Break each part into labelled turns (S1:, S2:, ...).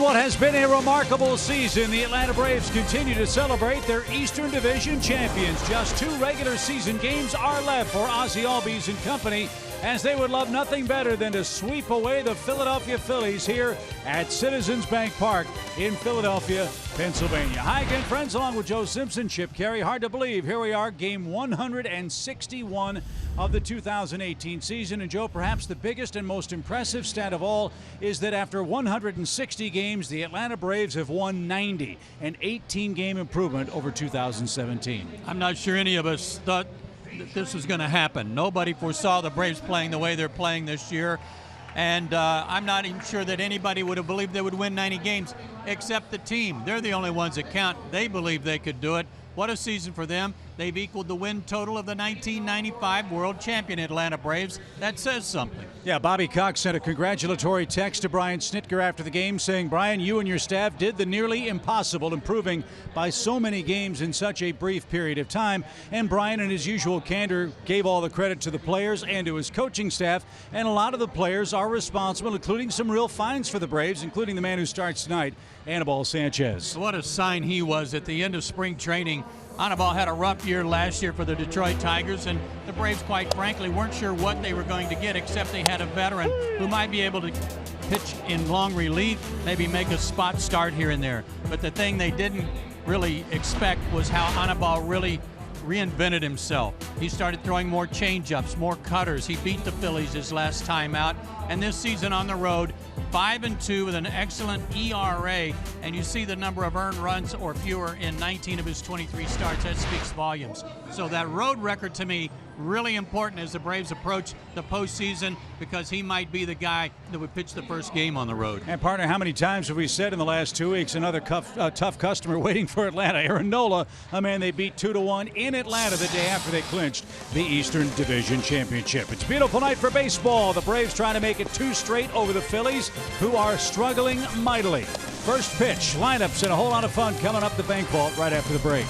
S1: what has been a remarkable season, the Atlanta Braves continue to celebrate their Eastern Division champions. Just 2 regular season games are left for Ozzie Albies and company, as they would love nothing better than to sweep away the Philadelphia Phillies here at Citizens Bank Park in Philadelphia, Pennsylvania. Hi again, friends, along with Joe Simpson, Chip Carey. Hard to believe, here we are, game 161 of the 2018 season. And Joe, perhaps the biggest and most impressive stat of all is that after 160 games, the Atlanta Braves have won 90, an 18-game improvement over 2017.
S2: I'm not sure any of us thought that this was going to happen. Nobody foresaw the Braves playing the way they're playing this year. And I'm not even sure that anybody would have believed they would win 90 games except the team. They're the only ones that count. They believe they could do it. What a season for them. They've equaled the win total of the 1995 World Champion Atlanta Braves. That says something.
S1: Yeah, Bobby Cox sent a congratulatory text to Brian Snitker after the game saying, Brian, you and your staff did the nearly impossible, improving by so many games in such a brief period of time. And Brian, in his usual candor, gave all the credit to the players and to his coaching staff. And a lot of the players are responsible, including some real fines for the Braves, including the man who starts tonight, Anibal Sanchez.
S2: What a sign he was at the end of spring training. Anibal had a rough year last year for the Detroit Tigers, and the Braves, quite frankly, weren't sure what they were going to get, except they had a veteran who might be able to pitch in long relief, maybe make a spot start here and there. But the thing they didn't really expect was how Anibal really reinvented himself. He started throwing more changeups, more cutters. He beat the Phillies his last time out, and this season on the road, 5-2 with an excellent ERA, and you see the number of earned runs or fewer in 19 of his 23 starts. That speaks volumes. So that road record, to me, really important as the Braves approach the postseason, because he might be the guy that would pitch the first game on the road.
S1: And partner, how many times have we said in the last 2 weeks, another tough customer waiting for Atlanta? Aaron Nola, a man they beat 2-1 in Atlanta the day after they clinched the Eastern Division Championship. It's a beautiful night for baseball. The Braves trying to make it 2 straight over the Phillies, who are struggling mightily. First pitch, lineups, and a whole lot of fun coming up the Bank Vault right after the break.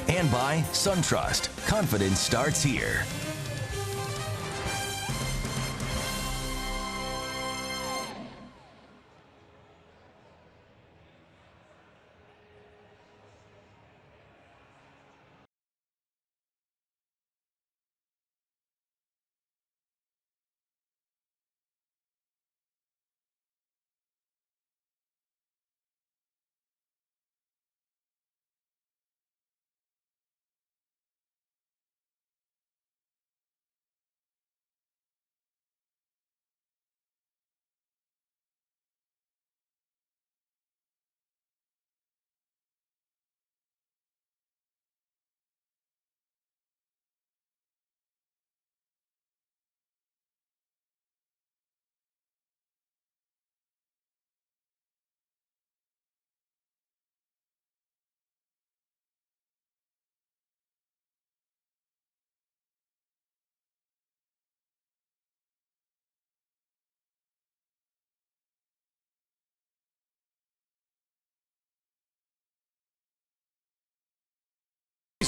S3: And by SunTrust. Confidence starts here.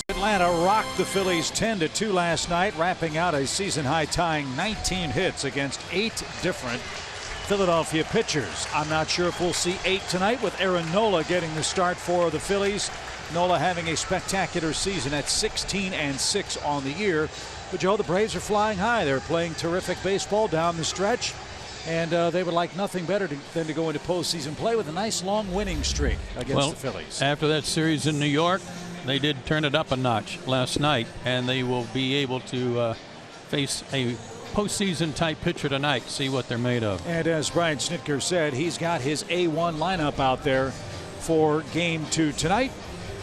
S1: Atlanta rocked the Phillies 10-2 last night, wrapping out a season-high tying 19 hits against 8 different Philadelphia pitchers. I'm not sure if we'll see 8 tonight, with Aaron Nola getting the start for the Phillies. Nola having a spectacular season at 16-6 on the year. But Joe, the Braves are flying high. They're playing terrific baseball down the stretch, and they would like nothing better than to go into postseason play with a nice long winning streak against the Phillies.
S2: After that series in New York, they did turn it up a notch last night, and they will be able to face a postseason type pitcher tonight, see what they're made of.
S1: And as Brian Snitker said, he's got his A1 lineup out there for game 2 tonight.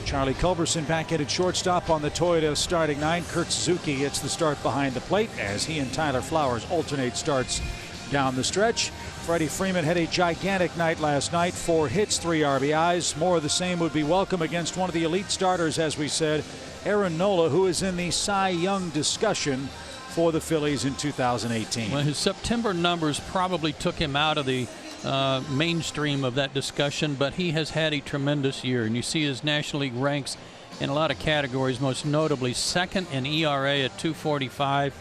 S1: Charlie Culberson back at shortstop on the Toyota starting 9. Kurt Suzuki gets the start behind the plate as he and Tyler Flowers alternate starts down the stretch. Freddie Freeman had a gigantic night last night. 4 hits, 3 RBIs. More of the same would be welcome against one of the elite starters, as we said, Aaron Nola, who is in the Cy Young discussion for the Phillies in 2018.
S2: Well, his September numbers probably took him out of the mainstream of that discussion, but he has had a tremendous year, and you see his National League ranks in a lot of categories, most notably second in ERA at 2.45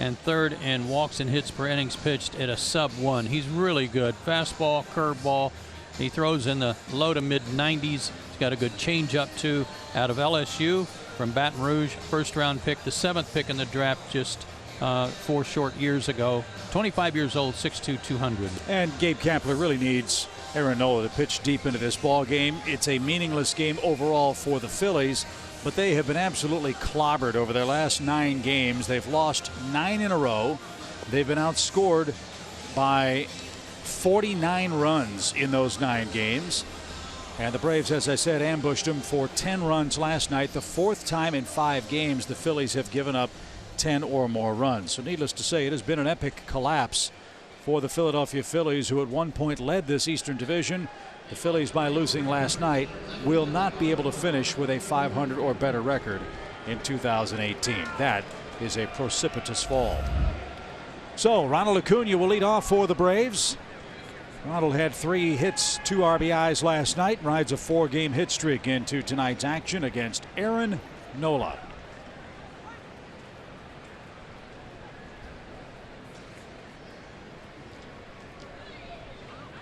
S2: and third in walks and hits per innings pitched at a sub-1. He's really good. Fastball, curveball. He throws in the low to mid 90s. He's got a good changeup too. Out of LSU from Baton Rouge, first-round pick, the 7th pick in the draft just 4 short years ago. 25 years old, 6'2", 200.
S1: And Gabe Kapler really needs Aaron Nola to pitch deep into this ball game. It's a meaningless game overall for the Phillies, but they have been absolutely clobbered over their last 9 games. They've lost 9 in a row. They've been outscored by 49 runs in those 9 games. And the Braves, as I said, ambushed them for 10 runs last night. The 4th time in 5 games the Phillies have given up 10 or more runs. So needless to say, it has been an epic collapse for the Philadelphia Phillies, who at one point led this Eastern Division. The Phillies, by losing last night, will not be able to finish with a 500 or better record in 2018. That is a precipitous fall. So Ronald Acuna will lead off for the Braves. Ronald had 3 hits, 2 RBIs last night, rides a 4-game hit streak into tonight's action against Aaron Nola.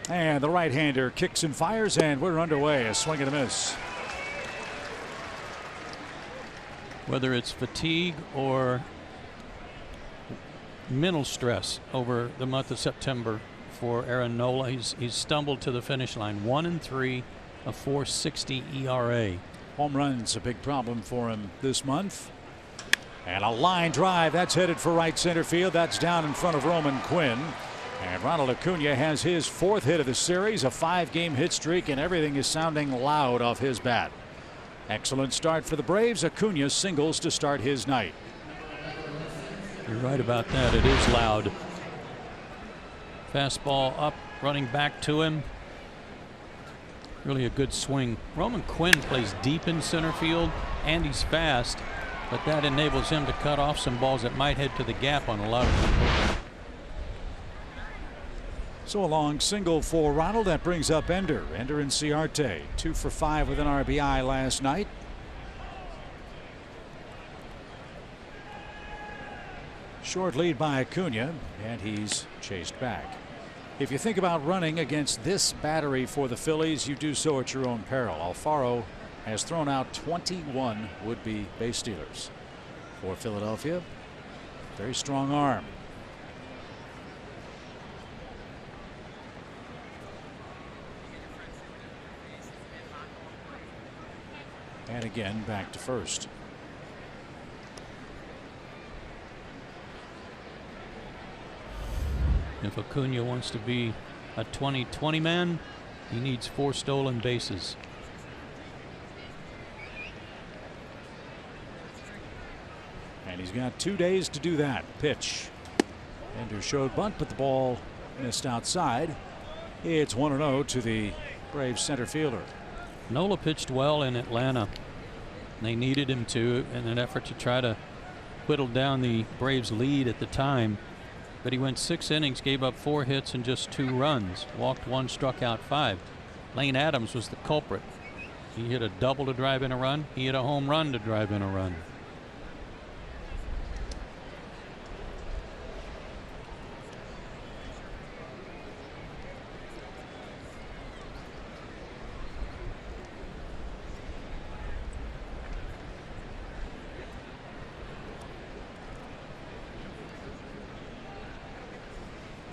S1: And the right-hander kicks and fires, and we're underway. A swing and a miss.
S2: Whether it's fatigue or mental stress over the month of September for Aaron Nola, he's stumbled to the finish line. 1-3, a 4.60 ERA.
S1: Home run's a big problem for him this month. And a line drive that's headed for right center field. That's down in front of Roman Quinn. And Ronald Acuna has his 4th hit of the series, a 5-game hit streak, and everything is sounding loud off his bat. Excellent start for the Braves. Acuna singles to start his night.
S2: You're right about that. It is loud. Fastball up, running back to him. Really a good swing. Roman Quinn plays deep in center field, and he's fast, but that enables him to cut off some balls that might head to the gap on a lot of them.
S1: So a long single for Ronald. That brings up Ender. Ender and Ciarte, 2 for 5 with an RBI last night. Short lead by Acuna, and he's chased back. If you think about running against this battery for the Phillies, you do so at your own peril. Alfaro has thrown out 21 would-be base stealers. For Philadelphia, very strong arm. And again back to first.
S4: If Acuna wants to be a 20-20 man, he needs 4 stolen bases.
S1: And he's got 2 days to do that. Pitch. Ender showed bunt, but the ball missed outside. It's 1-0 to the Braves center fielder.
S4: Nola pitched well in Atlanta. They needed him to in an effort to try to whittle down the Braves lead at the time. But he went 6 innings, gave up 4 hits and just 2 runs. Walked 1, struck out 5. Lane Adams was the culprit. He hit a double to drive in a run. He hit a home run to drive in a run.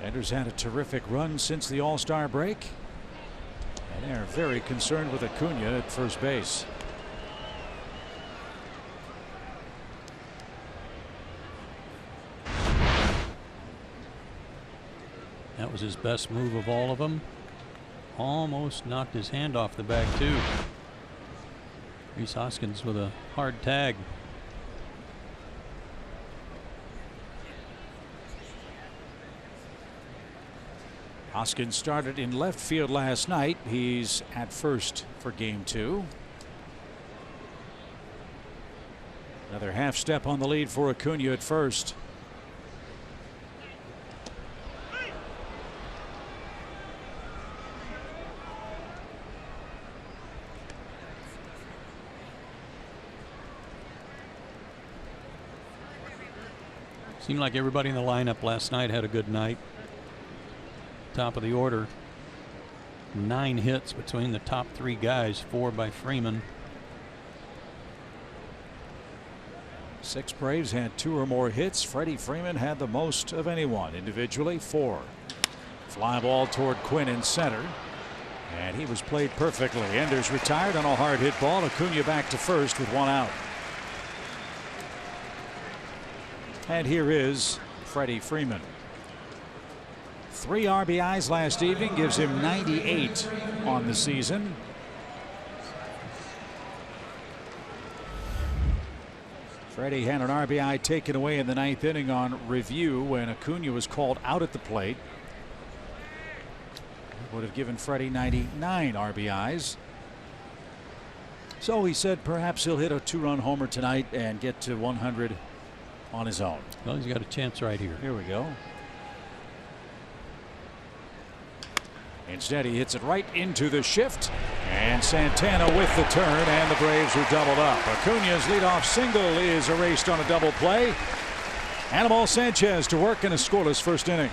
S1: Ender's had a terrific run since the All-Star break, and they're very concerned with Acuna at first base.
S4: That was his best move of all of them. Almost knocked his hand off the bag too. Rhys Hoskins with a hard tag.
S1: Hoskins started in left field last night. He's at first for game 2. Another half step on the lead for Acuna at first.
S4: Seemed like everybody in the lineup last night had a good night. Top of the order. 9 hits between the top 3 guys, 4 by Freeman.
S1: 6 Braves had 2 or more hits. Freddie Freeman had the most of anyone individually, 4. Fly ball toward Quinn in center, and he was played perfectly. Enders retired on a hard hit ball. Acuna back to first with 1 out. And here is Freddie Freeman. 3 RBIs last evening, gives him 98 on the season. Freddie had an RBI taken away in the 9th inning on review when Acuna was called out at the plate. Would have given Freddie 99 RBIs. So he said perhaps he'll hit a 2-run homer tonight and get to 100 on his own.
S4: Well, he's got a chance right here.
S1: Here we go. Instead, he hits it right into the shift, and Santana with the turn, and the Braves are doubled up. Acuna's leadoff single is erased on a double play. Anibal Sanchez to work in a scoreless first inning.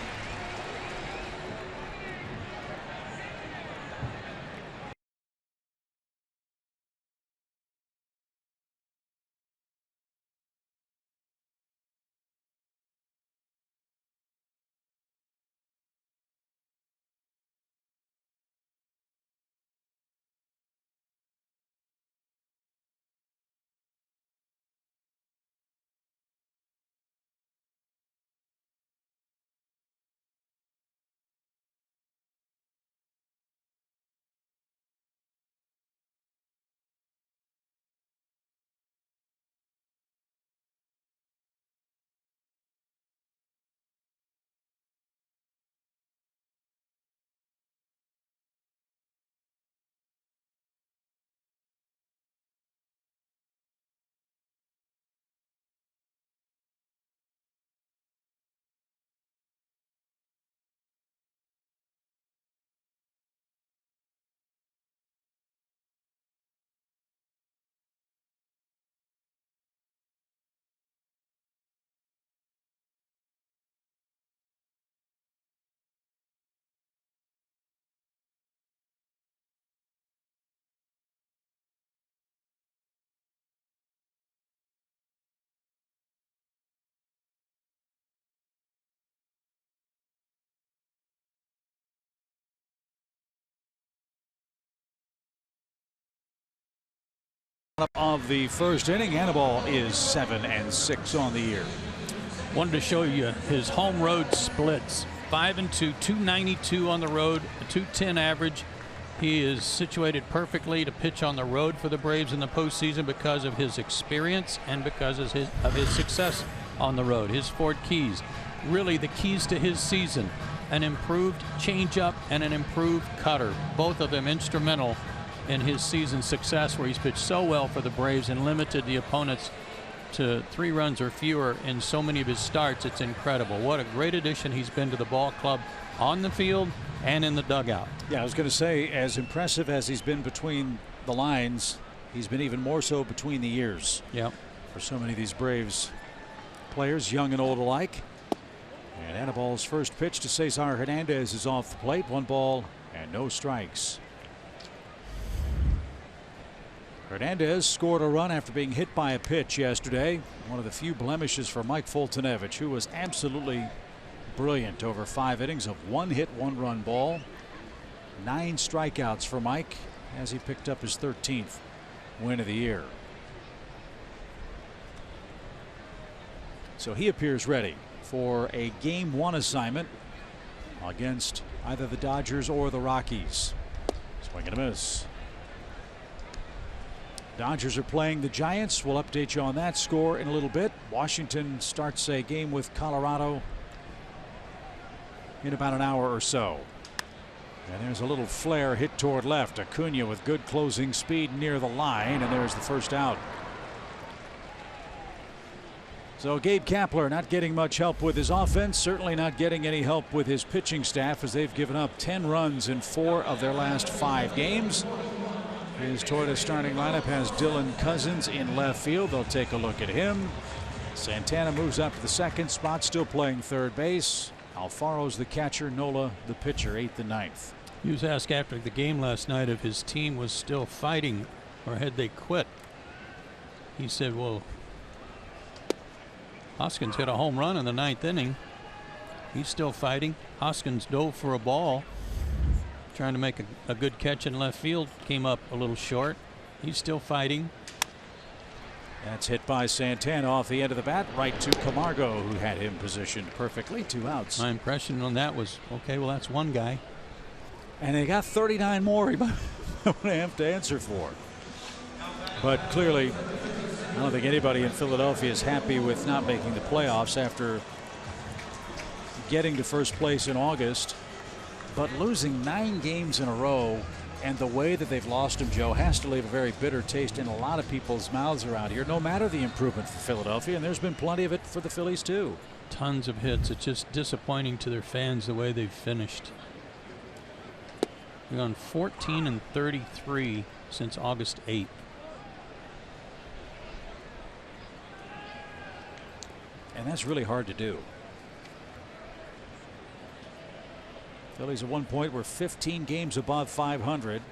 S1: Of the first inning, Hannibal is 7-6 on the year.
S4: Wanted to show you his home road splits. 5-2, 292 on the road, a 210 average. He is situated perfectly to pitch on the road for the Braves in the postseason because of his experience and because of his success on the road. His 4 keys, really the keys to his season: an improved changeup and an improved cutter. Both of them instrumental in his season success, where he's pitched so well for the Braves and limited the opponents to 3 runs or fewer in so many of his starts. It's incredible. What a great addition he's been to the ball club on the field and in the dugout.
S1: Yeah, I was going to say, as impressive as he's been between the lines, he's been even more so between the ears.
S4: Yep.
S1: For so many of these Braves players, young and old alike. And Hannibal's first pitch to Cesar Hernandez is off the plate. 1 ball and no strikes. Hernandez scored a run after being hit by a pitch yesterday. One of the few blemishes for Mike Foltynewicz, who was absolutely brilliant over 5 innings of 1 hit, 1 run ball. 9 strikeouts for Mike as he picked up his 13th win of the year. So he appears ready for a Game 1 assignment against either the Dodgers or the Rockies. Swing and a miss. Dodgers are playing the Giants. We'll update you on that score in a little bit. Washington starts a game with Colorado in about an hour or so. And there's a little flare hit toward left. Acuna with good closing speed near the line, and there's the first out. So Gabe Kapler not getting much help with his offense, certainly not getting any help with his pitching staff, as they've given up 10 runs in 4 of their last 5 games. His Toyota starting lineup has Dylan Cousins in left field. They'll take a look at him. Santana moves up to the second spot, still playing third base. Alfaro's the catcher, Nola the pitcher, 8th and 9th.
S4: He was asked after the game last night if his team was still fighting or had they quit. He said, well, Hoskins hit a home run in the 9th inning. He's still fighting. Hoskins dove for a ball, trying to make a good catch in left field. Came up a little short. He's still fighting.
S1: That's hit by Santana off the end of the bat, right to Camargo, who had him positioned perfectly. 2 outs.
S4: My impression on that was, okay, well, that's 1 guy.
S1: And they got 39 more he might have to answer for. But clearly, I don't think anybody in Philadelphia is happy with not making the playoffs after getting to first place in August. But losing 9 games in a row, and the way that they've lost him, Joe, has to leave a very bitter taste in a lot of people's mouths around here, no matter the improvement for Philadelphia. And there's been plenty of it for the Phillies, too.
S4: Tons of hits. It's just disappointing to their fans the way they've finished. They've gone 14-33 since August 8th.
S1: And that's really hard to do. Phillies at one point were 15 games above 500.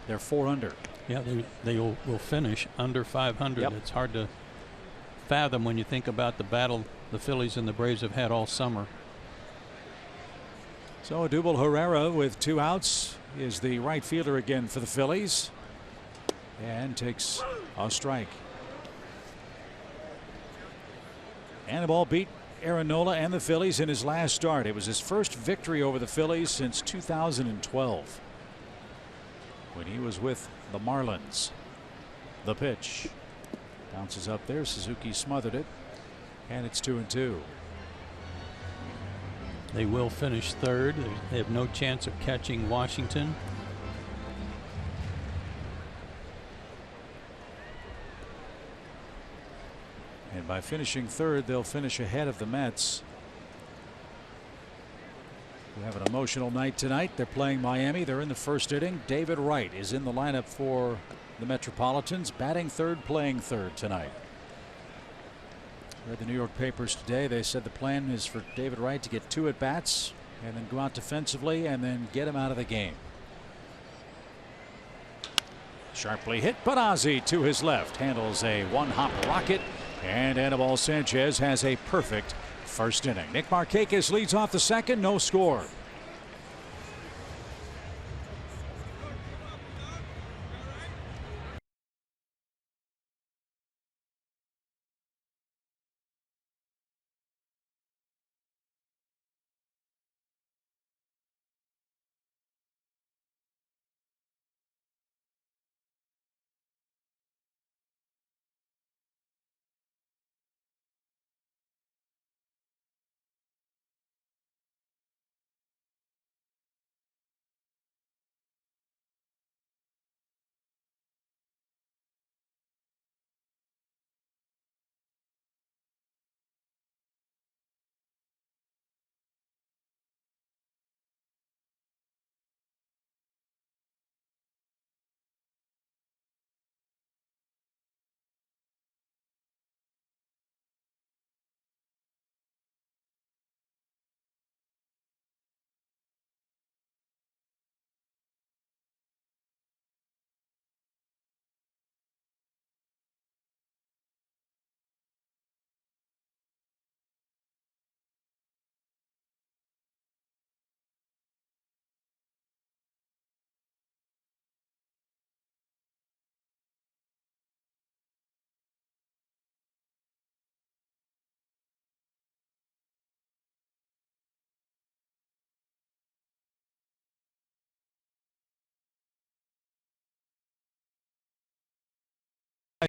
S1: They're 4 under.
S4: Yeah, they will finish under 500.
S1: Yep.
S4: It's hard to fathom when you think about the battle the Phillies and the Braves have had all summer.
S1: So Odubel Herrera with 2 outs is the right fielder again for the Phillies, and takes a strike. Hannibal beat Aaron Nola and the Phillies in his last start. It was his first victory over the Phillies since 2012, when he was with the Marlins. The pitch bounces up there. Suzuki smothered it, and it's 2-2.
S4: They will finish third. They have no chance of catching Washington.
S1: And by finishing third, they'll finish ahead of the Mets, who have an emotional night tonight. They're playing Miami. They're in the first inning. David Wright is in the lineup for the Metropolitans, batting third, playing third tonight. Read the New York papers today. They said the plan is for David Wright to get 2 at-bats and then go out defensively and then get him out of the game. Sharply hit, but Ozzie to his left handles a 1-hop rocket, and Anibal Sanchez has a perfect first inning. Nick Markakis leads off the second, no score.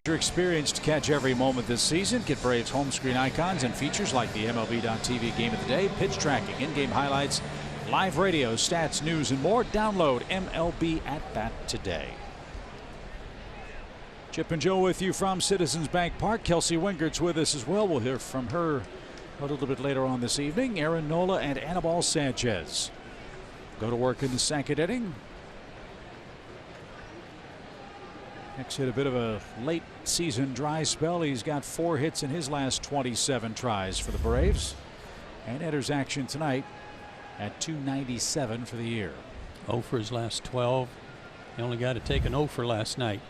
S1: Your experience to catch every moment this season. Get Braves home screen icons and features like the MLB.TV Game of the Day, pitch tracking, in-game highlights, live radio, stats, news, and more. Download MLB at Bat today. Chip and Joe with you from Citizens Bank Park. Kelsey Wingert's with us as well. We'll hear from her a little bit later on this evening. Aaron Nola and Anibal Sanchez go to work in the second inning. Hicks hit a bit of a late season dry spell. He's got 4 hits in his last 27 tries for the Braves and enters action tonight at .297 for the year.
S4: 0 for his last 12. He only got to take an 0 for last night.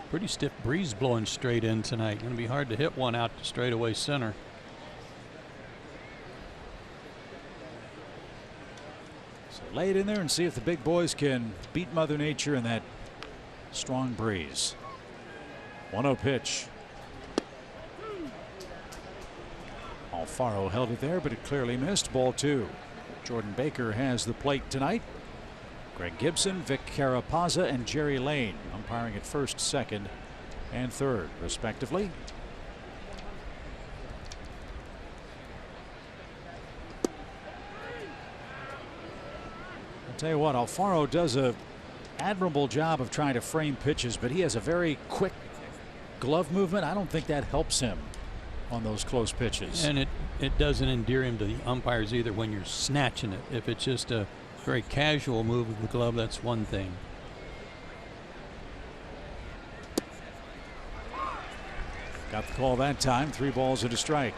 S4: Pretty stiff breeze blowing straight in tonight. Going to be hard to hit one out to straightaway center.
S1: So lay it in there and see if the big boys can beat Mother Nature in that strong breeze. 1-0 pitch. Alfaro held it there, but it clearly missed. Ball 2. Jordan Baker has the plate tonight. Greg Gibson, Vic Carapazza, and Jerry Lane umpiring at first, second, and third, respectively. I'll tell you what, Alfaro does an admirable job of trying to frame pitches, but he has a very quick glove movement. I don't think that helps him on those close pitches.
S4: And it doesn't endear him to the umpires either when you're snatching it. If it's just a very casual move of the glove, that's one thing.
S1: Got the call that time. 3 balls and a strike.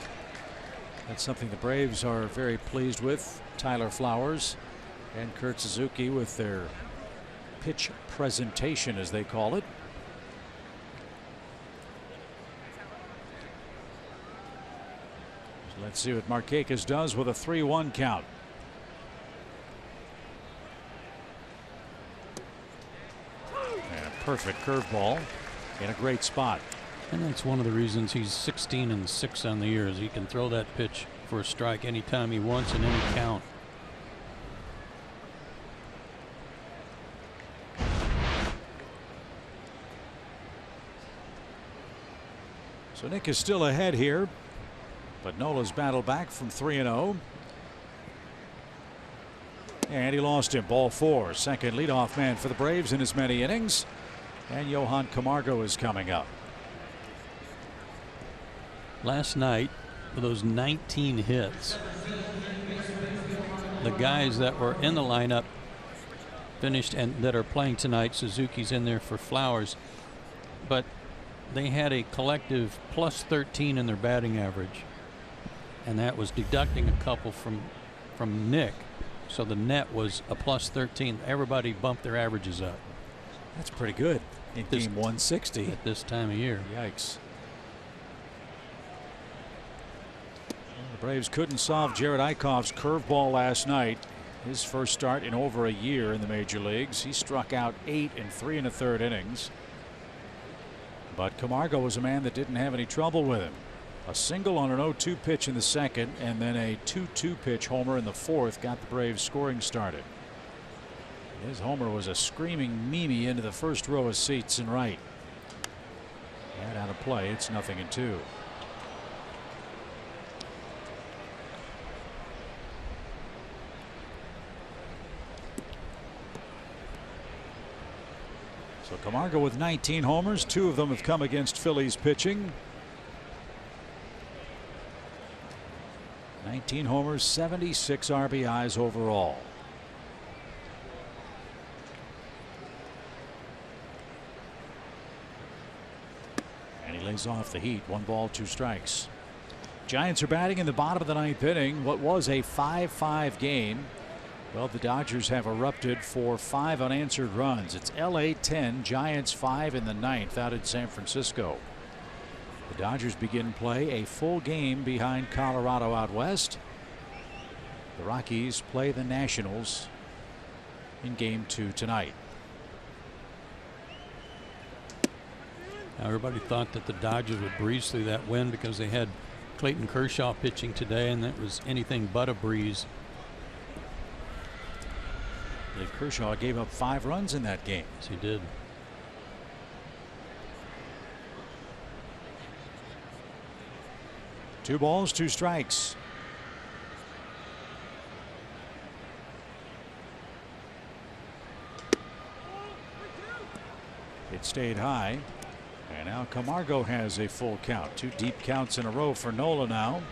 S1: That's something the Braves are very pleased with. Tyler Flowers and Kurt Suzuki with their pitch presentation, as they call it. So let's see what Markakis does with a 3-1 count. And a perfect curveball in a great spot.
S4: And that's one of the reasons he's 16-6 on the year, is he can throw that pitch for a strike anytime he wants in any count.
S1: So Nick is still ahead here, but Nola's battled back from 3-0. And he lost him. Ball 4. Second leadoff man for the Braves in as many innings. And Johan Camargo is coming up.
S4: Last night, for those 19 hits, the guys that were in the lineup finished, and that are playing tonight, Suzuki's in there for Flowers, but they had a collective +13 in their batting average, and that was deducting a couple from Nick. So the net was a +13. Everybody bumped their averages up.
S1: That's pretty good in game 160
S4: at this time of year.
S1: Yikes. The Braves couldn't solve Jared Eichhoff's curveball last night. His first start in over a year in the major leagues. He struck out 8 in 3 1/3 innings. But Camargo was a man that didn't have any trouble with him. A single on an 0-2 pitch in the second, and then a 2-2 pitch homer in the fourth got the Braves scoring started. His homer was a screaming Mimi into the first row of seats in right. And out of play, it's 0-2. So Camargo with 19 homers, 2 of them have come against Phillies pitching. 19 homers, 76 RBIs overall. And he lays off the heat. 1 ball, 2 strikes. Giants are batting in the bottom of the 9th inning. What was a 5-5 game. Well, the Dodgers have erupted for 5 unanswered runs. It's LA 10, Giants 5 in the 9th out in San Francisco. The Dodgers begin play a full game behind Colorado out west. The Rockies play the Nationals in game 2 tonight.
S4: Now, everybody thought that the Dodgers would breeze through that win because they had Clayton Kershaw pitching today, and that was anything but a breeze.
S1: believe Kershaw gave up 5 runs in that game.
S4: Yes, he did.
S1: Two balls, 2 strikes. It stayed high. And now Camargo has a full count. 2 deep counts in a row for Nola now.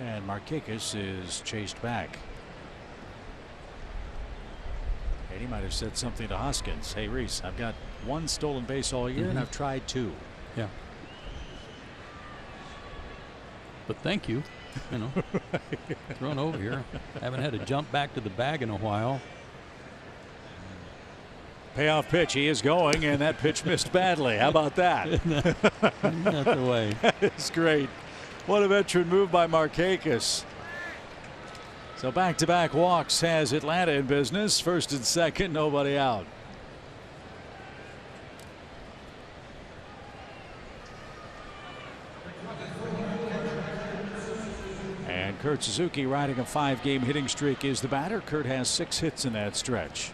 S1: And Markakis is chased back. And he might have said something to Hoskins. Hey, Reese, I've got 1 stolen base all year, and I've tried 2.
S4: Yeah. But thank you. You know, thrown over here. Haven't had to jump back to the bag in a while.
S1: Payoff pitch. He is going, and that pitch missed badly. How about that?
S4: Isn't that the way?
S1: That is great. What a veteran move by Markakis. So back-to-back walks has Atlanta in business. First and second, nobody out. And Kurt Suzuki riding a 5-game hitting streak is the batter. Kurt has 6 hits in that stretch.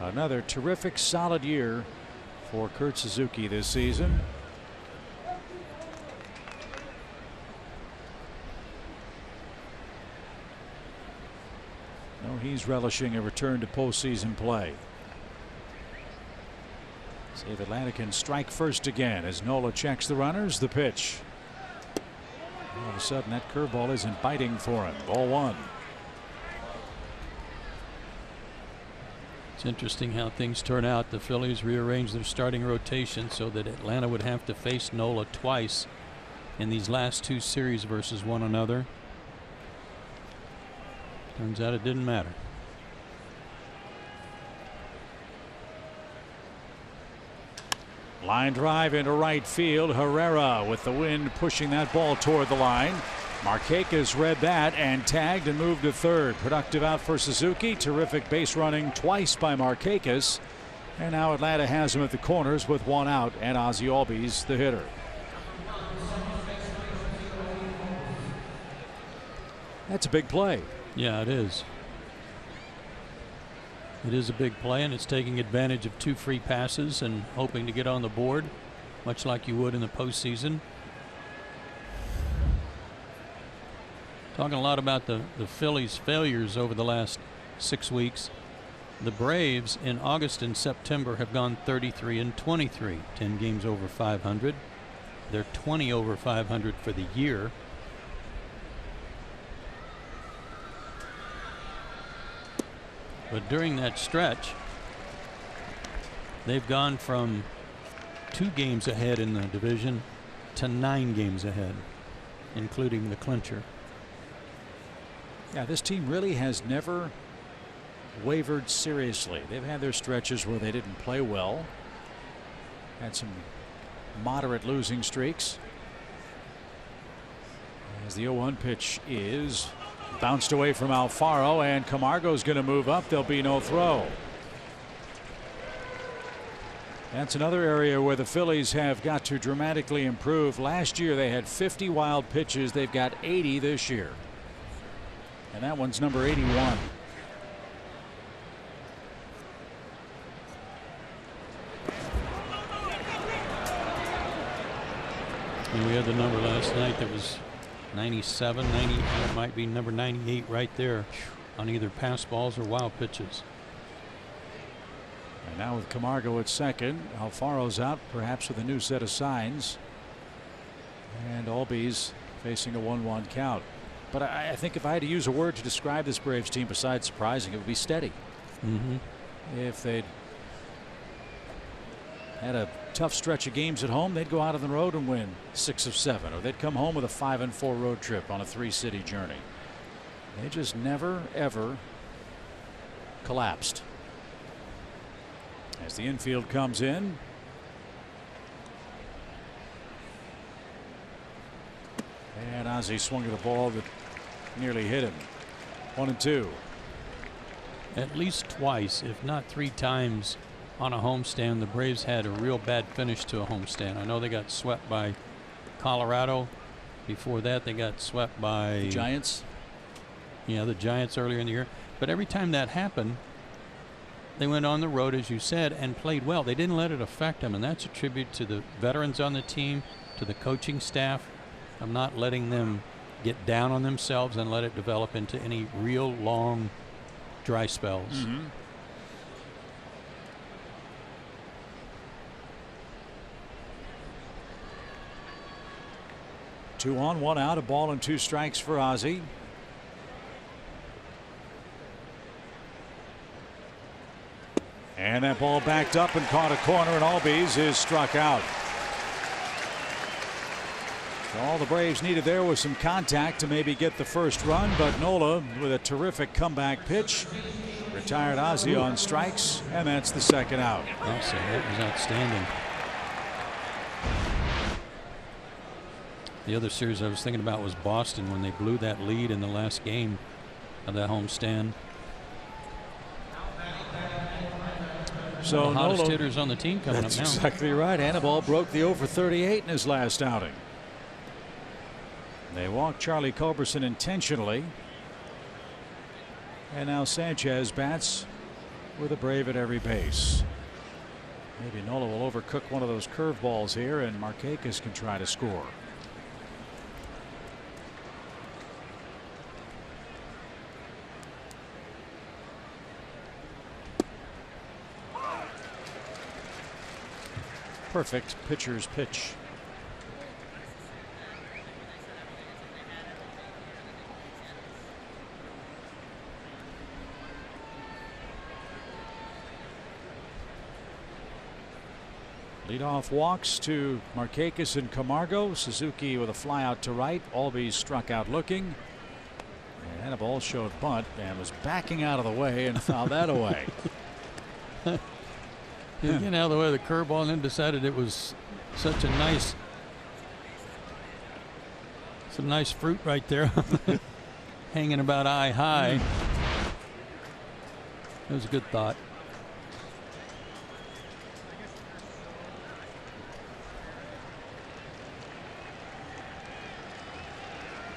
S1: Another terrific solid year for Kurt Suzuki this season. No, he's relishing a return to postseason play. See if Atlanta can strike first again as Nola checks the runners. The pitch. All of a sudden that curveball isn't biting for him. Ball 1.
S4: It's interesting how things turn out. The Phillies rearranged their starting rotation so that Atlanta would have to face Nola twice in these last 2 series versus one another. Turns out it didn't matter.
S1: Line drive into right field. Herrera with the wind pushing that ball toward the line. Markakis read that and tagged and moved to third. Productive out for Suzuki. Terrific base running twice by Markakis. And now Atlanta has him at the corners with 1 out, and Ozzie Albies the hitter. That's a big play.
S4: Yeah, it is. It is a big play, and it's taking advantage of 2 free passes and hoping to get on the board, much like you would in the postseason. Talking a lot about the Phillies' failures over the last 6 weeks. The Braves in August and September have gone 33-23, 10 games over 500. They're 20 over 500 for the year. But during that stretch, they've gone from 2 games ahead in the division to 9 games ahead, including the clincher.
S1: Yeah, this team really has never wavered seriously. They've had their stretches where they didn't play well, had some moderate losing streaks. As the 0-1 pitch is bounced away from Alfaro, and Camargo's going to move up. There'll be no throw. That's another area where the Phillies have got to dramatically improve. Last year they had 50 wild pitches. They've got 80 this year. And that one's number 81.
S4: And we had the number last night that was 97, 90. That might be number 98 right there on either pass balls or wild pitches.
S1: And now with Camargo at second, Alfaro's out, perhaps with a new set of signs. And Albies facing a 1-1 count. But I think if I had to use a word to describe this Braves team besides surprising, it would be steady. If they'd had a tough stretch of games at home, they'd go out on the road and win 6 of 7, or they'd come home with a 5-4 road trip on a 3-city journey. They just never ever collapsed. As the infield comes in, And Ozzie swung at a ball that nearly hit him. 1-2.
S4: At least twice, if not 3 times on a homestand, the Braves had a real bad finish to a homestand. I know they got swept by Colorado. Before that, they got swept by
S1: The Giants.
S4: Yeah, the Giants earlier in the year. But every time that happened, they went on the road, as you said, and played well. They didn't let it affect them, and that's a tribute to the veterans on the team, to the coaching staff. I'm not letting them get down on themselves and let it develop into any real long dry spells.
S1: Mm-hmm. Two on, 1 out, a ball and 2 strikes for Ozzie. And that ball backed up and caught a corner, and Albies is struck out. So all the Braves needed there was some contact to maybe get the first run, but Nola with a terrific comeback pitch retired Ozzie on strikes, and that's the second out.
S4: Also, that was outstanding. The other series I was thinking about was Boston when they blew that lead in the last game of that homestand.
S1: So
S4: the hottest
S1: Nola,
S4: hitters on the team coming up now.
S1: That's exactly right. Anibal broke the 0-for-38 in his last outing. They walked Charlie Culberson intentionally. And now Sanchez bats with a Brave at every base. Maybe Nola will overcook one of those curveballs here, and Markakis can try to score. Perfect pitcher's pitch. Leadoff walks to Markakis and Camargo. Suzuki with a fly out to right. Albies struck out looking. And a ball showed bunt and was backing out of the way and fouled that away.
S4: Getting out of the way of the curveball, and then decided it was such a nice, some nice fruit right there, hanging about eye high. It was a good thought.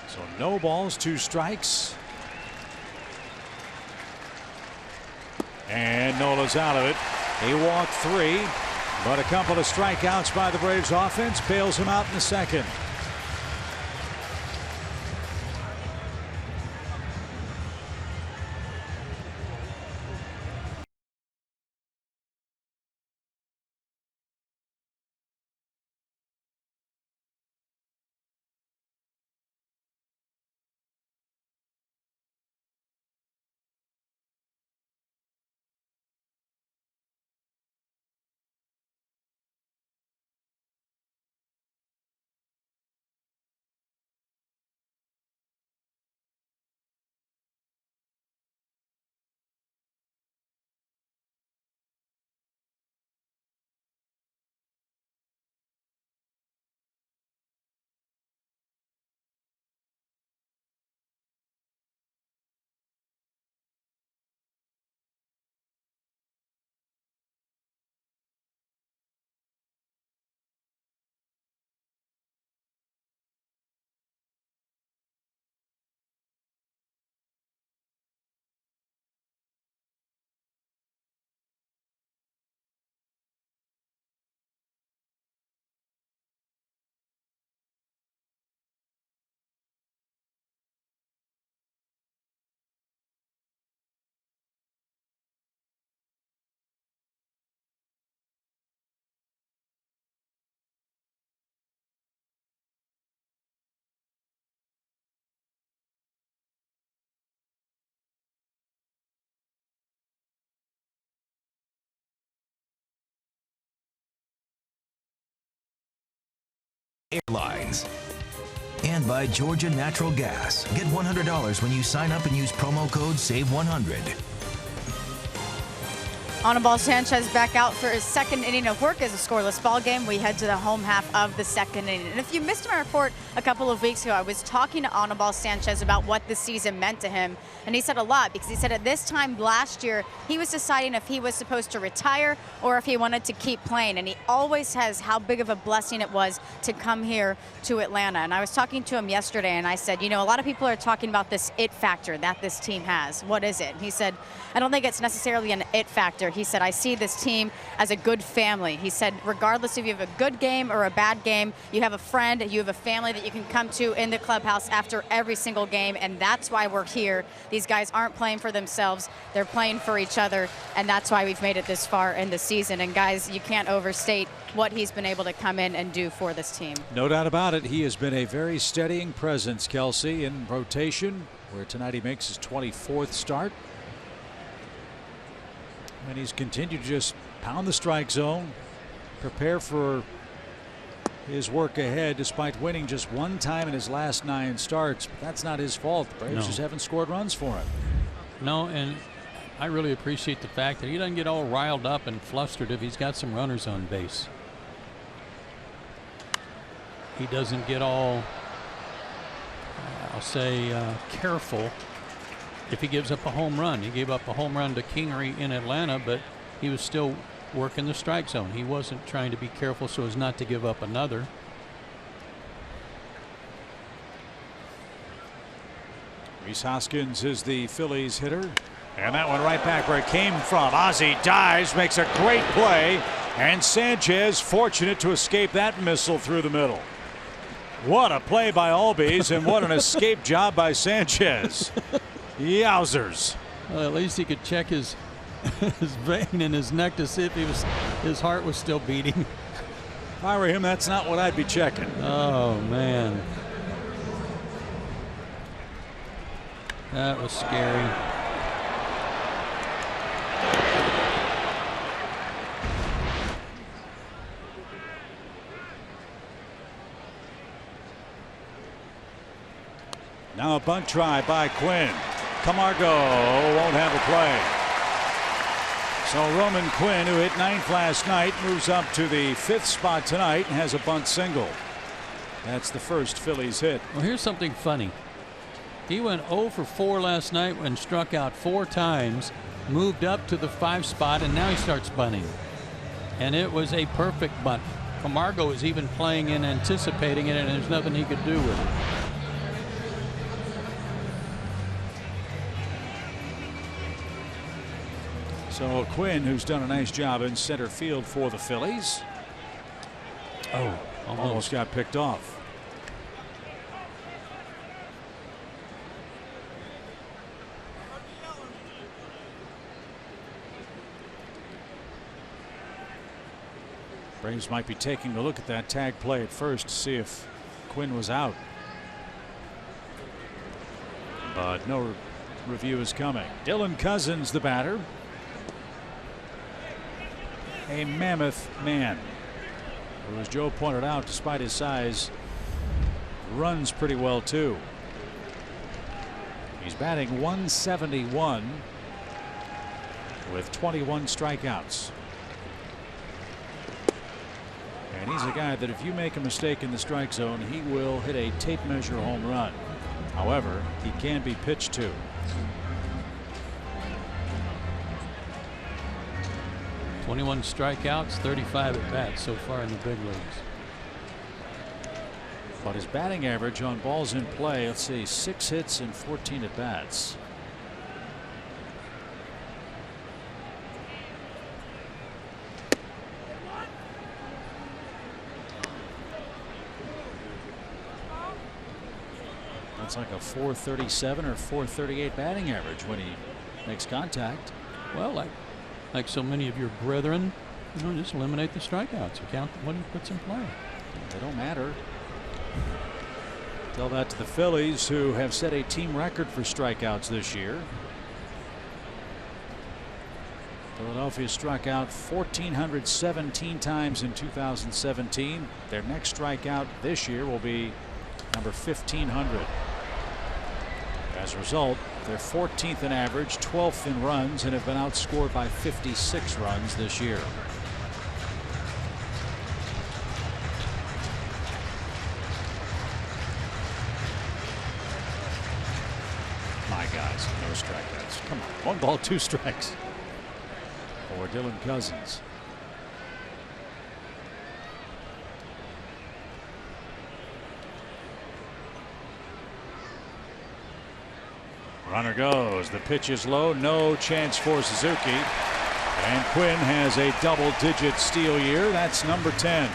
S1: So no balls, 2 strikes. And Nola's out of it. He walked 3, but a couple of strikeouts by the Braves offense bails him out in the second.
S3: Airlines. And by Georgia Natural Gas. Get $100 when you sign up and use promo code SAVE100.
S5: Anibal Sanchez back out for his second inning of work as a scoreless ball game. We head to the home half of the second inning. And if you missed my report a couple of weeks ago, I was talking to Anibal Sanchez about what this season meant to him. And he said a lot, because he said at this time last year, he was deciding if he was supposed to retire or if he wanted to keep playing. And he always says how big of a blessing it was to come here to Atlanta. And I was talking to him yesterday, and I said, you know, a lot of people are talking about this it factor that this team has. What is it? And he said, I don't think it's necessarily an it factor. He said, I see this team as a good family. He said, regardless if you have a good game or a bad game, you have a friend, you have a family that you can come to in the clubhouse after every single game, and that's why we're here. These guys aren't playing for themselves. They're playing for each other, and that's why we've made it this far in the season. And guys, you can't overstate what he's been able to come in and do for this team.
S1: No doubt about it. He has been a very steadying presence, Kelsey, in rotation, where tonight he makes his 24th start. And he's continued to just pound the strike zone, prepare for his work ahead, despite winning just one time in his last 9 starts. But that's not his fault. The Braves just haven't scored runs for him.
S4: No, and I really appreciate the fact that he doesn't get all riled up and flustered if he's got some runners on base. He doesn't get all, I'll say, careful if he gives up a home run. He gave up a home run to Kingery in Atlanta, but he was still working the strike zone. He wasn't trying to be careful so as not to give up another.
S1: Rhys Hoskins is the Phillies hitter. And that one right back where it came from. Ozzie dives, makes a great play, and Sanchez fortunate to escape that missile through the middle. What a play by Albies, and what an escape job by Sanchez. Yowzers.
S4: Well, at least he could check his vein in his neck to see if his heart was still beating.
S1: If I were him, that's not what I'd be checking.
S4: Oh, man. That was scary.
S1: Now a bunt try by Quinn. Camargo won't have a play. So Roman Quinn, who hit 9th last night, moves up to the 5th spot tonight and has a bunt single. That's the first Phillies hit.
S4: Well, here's something funny. He went 0 for 4 last night and struck out 4 times, moved up to the 5th spot, and now he starts bunting. And it was a perfect bunt. Camargo is even playing in anticipating it, and there's nothing he could do with it.
S1: So Quinn, who's done a nice job in center field for the Phillies.
S4: Oh,
S1: almost got picked off. Braves might be taking a look at that tag play at first to see if Quinn was out. But no review is coming. Dylan Cousins, the batter. A mammoth man who, as Joe pointed out, despite his size, runs pretty well too. He's batting .171 with 21 strikeouts. And he's a guy that if you make a mistake in the strike zone, he will hit a tape measure home run. However, he can be pitched to.
S4: 21 strikeouts, 35 at bats so far in the big leagues.
S1: But his batting average on balls in play, let's see, 6 hits and 14 at bats. That's like a .437 or .438 batting average when he makes contact.
S4: Well, like so many of your brethren, you know, just eliminate the strikeouts. You count what he puts in play.
S1: They don't matter. Tell that to the Phillies, who have set a team record for strikeouts this year. Philadelphia struck out 1,417 times in 2017. Their next strikeout this year will be number 1,500. As a result, they're 14th in average, 12th in runs, and have been outscored by 56 runs this year. My guys, no strikeouts. Come on, 1 ball, 2 strikes for Dylan Cousins. Runner goes. The pitch is low. No chance for Suzuki. And Quinn has a double-digit steal year. That's number 10.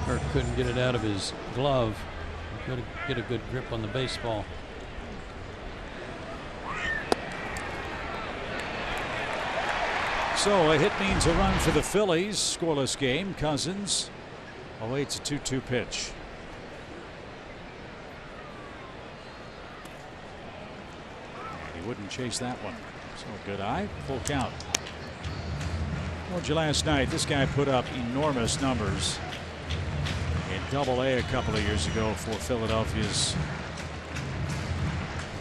S4: Kirk couldn't get it out of his glove. He couldn't get a good grip on the baseball.
S1: So a hit means a run for the Phillies. Scoreless game. Cousins awaits a 2-2 pitch. Wouldn't chase that one. So good eye. Full count. Told you last night, this guy put up enormous numbers in Double-A a couple of years ago for Philadelphia's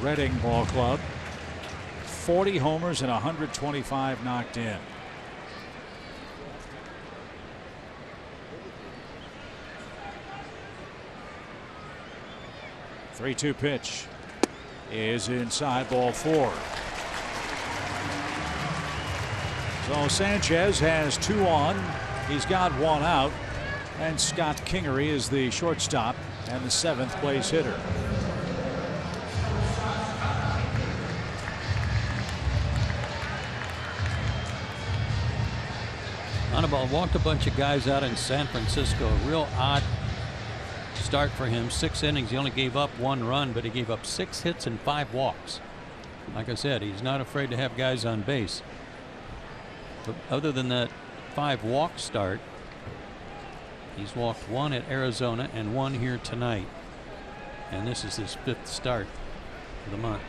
S1: Reading Ball Club. 40 homers and 125 knocked in. Three-two pitch is inside, ball 4. So Sanchez has 2 on. He's got 1 out. And Scott Kingery is the shortstop and the 7th place hitter.
S4: Anibal walked a bunch of guys out in San Francisco. A real odd start for him. 6 innings. He only gave up 1 run, but he gave up 6 hits and 5 walks. Like I said, he's not afraid to have guys on base. But other than that 5 walk start, he's walked 1 at Arizona and 1 here tonight. And this is his 5th start of the month.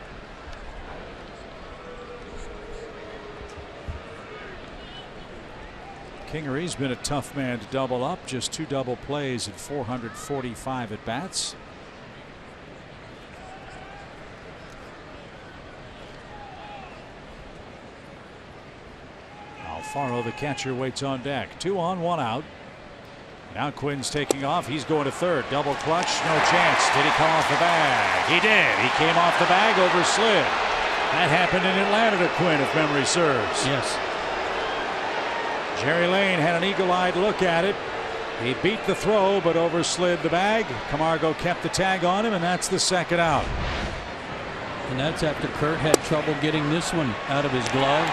S1: Kingery's been a tough man to double up. Just 2 double plays at 445 at bats. Alfaro, the catcher, waits on deck. 2 on, 1 out. Now Quinn's taking off. He's going to third. Double clutch. No chance. Did he come off the bag? He did. He came off the bag, over slid. That happened in Atlanta to Quinn, if memory serves.
S4: Yes.
S1: Jerry Lane had an eagle-eyed look at it. He beat the throw, but overslid the bag. Camargo kept the tag on him, and that's the 2nd out.
S4: And that's after Kurt had trouble getting this one out of his glove.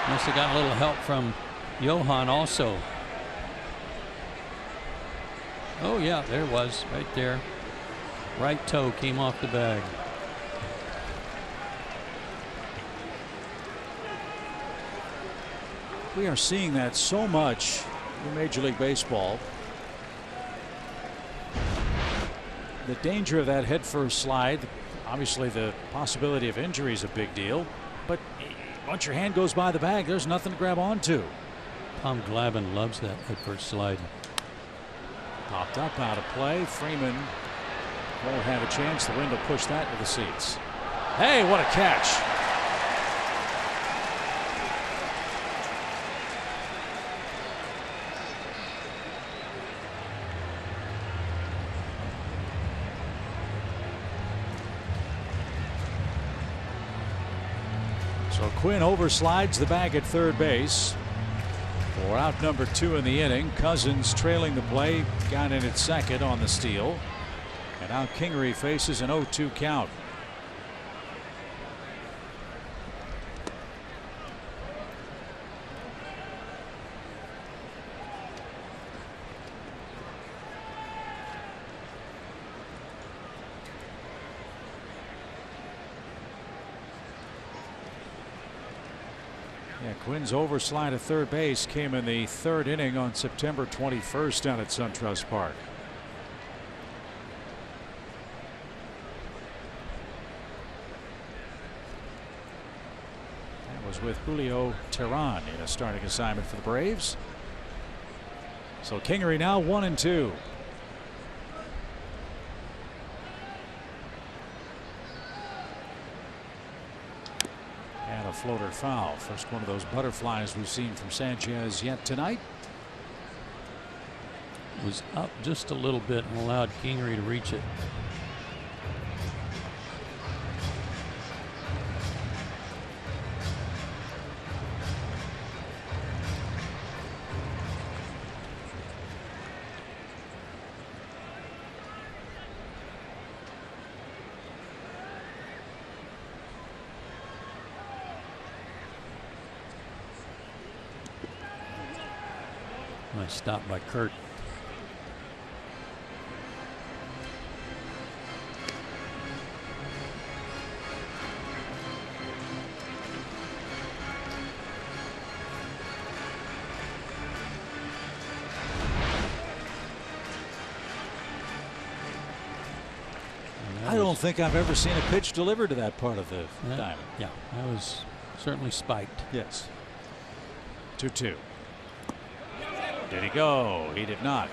S4: Must have got a little help from Johan also. Oh yeah, there it was right there. Right toe came off the bag.
S1: We are seeing that so much in Major League Baseball. The danger of that headfirst slide, obviously the possibility of injury is a big deal, but once your hand goes by the bag, there's nothing to grab onto.
S4: Tom Glavine loves that headfirst slide.
S1: Popped up, out of play. Freeman won't have a chance. The wind will push that to the seats. Hey, what a catch. So Quinn overslides the bag at third base for out number 2 in the inning. Cousins trailing the play, got in at second on the steal. And now Kingery faces an 0-2 count. Quinn's overslide at third base came in the 3rd inning on September 21st down at SunTrust Park. That was with Julio Teheran in a starting assignment for the Braves. So Kingery now 1-2. And a floater foul. First one of those butterflies we've seen from Sanchez yet tonight.
S4: Was up just a little bit and allowed Kingery to reach it. Nice stop by Kurt.
S1: I don't think I've ever seen a pitch delivered to that part of the diamond.
S4: Yeah, that was certainly spiked.
S1: Yes. 2-2. Did he go? He did not.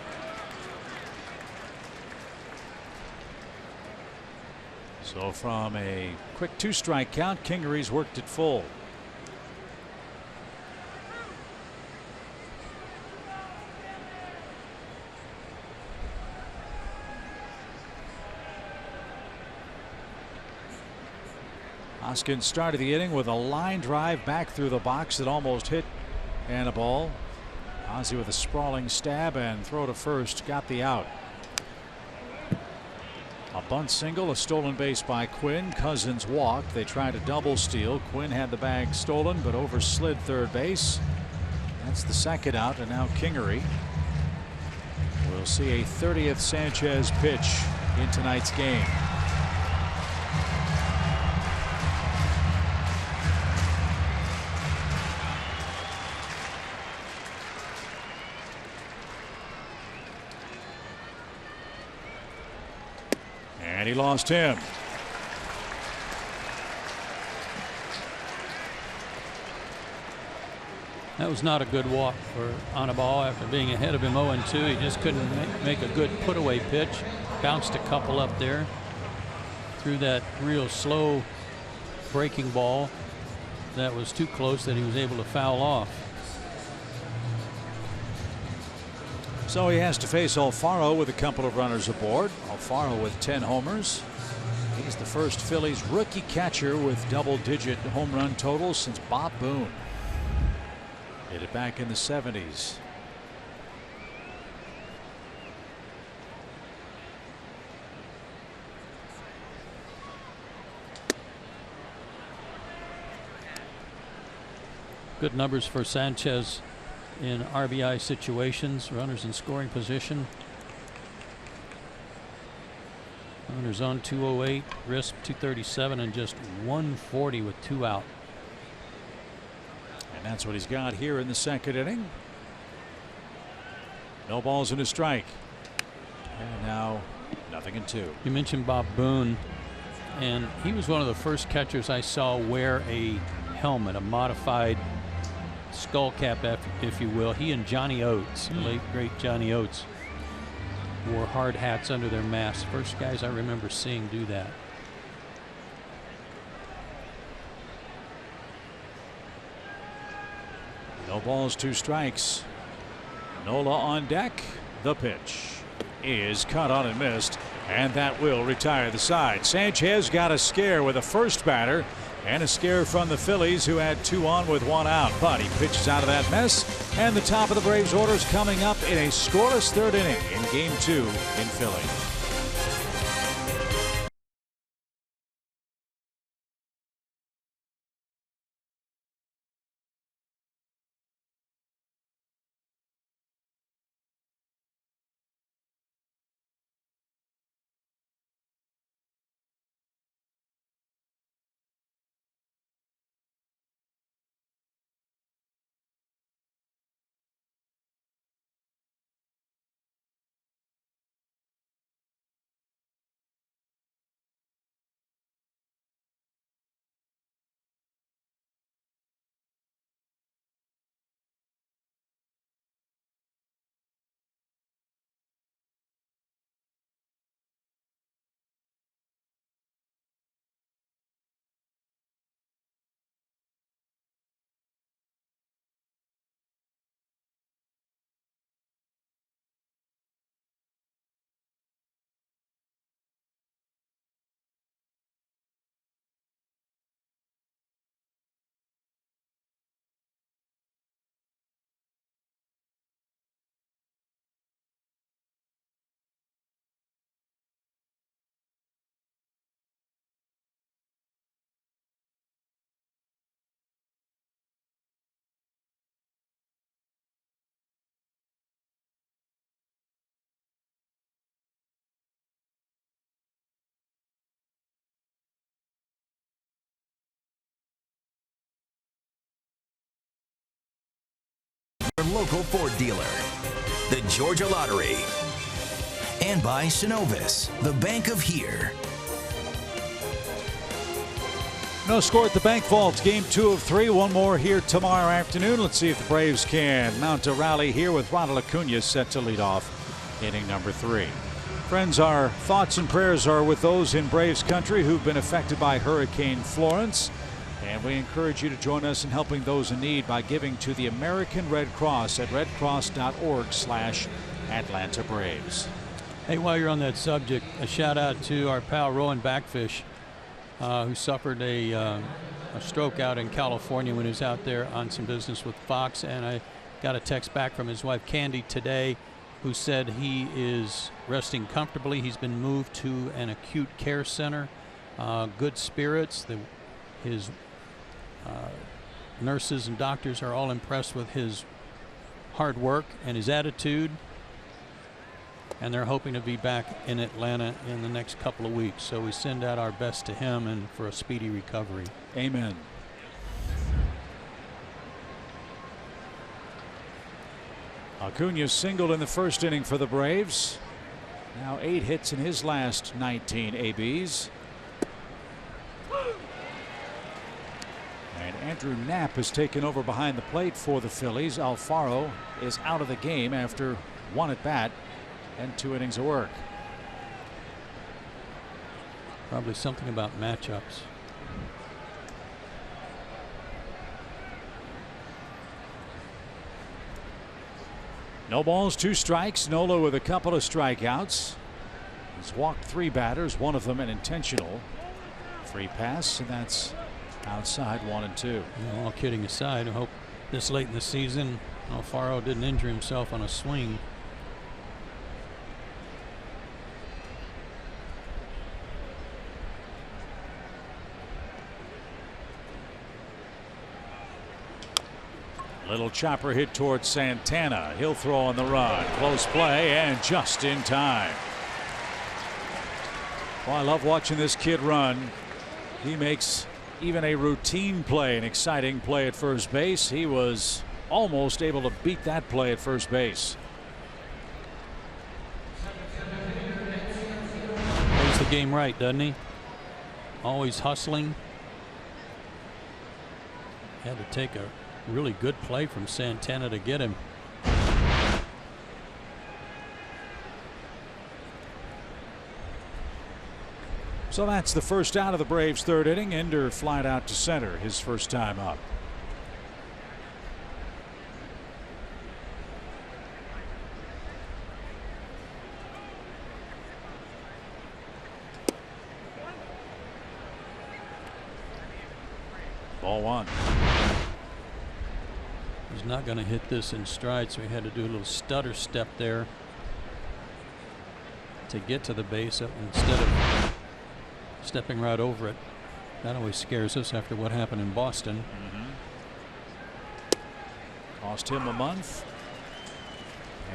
S1: So from a quick 2-strike count, Kingery's worked it full. Hoskins started the inning with a line drive back through the box that almost hit and a ball. Ozzie with a sprawling stab and throw to first, got the out. A bunt single, a stolen base by Quinn. Cousins walked. They tried a double steal. Quinn had the bag stolen but overslid third base. That's the second out, and now Kingery will see a 30th Sanchez pitch in tonight's game. And he lost him.
S4: That was not a good walk for Anibal after being ahead of him 0-2. He just couldn't make a good put-away pitch. Bounced a couple up there. Threw that real slow breaking ball that was too close that he was able to foul off.
S1: So he has to face Alfaro with a couple of runners aboard. Alfaro with 10 homers. He's the first Phillies rookie catcher with double-digit home run totals since Bob Boone did it back in the 70s.
S4: Good numbers for Sanchez in RBI situations, runners in scoring position. Runners on 208, risk 237, and just 140 with 2 out.
S1: And that's what he's got here in the second inning. No balls and a strike. And now 0-2.
S4: You mentioned Bob Boone, and he was one of the first catchers I saw wear a helmet, a modified skull cap, if you will. He and Johnny Oates, the late great Johnny Oates, wore hard hats under their masks. First guys I remember seeing do that.
S1: No balls, 2 strikes. Nola on deck. The pitch is cut on and missed, and that will retire the side. Sanchez got a scare with a first batter and a scare from the Phillies, who had 2 on with 1 out. But he pitches out of that mess, and the top of the Braves order is coming up in a scoreless third inning in Game 2 in Philly.
S3: local Ford dealer. The Georgia Lottery. And by Synovus, the bank of here.
S1: No score at the bank vault. Game 2 of 3. One more here tomorrow afternoon. Let's see if the Braves can mount a rally here with Ronald Acuna set to lead off inning number 3. Friends, our thoughts and prayers are with those in Braves country who've been affected by Hurricane Florence. And we encourage you to join us in helping those in need by giving to the American Red Cross at redcross.org/Atlanta Braves.
S4: Hey, while you're on that subject, a shout out to our pal Rowan Backfish, who suffered a stroke out in California when he was out there on some business with Fox. And I got a text back from his wife Candy today, who said he is resting comfortably. He's been moved to an acute care center. Good spirits. His nurses and doctors are all impressed with his hard work and his attitude. And they're hoping to be back in Atlanta in the next couple of weeks. So we send out our best to him and for a speedy recovery.
S1: Amen. Acuna singled in the first inning for the Braves. Now 8 hits in his last 19 ABs. And Andrew Knapp has taken over behind the plate for the Phillies. Alfaro is out of the game after 1 at bat and 2 innings of work.
S4: Probably something about matchups.
S1: No balls, 2 strikes. Nola with a couple of strikeouts. He's walked 3 batters, one of them an intentional. Free pass, and that's outside 1-2.
S4: You know, all kidding aside, I hope this late in the season Alfaro didn't injure himself on a swing.
S1: Little chopper hit towards Santana. He'll throw on the run. Close play and just in time. Well, I love watching this kid run. He makes even a routine play, an exciting play at first base. He was almost able to beat that play at first base.
S4: Plays the game right, doesn't he? Always hustling. Had to take a really good play from Santana to get him.
S1: So that's the first out of the Braves' 3rd inning. Ender flied out to center his first time up. Ball 1.
S4: He's not going to hit this in stride, so he had to do a little stutter step there to get to the base instead of stepping right over it. That always scares us after what happened in Boston.
S1: Cost him a month,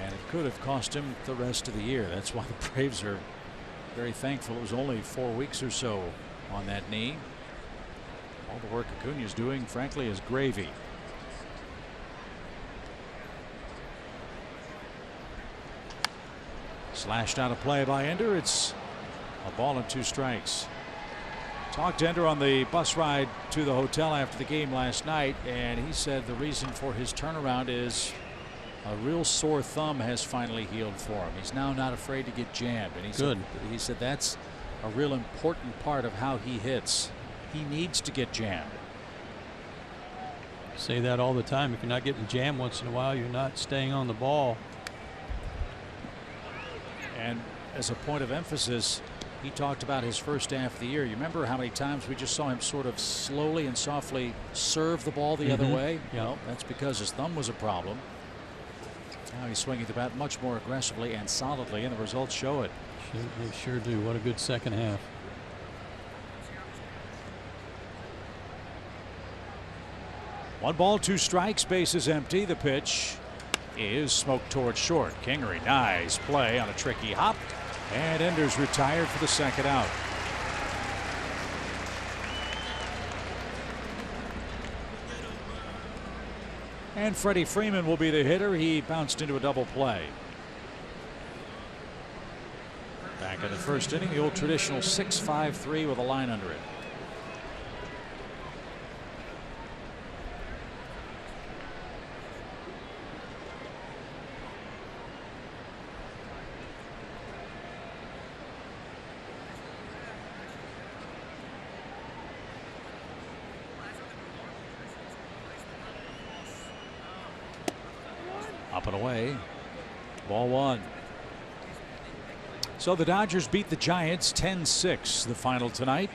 S1: and it could have cost him the rest of the year. That's why the Braves are very thankful it was only 4 weeks or so on that knee. All the work Acuna's doing, frankly, is gravy. Slashed out of play by Ender. It's a ball and 2 strikes. Talked to Ender on the bus ride to the hotel after the game last night, and he said the reason for his turnaround is a real sore thumb has finally healed for him. He's now not afraid to get jammed, and he said that's a real important part of how he hits. He needs to get jammed.
S4: Say that all the time. If you're not getting jammed once in a while, you're not staying on the ball.
S1: And as a point of emphasis, he talked about his first half of the year. You remember how many times we just saw him sort of slowly and softly serve the ball the other way?
S4: Yeah.
S1: Well, that's because his thumb was a problem. Now he's swinging the bat much more aggressively and solidly, and the results show it.
S4: They sure do. What a good second half.
S1: One ball, 2 strikes, base is empty. The pitch is smoked towards short. Kingery, nice play on a tricky hop, and Ender's retired for the second out. And Freddie Freeman will be the hitter. He bounced into a double play. Back in the first inning, the old traditional 6-5-3 with a line under it. Up and away. Ball one. So the Dodgers beat the Giants 10-6 the final tonight.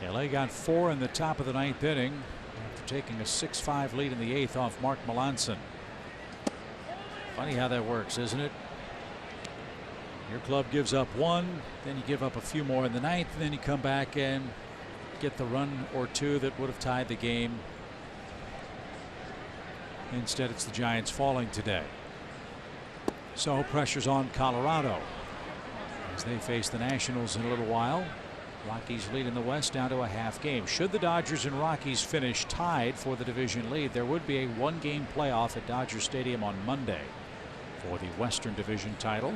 S1: LA got 4 in the top of the 9th inning after taking a 6-5 lead in the 8th off Mark Melanson. Funny how that works, isn't it? Your club gives up 1, then you give up a few more in the 9th, and then you come back and get the run or 2 that would have tied the game. Instead, it's the Giants falling today. So pressure's on Colorado as they face the Nationals in a little while. Rockies lead in the West down to a half game. Should the Dodgers and Rockies finish tied for the division lead, there would be a 1-game playoff at Dodger Stadium on Monday for the Western Division title.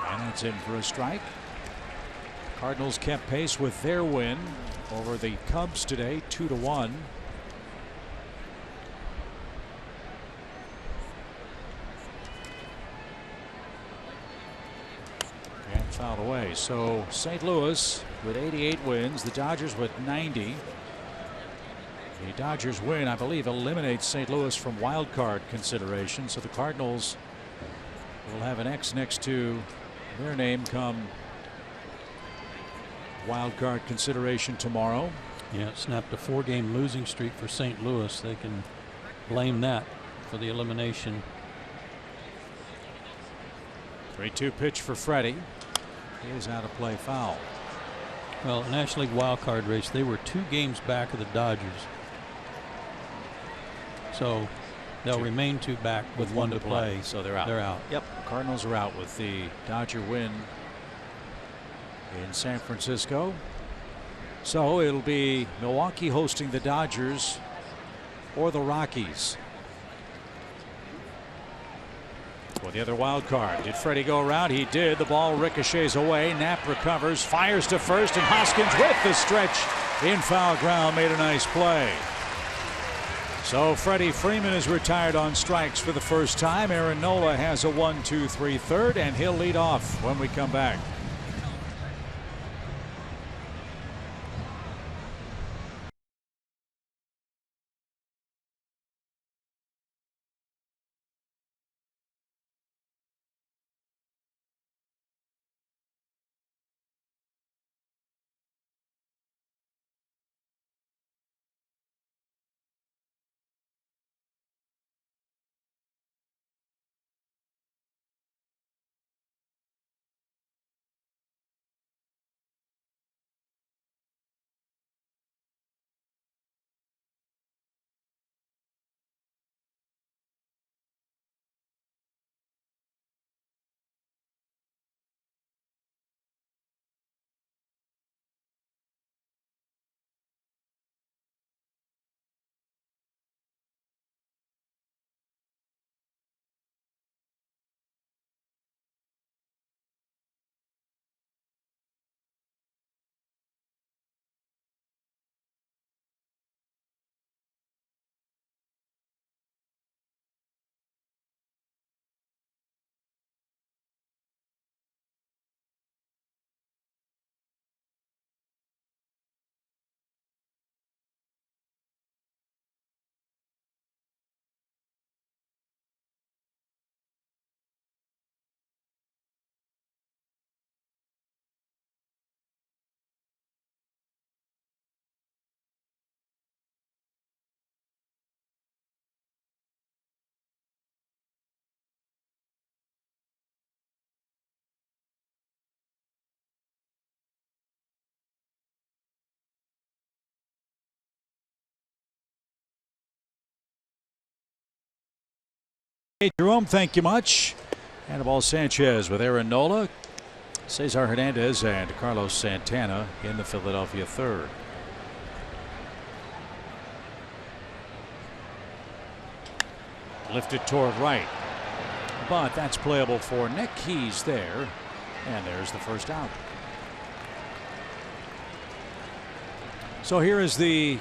S1: And that's in for a strike. Cardinals kept pace with their win over the Cubs today, 2-1. And fouled away. So St. Louis with 88 wins, the Dodgers with 90. The Dodgers win, I believe, eliminates St. Louis from wild card consideration. So the Cardinals will have an X next to their name come wild card consideration tomorrow.
S4: Yeah, it snapped a 4-game losing streak for St. Louis. They can blame that for the elimination.
S1: 3-2 pitch for Freddie. He is out of play, foul.
S4: Well, National League wild card race, they were 2 games back of the Dodgers. So they'll remain 2 back with 1 to play.
S1: So they're out.
S4: They're out.
S1: Yep. Cardinals are out with the Dodger win in San Francisco. So it'll be Milwaukee hosting the Dodgers or the Rockies for the other wild card. Did Freddie go around? He did. The ball ricochets away. Knapp recovers, fires to first, and Hoskins with the stretch in foul ground made a nice play. So Freddie Freeman is retired on strikes for the first time. Aaron Nola has a 1-2-3 third, and he'll lead off when we come back. Hey, Jerome, thank you much. Anibal Sanchez with Aaron Nola. Cesar Hernandez and Carlos Santana in the Philadelphia third. Lifted toward right, but that's playable for Nick Keys there, and there's the first out. So here is the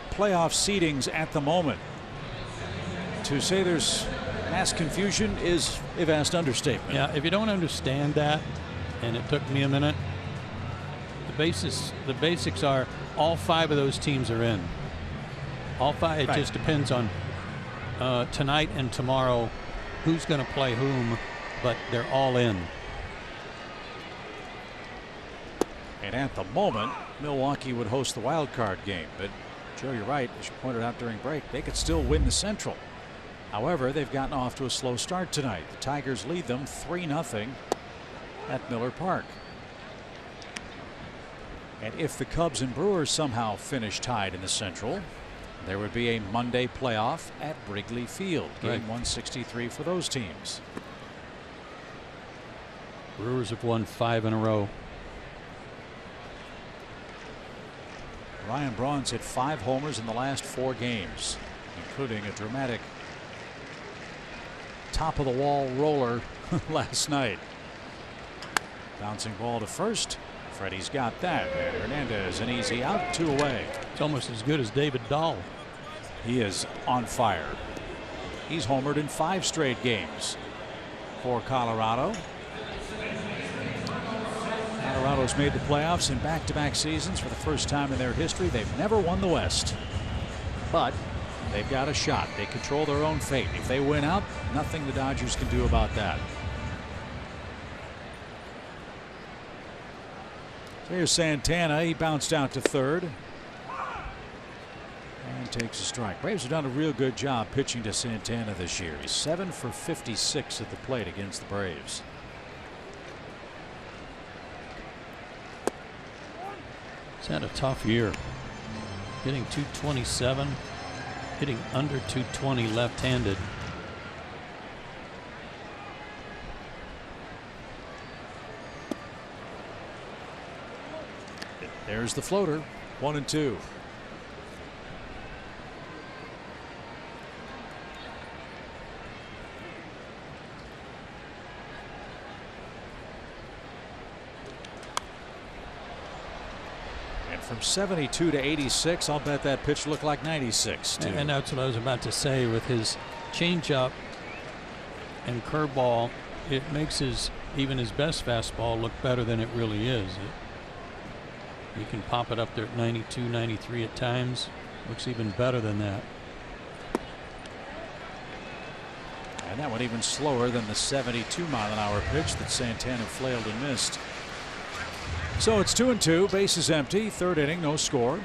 S1: playoff seedings at the moment. To say there's mass confusion is a vast understatement.
S4: Yeah, if you don't understand that, and it took me a minute, the basics are all 5 of those teams are in. All 5. It just depends on tonight and tomorrow who's going to play whom, but they're all in.
S1: And at the moment, Milwaukee would host the wild card game, but Joe, you're right, as you pointed out during break, they could still win the Central. However, they've gotten off to a slow start tonight. The Tigers lead them 3-0 at Miller Park. And if the Cubs and Brewers somehow finish tied in the Central, there would be a Monday playoff at Wrigley Field. Game 163 for those teams.
S4: Brewers have won 5 in a row.
S1: Ryan Braun's hit 5 homers in the last 4 games, including a dramatic top of the wall roller last night. Bouncing ball to first. Freddie's got that. And Hernandez an easy out, 2 away.
S4: It's almost as good as David Dahl.
S1: He is on fire. He's homered in 5 straight games for Colorado. Colorado's made the playoffs in back-to-back seasons for the first time in their history. They've never won the West, but they've got a shot. They control their own fate. If they win out, nothing the Dodgers can do about that. So here's Santana. He bounced out to third and takes a strike. Braves have done a real good job pitching to Santana this year. He's 7 for 56 at the plate against the Braves.
S4: He's had a tough year. Hitting .227, hitting under .220 left-handed.
S1: There's the floater. 1-2. And from 72 to 86, I'll bet that pitch looked like 96 too.
S4: And that's what I was about to say. With his changeup and curveball, it makes even his best fastball look better than it really is. You can pop it up there at 92, 93 at times. Looks even better than that.
S1: And that one even slower than the 72-mile-an-hour pitch that Santana flailed and missed. So it's 2-2, bases empty, 3rd inning, no score.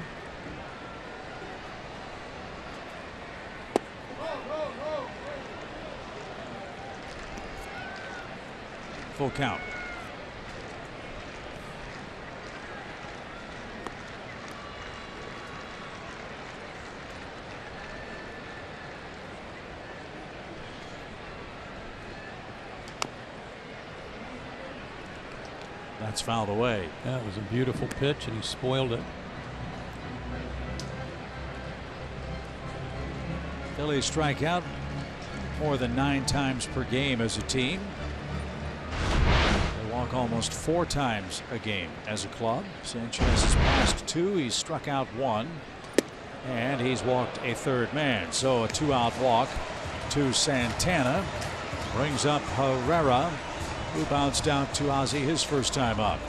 S1: Full count. That's fouled away.
S4: That was a beautiful pitch, and he spoiled it.
S1: Phillies strike out more than 9 times per game as a team. They walk almost 4 times a game as a club. Sanchez has passed 2. He's struck out 1. And he's walked a 3rd man. So a 2-out walk to Santana. Brings up Herrera, who bounced out to Ozzie his first time up.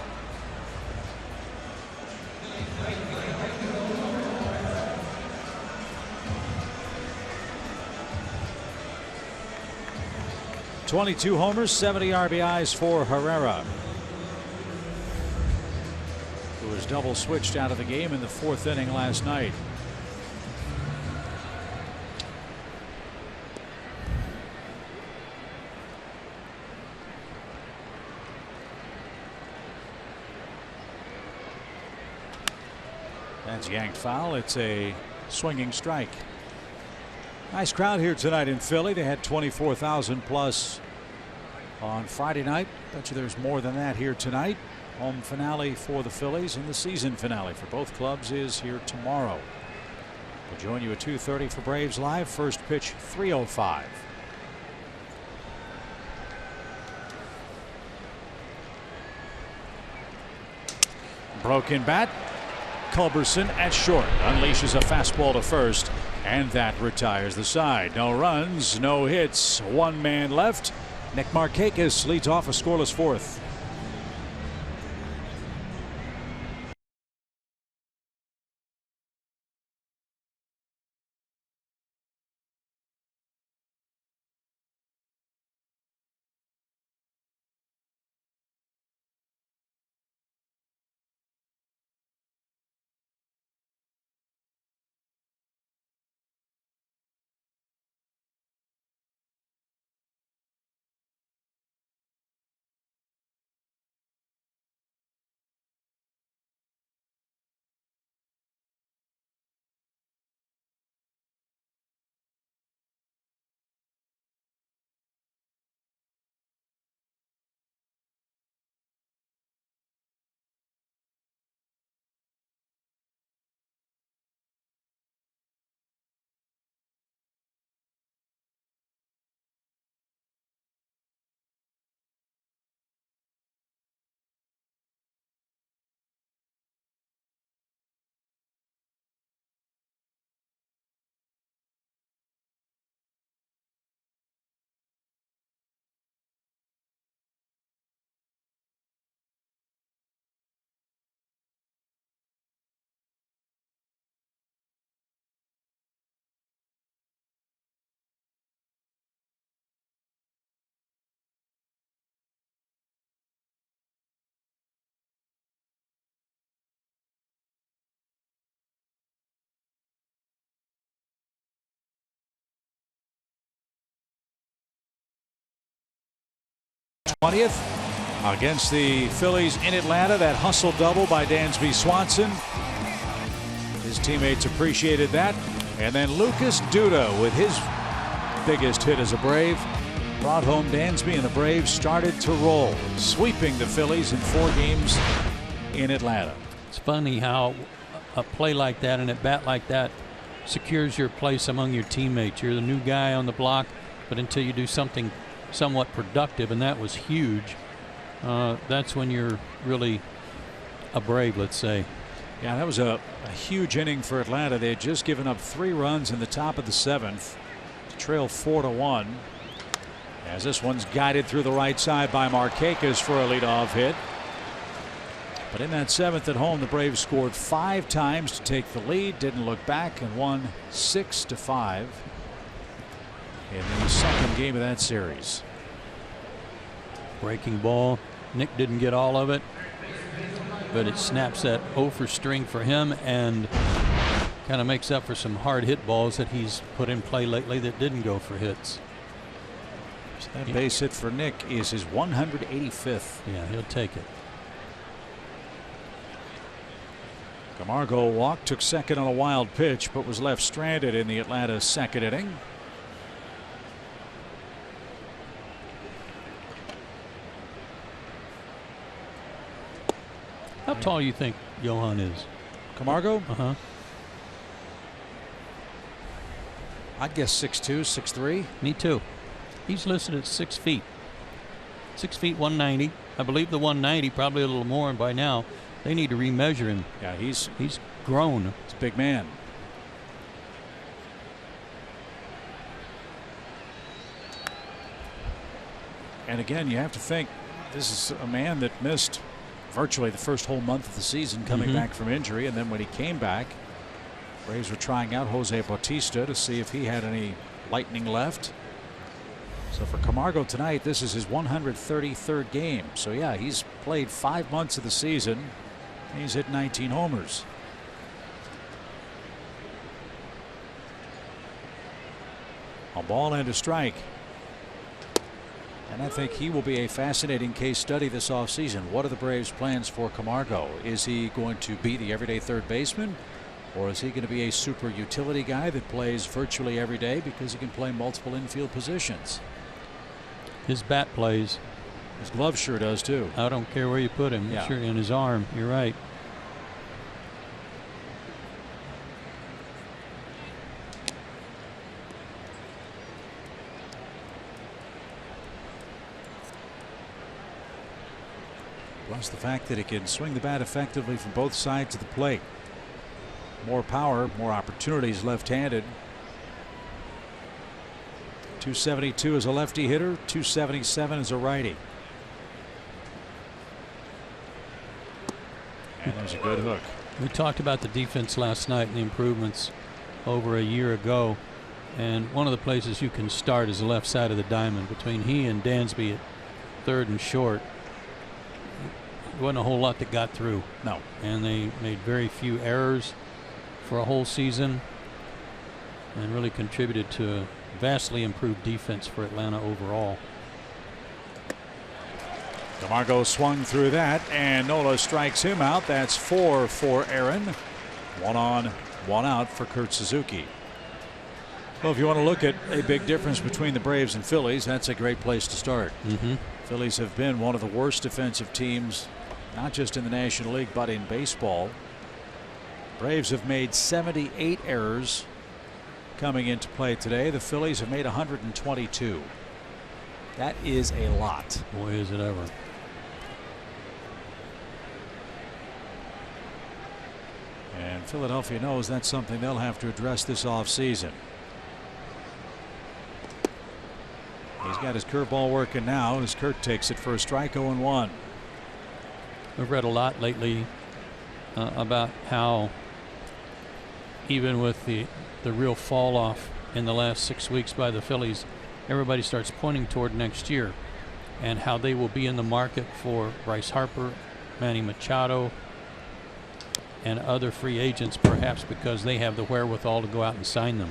S1: .22 homers, 70 RBIs for Herrera, who was double switched out of the game in the 4th inning last night. That's yanked foul. It's a swinging strike. Nice crowd here tonight in Philly. They had 24,000 plus on Friday night. Bet you there's more than that here tonight. Home finale for the Phillies, and the season finale for both clubs is here tomorrow. We'll join you at 2:30 for Braves Live. First pitch 3:05. Broken bat. Culberson at short unleashes a fastball to first, and that retires the side. No runs, no hits, one man left. Nick Markakis leads off a scoreless fourth. '20th against the Phillies in Atlanta. That hustle double by Dansby Swanson. His teammates appreciated that. And then Lucas Duda with his biggest hit as a Brave brought home Dansby, and the Braves started to roll, sweeping the Phillies in 4 games in Atlanta.
S4: It's funny how a play like that and a bat like that secures your place among your teammates. You're the new guy on the block, but until you do something somewhat productive, and that was huge, that's when you're really a Brave, let's say.
S1: Yeah, that was a huge inning for Atlanta. They had just given up 3 runs in the top of the 7th to trail 4-1, as this one's guided through the right side by Markakis for a leadoff hit. But in that 7th at home, the Braves scored 5 times to take the lead, didn't look back, and won 6-5 in the second game of that series.
S4: Breaking ball. Nick didn't get all of it, but it snaps that 0 for string for him and kind of makes up for some hard hit balls that he's put in play lately that didn't go for hits.
S1: So that base hit for Nick is his 185th.
S4: Yeah, he'll take it.
S1: Camargo walked, took second on a wild pitch, but was left stranded in the Atlanta second inning.
S4: How tall do you think Johan is?
S1: Camargo?
S4: Uh-huh.
S1: I'd guess 6'2", 6'3".
S4: Me too. He's listed at 6 feet. 6 feet 190. I believe the 190 probably a little more, and by now they need to remeasure him.
S1: Yeah, he's
S4: grown.
S1: He's a big man. And again, you have to think this is a man that missed virtually the first whole month of the season coming back from injury, and then when he came back, Braves were trying out Jose Bautista to see if he had any lightning left. So for Camargo tonight, this is his 133rd game. So yeah, he's played 5 months of the season. He's hit 19 homers. A ball and a strike. And I think he will be a fascinating case study this offseason. What are the Braves' plans for Camargo? Is he going to be the everyday third baseman? Or is he going to be a super utility guy that plays virtually every day because he can play multiple infield positions?
S4: His bat plays.
S1: His glove sure does too.
S4: I don't care where you put him.
S1: Yeah.
S4: Sure, in his arm. You're right.
S1: Plus the fact that he can swing the bat effectively from both sides of the plate. More power, more opportunities left-handed. 272 as a lefty hitter, 277 as a righty. And there's a good hook.
S4: We talked about the defense last night and the improvements over a year ago. And one of the places you can start is the left side of the diamond between he and Dansby at third and short. There wasn't a whole lot that got through.
S1: No.
S4: And they made very few errors for a whole season and really contributed to a vastly improved defense for Atlanta overall.
S1: DeMarco swung through that, and Nola strikes him out. That's 4 for Aaron. 1 on, 1 out for Kurt Suzuki. Well, if you want to look at a big difference between the Braves and Phillies, that's a great place to start. Phillies have been one of the worst defensive teams, not just in the National League, but in baseball. Braves have made 78 errors coming into play today. The Phillies have made 122. That is a lot.
S4: Boy, is it ever.
S1: And Philadelphia knows that's something they'll have to address this offseason. He's got his curveball working now as Kurt takes it for a strike. 0-1.
S4: I've read a lot lately about how even with the real fall off in the last 6 weeks by the Phillies, everybody starts pointing toward next year and how they will be in the market for Bryce Harper, Manny Machado, and other free agents, perhaps because they have the wherewithal to go out and sign them.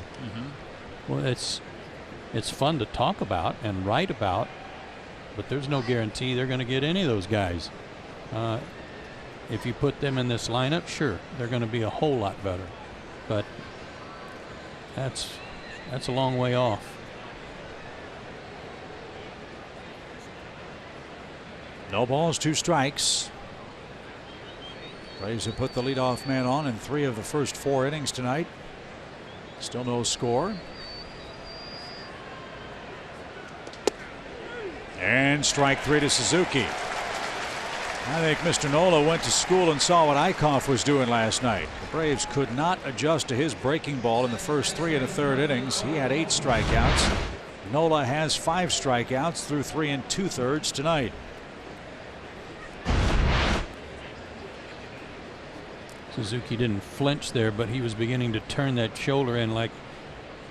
S4: Well, it's fun to talk about and write about, but there's no guarantee they're going to get any of those guys. If you put them in this lineup, sure, they're going to be a whole lot better, but that's a long way off.
S1: No balls, 2 strikes. Braves have put the leadoff man on in 3 of the first 4 innings tonight. Still no score. And strike 3 to Suzuki. I think Mr. Nola went to school and saw what Eichhoff was doing last night. The Braves could not adjust to his breaking ball in the first 3 and a third innings. He had 8 strikeouts. Nola has 5 strikeouts through 3 2/3 tonight.
S4: Suzuki didn't flinch there, but he was beginning to turn that shoulder in like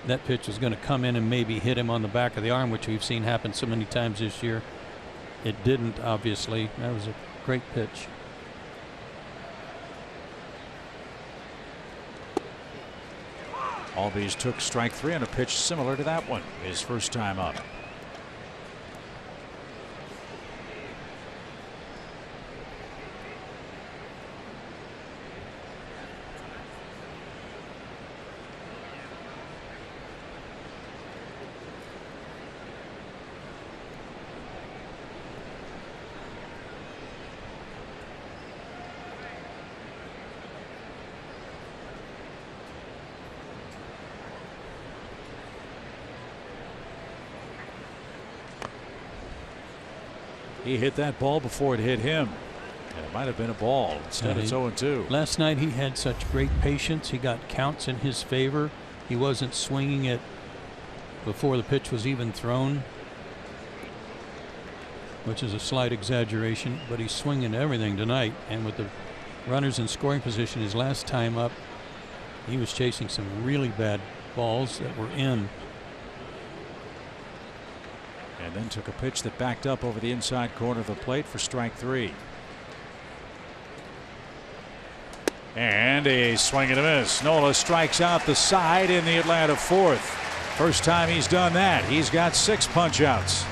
S4: that pitch was going to come in and maybe hit him on the back of the arm, which we've seen happen so many times this year. It didn't, obviously. That was a great pitch.
S1: Albies took strike 3 on a pitch similar to that one his first time up. He hit that ball before it hit him. And it might have been a ball. Instead, it's 0-2.
S4: Last night he had such great patience. He got counts in his favor. He wasn't swinging it before the pitch was even thrown, which is a slight exaggeration, but he's swinging everything tonight. And with the runners in scoring position his last time up, he was chasing some really bad balls that were in.
S1: And then took a pitch that backed up over the inside corner of the plate for strike 3. And a swing and a miss. Nola strikes out the side in the Atlanta 4th. First time he's done that. He's got 6 punch outs.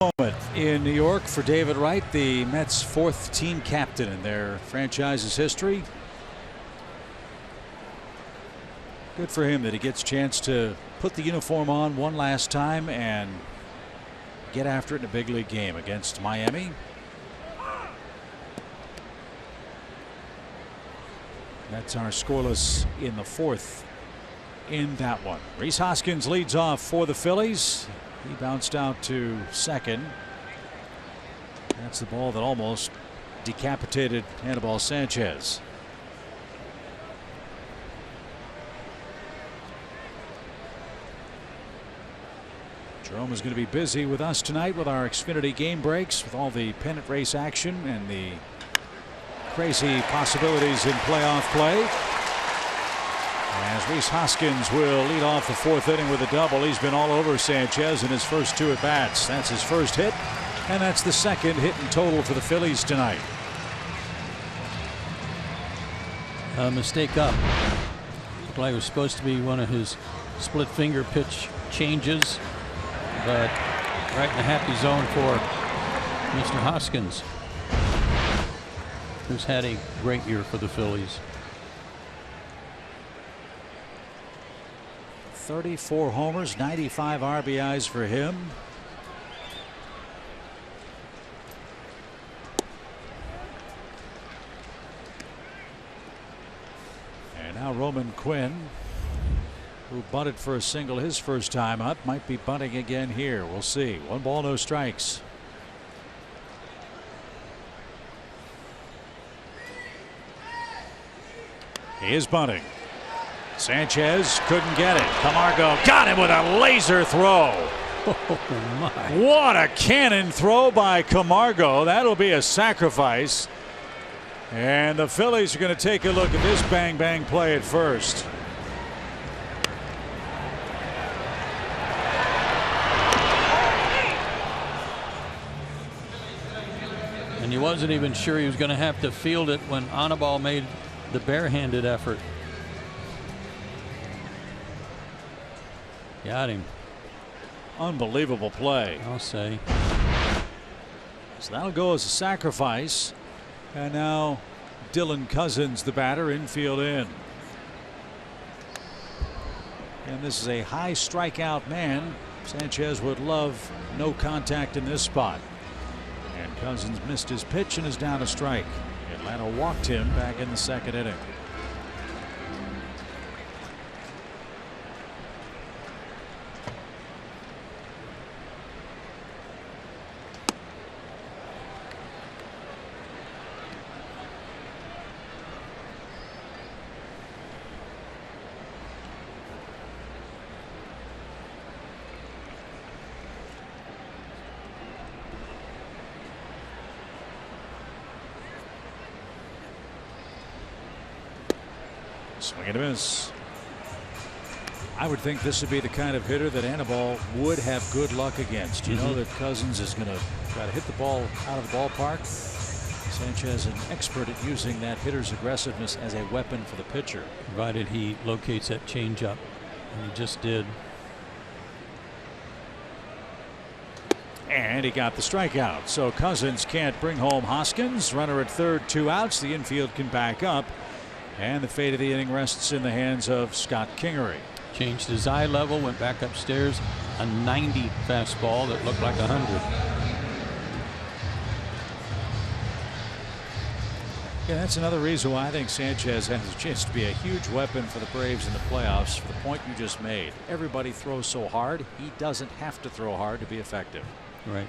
S1: Moment in New York for David Wright, the Mets' 4th team captain in their franchise's history. Good for him that he gets a chance to put the uniform on one last time and get after it in a big league game against Miami. Mets are scoreless in the 4th in that one. Rhys Hoskins leads off for the Phillies. He bounced out to second. That's the ball that almost decapitated Anibal Sanchez. Jerome is going to be busy with us tonight with our Xfinity game breaks, with all the pennant race action and the crazy possibilities in playoff play. As Rhys Hoskins will lead off the 4th inning with a double. He's been all over Sanchez in his first 2 at-bats. That's his first hit, and that's the 2nd hit in total for the Phillies tonight.
S4: A mistake up. Looked like it was supposed to be one of his split finger pitch changes, but right in the happy zone for Mr. Hoskins, who's had a great year for the Phillies.
S1: 34 homers, 95 RBIs for him. And now Roman Quinn, who bunted for a single his first time up, might be bunting again here. We'll see. 1 ball, no strikes. He is bunting. Sanchez couldn't get it. Camargo got him with a laser throw.
S4: Oh my.
S1: What a cannon throw by Camargo. That'll be a sacrifice. And the Phillies are going to take a look at this bang bang play at first.
S4: And he wasn't even sure he was going to have to field it when Anibal made the barehanded effort. Got him.
S1: Unbelievable play.
S4: I'll say.
S1: So that'll go as a sacrifice. And now Dylan Cousins, the batter, infield in. And this is a high strikeout man. Sanchez would love no contact in this spot. And Cousins missed his pitch and is down a strike. Atlanta walked him back in the 2nd inning. Swing and a miss. I would think this would be the kind of hitter that Anibal would have good luck against. You know that Cousins is going to try to hit the ball out of the ballpark. Sanchez, an expert at using that hitter's aggressiveness as a weapon for the pitcher.
S4: Provided he locates that changeup, and he just did.
S1: And he got the strikeout. So Cousins can't bring home Hoskins. Runner at 3rd, 2 outs. The infield can back up. And the fate of the inning rests in the hands of Scott Kingery.
S4: Changed his eye level, went back upstairs. A 90 fastball that looked like 100.
S1: Yeah, that's another reason why I think Sanchez has a chance to be a huge weapon for the Braves in the playoffs. For the point you just made, everybody throws so hard. He doesn't have to throw hard to be effective.
S4: Right.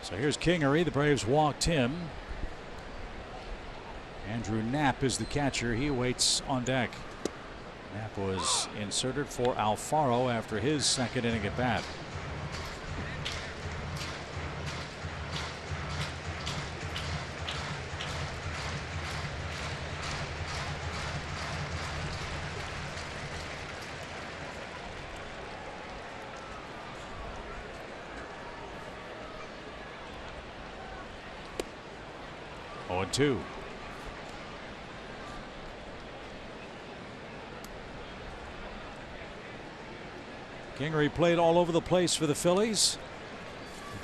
S1: So here's Kingery. The Braves walked him. Andrew Knapp is the catcher. He waits on deck. Knapp was inserted for Alfaro after his 2nd inning at bat. Oh, 2. Kingery played all over the place for the Phillies.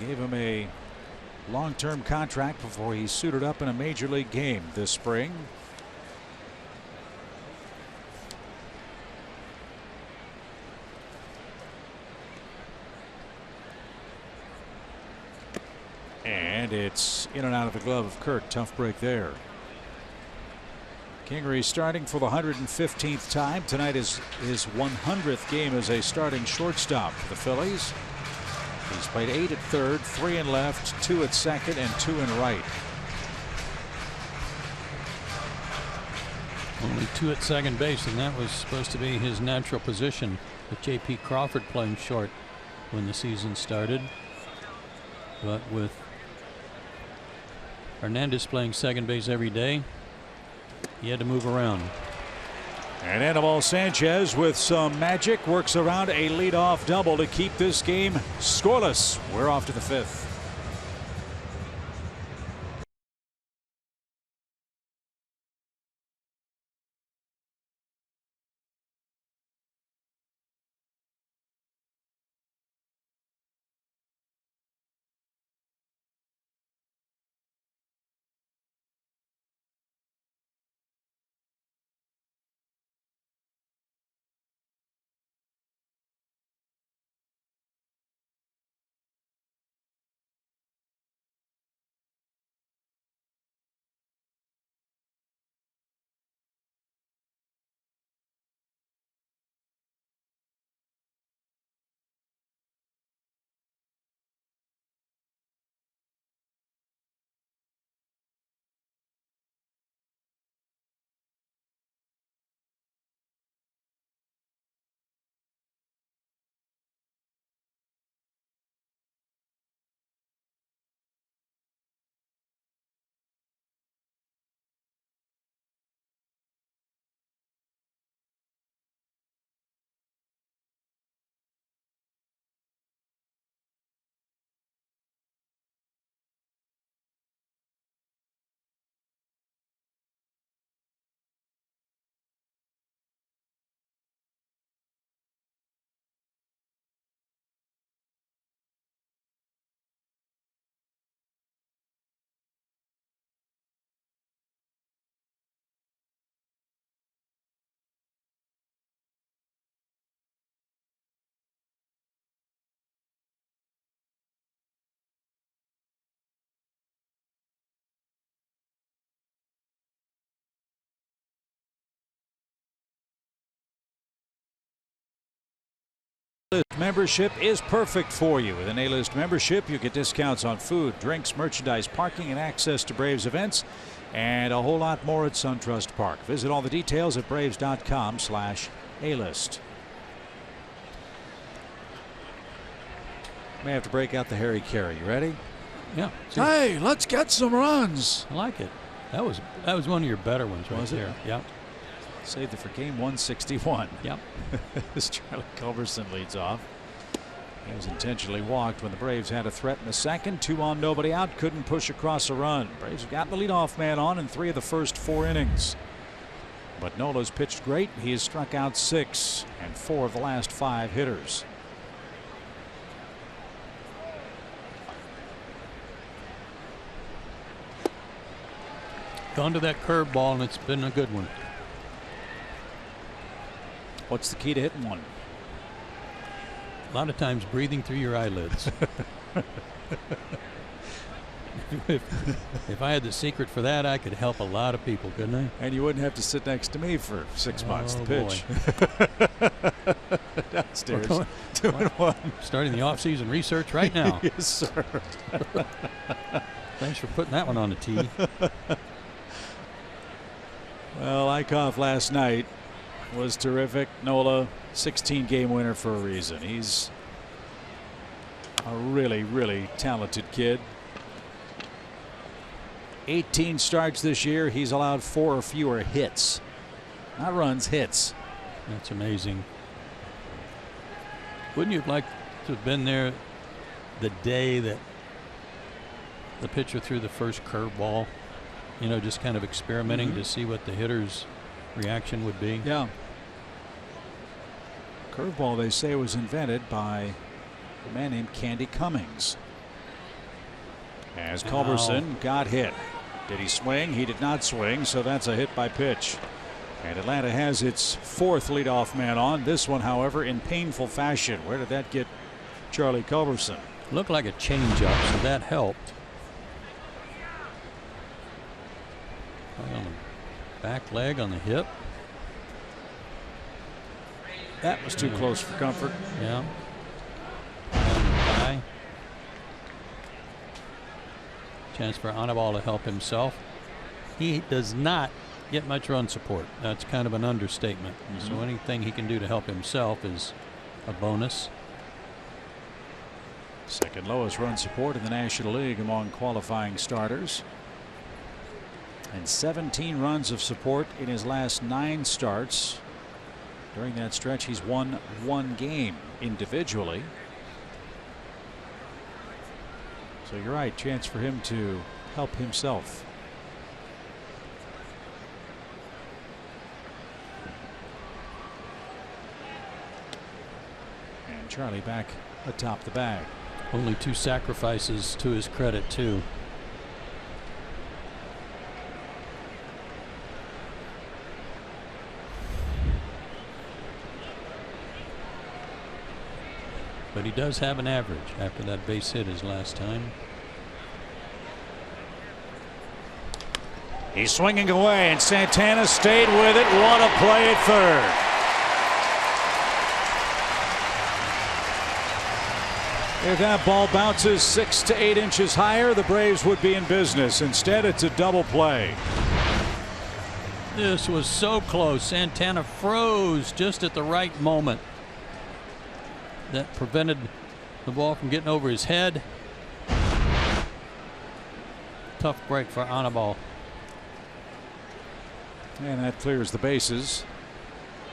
S1: They gave him a long-term contract before he suited up in a major league game this spring. And it's in and out of the glove of Kirk. Tough break there. Kingery starting for the 115th time. Tonight is his 100th game as a starting shortstop for the Phillies. He's played 8 at third, 3 in left, 2 at second, and 2 in right.
S4: Only 2 at second base, and that was supposed to be his natural position, with J.P. Crawford playing short when the season started. But with Hernandez playing second base every day, he had to move around.
S1: And Anibal Sanchez with some magic works around a leadoff double to keep this game scoreless. We're off to the 5th. Membership is perfect for you. With an A-List membership, you get discounts on food, drinks, merchandise, parking, and access to Braves events, and a whole lot more at SunTrust Park. Visit all the details at braves.com/A-List. May have to break out the Harry Carey. You ready?
S4: Yeah.
S1: Hey, let's get some runs.
S4: I like it. That was one of your better ones right there. Yeah.
S1: Saved it for game 161.
S4: Yep.
S1: As Charlie Culberson leads off. He was intentionally walked when the Braves had a threat in the second. 2 on, nobody out. Couldn't push across a run. Braves have gotten the leadoff man on in 3 of the first 4 innings. But Nola's pitched great. He has struck out 6 and 4 of the last 5 hitters.
S4: Gone to that curveball, and it's been a good one.
S1: What's the key to hitting one?
S4: A lot of times breathing through your eyelids. If I had the secret for that, I could help a lot of people, couldn't I?
S1: And you wouldn't have to sit next to me for 6 months to pitch. Downstairs. 2-1.
S4: Starting the off-season research right now.
S1: Yes, sir.
S4: Thanks for putting that one on the tee.
S1: Well, Eichhoff last night was terrific. Nola, 16-game winner for a reason. He's a really, really talented kid. 18 starts this year. He's allowed 4 or fewer hits. Not runs, hits.
S4: That's amazing. Wouldn't you have liked to have been there the day that the pitcher threw the first curveball? You know, just kind of experimenting to see what the hitter's reaction would be.
S1: Yeah. Curveball, they say, was invented by a man named Candy Cummings. As Culberson got hit. Did he swing? He did not swing, so that's a hit by pitch. And Atlanta has its fourth leadoff man on. This one, however, in painful fashion. Where did that get Charlie Culberson?
S4: Looked like a changeup, so that helped. Right on the back leg, on the hip.
S1: That was too close for comfort.
S4: Yeah. On the thigh. Chance for Anibal to help himself. He does not get much run support. That's kind of an understatement. So anything he can do to help himself is a bonus.
S1: Second lowest run support in the National League among qualifying starters. And 17 runs of support in his last 9 starts. During that stretch, he's won 1 game individually. So you're right, chance for him to help himself. And Charlie back atop the bag.
S4: Only 2 sacrifices to his credit, too. But he does have an average after that base hit his last time.
S1: He's swinging away, and Santana stayed with it. What a play at third. If that ball bounces 6 to 8 inches higher, the Braves would be in business. Instead, it's a double play.
S4: This was so close. Santana froze just at the right moment. That prevented the ball from getting over his head. Tough break for Anibal.
S1: And that clears the bases.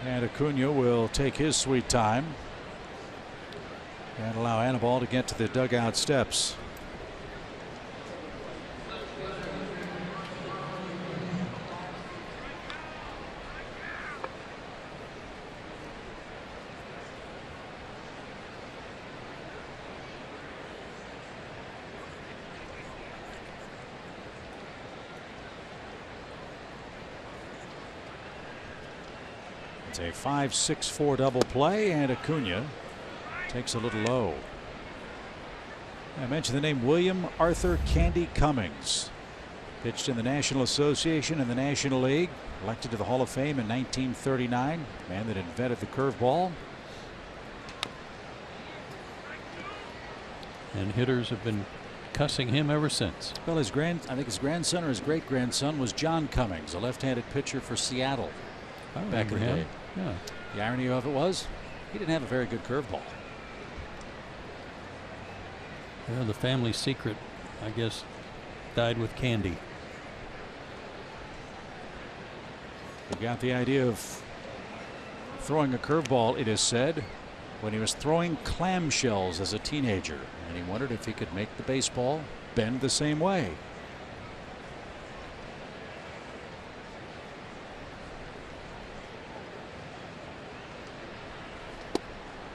S1: And Acuna will take his sweet time and allow Anibal to get to the dugout steps. It's a 5-6-4 double play, and Acuna takes a little low. I mentioned the name William Arthur Candy Cummings. Pitched in the National Association and the National League. Elected to the Hall of Fame in 1939. Man that invented the curveball.
S4: And hitters have been cussing him ever since.
S1: Well, I think his grandson or his great-grandson was John Cummings, a left-handed pitcher for Seattle back in the day.
S4: Yeah.
S1: The irony of it was he didn't have a very good curveball.
S4: Yeah, the family secret, I guess, died with Candy.
S1: He got the idea of throwing a curveball, it is said, when he was throwing clamshells as a teenager, and he wondered if he could make the baseball bend the same way.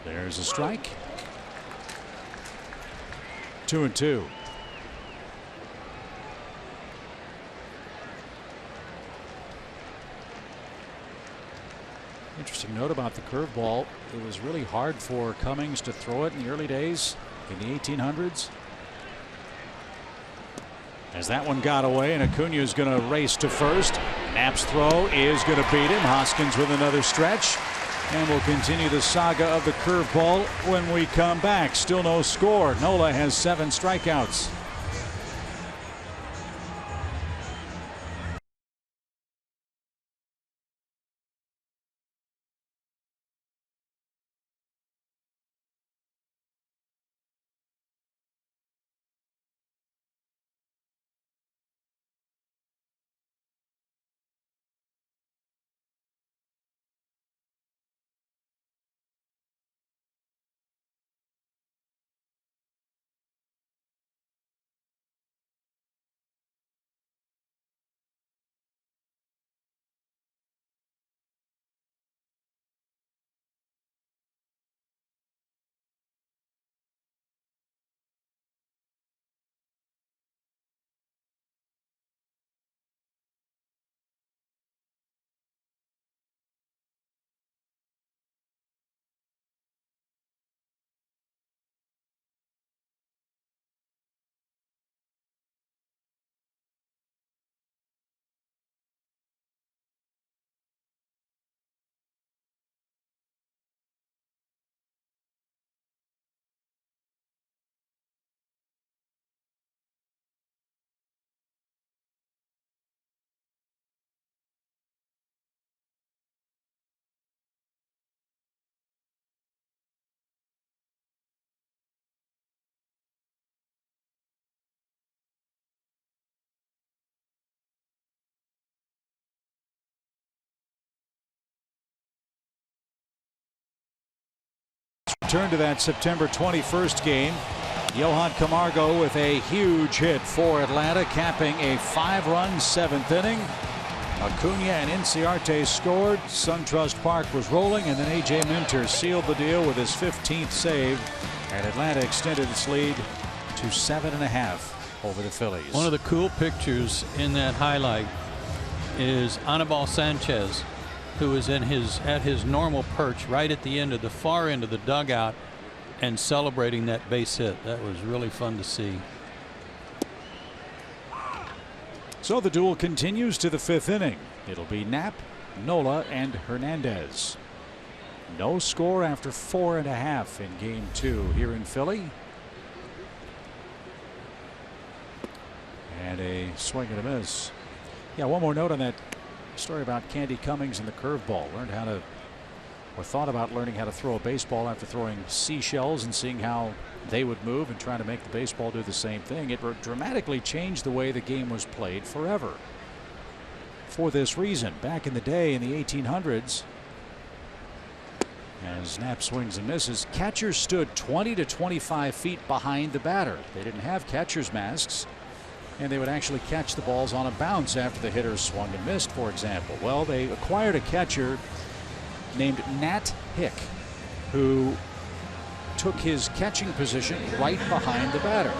S1: There's a strike. 2-2. Interesting note about the curveball. It was really hard for Cummings to throw it in the early days in the 1800s. As that one got away, and Acuna is going to race to first. Knapp's throw is going to beat him. Hoskins with another stretch. And we'll continue the saga of the curveball when we come back. Still no score. Nola has 7 strikeouts. return to that September 21st game. Johan Camargo with a huge hit for Atlanta, capping a 5-run 7th inning. Acuna and Inciarte scored. SunTrust Park was rolling, and then A.J. Minter sealed the deal with his 15th save, and Atlanta extended its lead to 7.5 over the Phillies.
S4: One of the cool pictures in that highlight is Anibal Sanchez, who is at his normal perch right at the end of the far end of the dugout and celebrating that base hit. That was really fun to see.
S1: So the duel continues to the 5th inning. It'll be Knapp, Nola, and Hernandez. No score after 4.5 in game 2 here in Philly. And a swing and a miss. Yeah, one more note on that story about Candy Cummings and the curveball. Thought about learning how to throw a baseball after throwing seashells and seeing how they would move and trying to make the baseball do the same thing. It dramatically changed the way the game was played forever. For this reason, back in the day in the 1800s, as Knapp swings and misses, catchers stood 20 to 25 feet behind the batter. They didn't have catcher's masks, and they would actually catch the balls on a bounce after the hitter swung and missed, for example. Well, they acquired a catcher named Nat Hick, who took his catching position right behind the batter.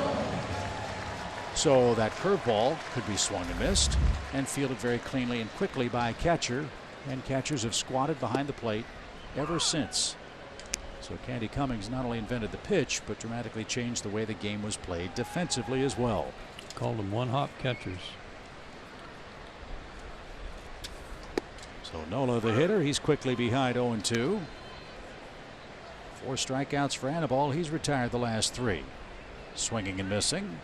S1: So that curveball could be swung and missed and fielded very cleanly and quickly by a catcher, and catchers have squatted behind the plate ever since. So Candy Cummings not only invented the pitch, but dramatically changed the way the game was played defensively as well.
S4: Called them one-hop catchers.
S1: So Nola, the hitter, he's quickly behind 0-2. 4 strikeouts for Anibal. He's retired the last 3. Swinging and missing.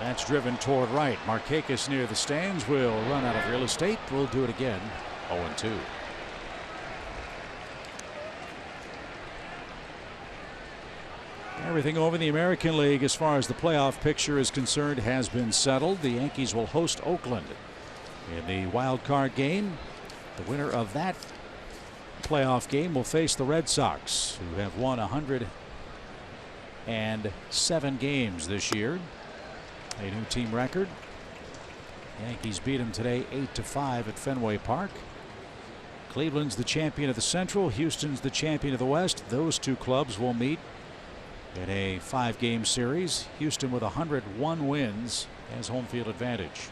S1: That's driven toward right. Markakis near the stands will run out of real estate. We'll do it again. 0-2. Everything over in the American League as far as the playoff picture is concerned has been settled. The Yankees will host Oakland in the wild card game. The winner of that playoff game will face the Red Sox, who have won 107 games this year. A new team record. Yankees beat them today 8-5 at Fenway Park. Cleveland's the champion of the Central. Houston's the champion of the West. Those two clubs will meet in a 5-game series. Houston with 101 wins has home field advantage.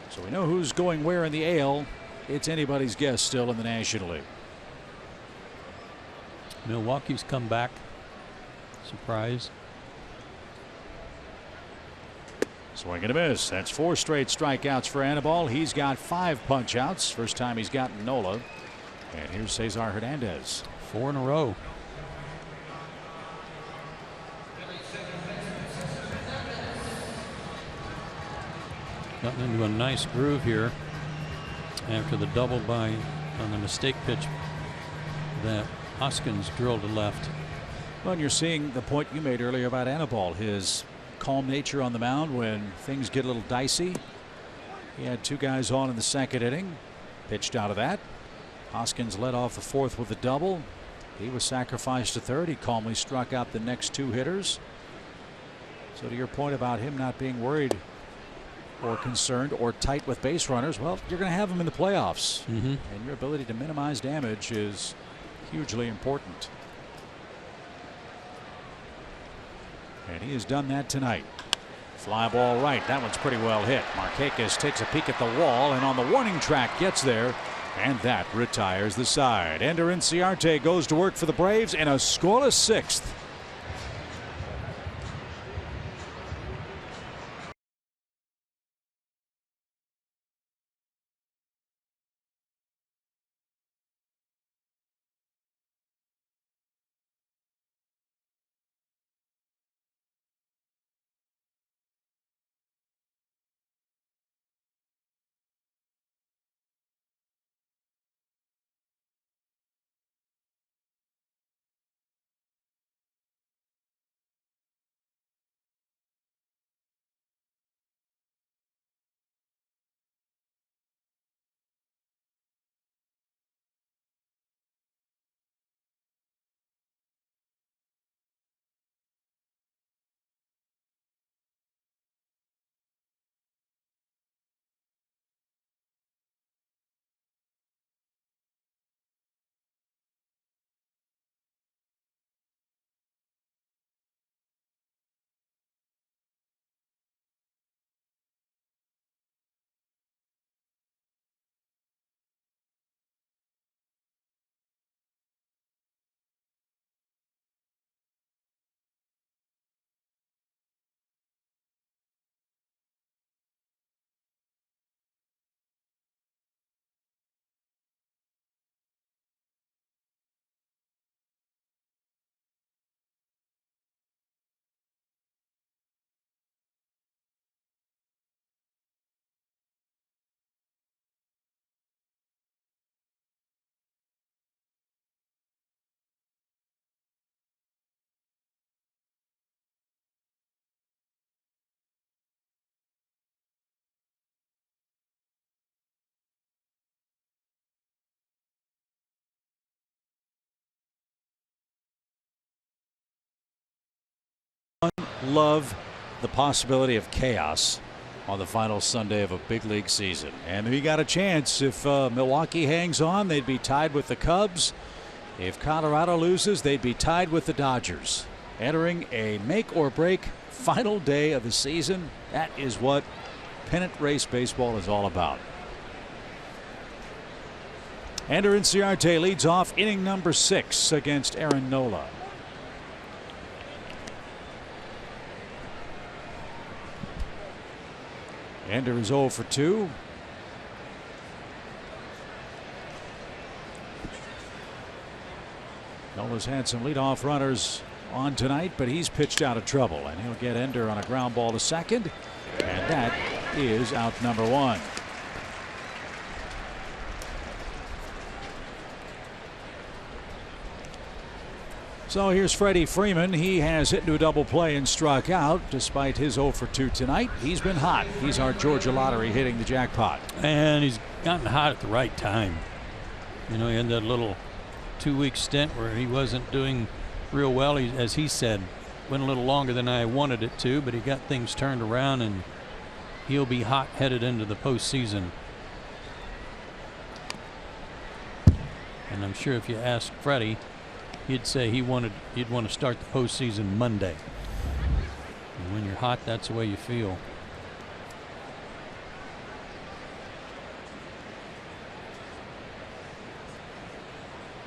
S1: So we know who's going where in the AL. It's anybody's guess still in the National League.
S4: Milwaukee's come back. Surprise.
S1: Swing and a miss. That's 4 straight strikeouts for Anibal. He's got 5 punch outs. First time he's gotten Nola. And here's Cesar Hernandez.
S4: 4 in a row. Gotten into a nice groove here after the double by on the mistake pitch that Hoskins drilled to left.
S1: Well, and you're seeing the point you made earlier about Anibal, his calm nature on the mound when things get a little dicey. He had 2 guys on in the 2nd inning, pitched out of that. Hoskins led off the 4th with a double. He was sacrificed to 3rd. He calmly struck out the next 2 hitters. So to your point about him not being worried or concerned or tight with base runners, well, you're going to have him in the playoffs. And your ability to minimize damage is hugely important. And he has done that tonight. Fly ball right. That one's pretty well hit. Markakis takes a peek at the wall and on the warning track gets there. And that retires the side. Ender Inciarte goes to work for the Braves in a scoreless 6th. love the possibility of chaos on the final Sunday of a big league season. And we got a chance. If Milwaukee hangs on, they'd be tied with the Cubs. If Colorado loses, they'd be tied with the Dodgers. Entering a make or break final day of the season. That is what pennant race baseball is all about. Ender Inciarte leads off inning number 6 against Aaron Nola. Ender is 0 for 2. Nola's had some leadoff runners on tonight, but he's pitched out of trouble, and he'll get Ender on a ground ball to second, and that is out number 1. So here's Freddie Freeman. He has hit into a double play and struck out despite his 0 for 2 tonight. He's been hot. He's our Georgia Lottery hitting the jackpot.
S4: And he's gotten hot at the right time. You know, he had that little 2-week stint where he wasn't doing real well. He, as he said, went a little longer than I wanted it to, but he got things turned around, and he'll be hot headed into the postseason. And I'm sure if you ask Freddie, he'd say he'd want to start the postseason Monday. And when you're hot, that's the way you feel.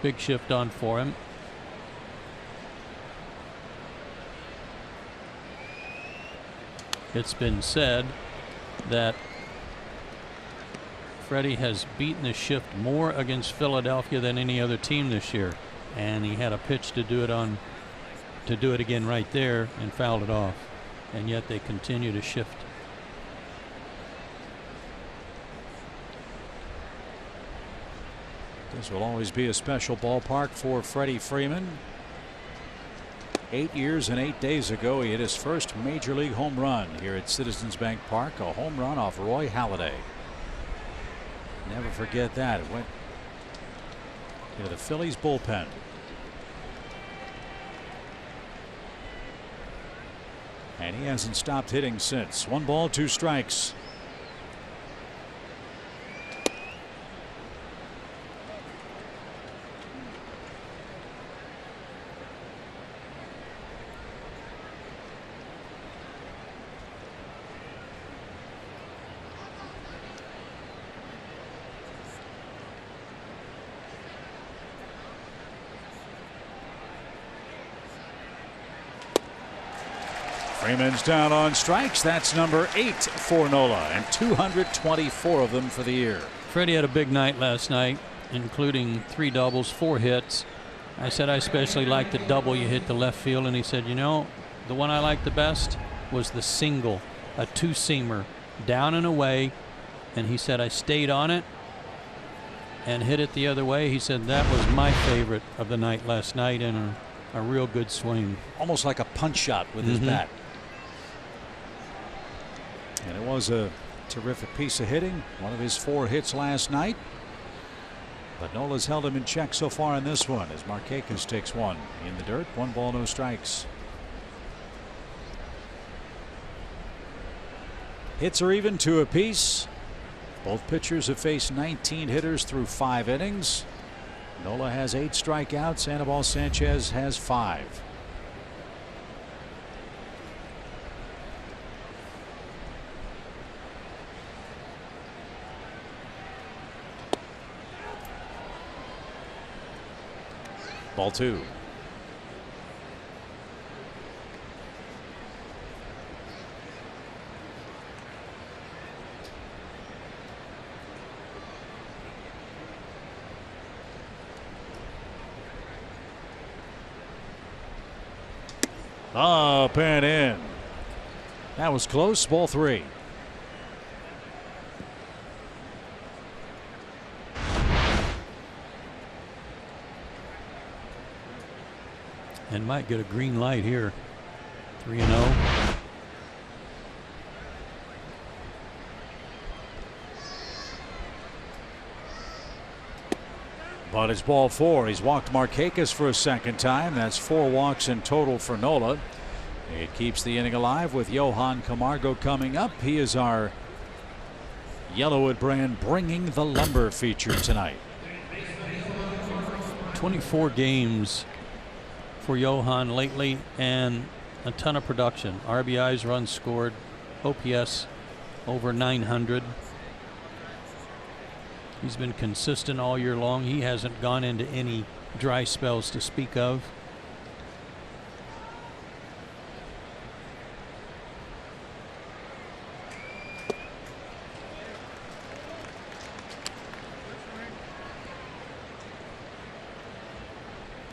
S4: Big shift on for him. It's been said that Freddie has beaten the shift more against Philadelphia than any other team this year. And he had a pitch to do it again right there and fouled it off. And yet they continue to shift.
S1: This will always be a special ballpark for Freddie Freeman. 8 years and 8 days ago, he hit his first major league home run here at Citizens Bank Park, a home run off Roy Halladay. Never forget that. It went to the Phillies bullpen. And he hasn't stopped hitting since. 1 ball, 2 strikes. Freeman's down on strikes. That's number 8 for Nola, and 224 of them for the year.
S4: Freddie had a big night last night, including 3 doubles, 4 hits. I said I especially liked the double you hit to left field, and he said, you know, the one I liked the best was the single, a 2-seamer down and away, and he said I stayed on it and hit it the other way. He said that was my favorite of the night last night, and a real good swing.
S1: Almost like a punch shot with his bat. And it was a terrific piece of hitting. One of his 4 hits last night. But Nola's held him in check so far in this one as Markakis takes one in the dirt. 1 ball, no strikes. Hits are even, 2 apiece. Both pitchers have faced 19 hitters through 5 innings. Nola has 8 strikeouts. Anibal Sanchez has 5. Ball 2. Up and in. That was close. Ball 3.
S4: And might get a green light here. 3-0.
S1: But it's ball 4. He's walked Markakis for a second time. That's 4 walks in total for Nola. It keeps the inning alive with Johan Camargo coming up. He is our Yellowwood brand bringing the lumber feature tonight.
S4: 24 games for Johan lately and a ton of production. RBIs, runs scored, OPS over 900. He's been consistent all year long. He hasn't gone into any dry spells to speak of.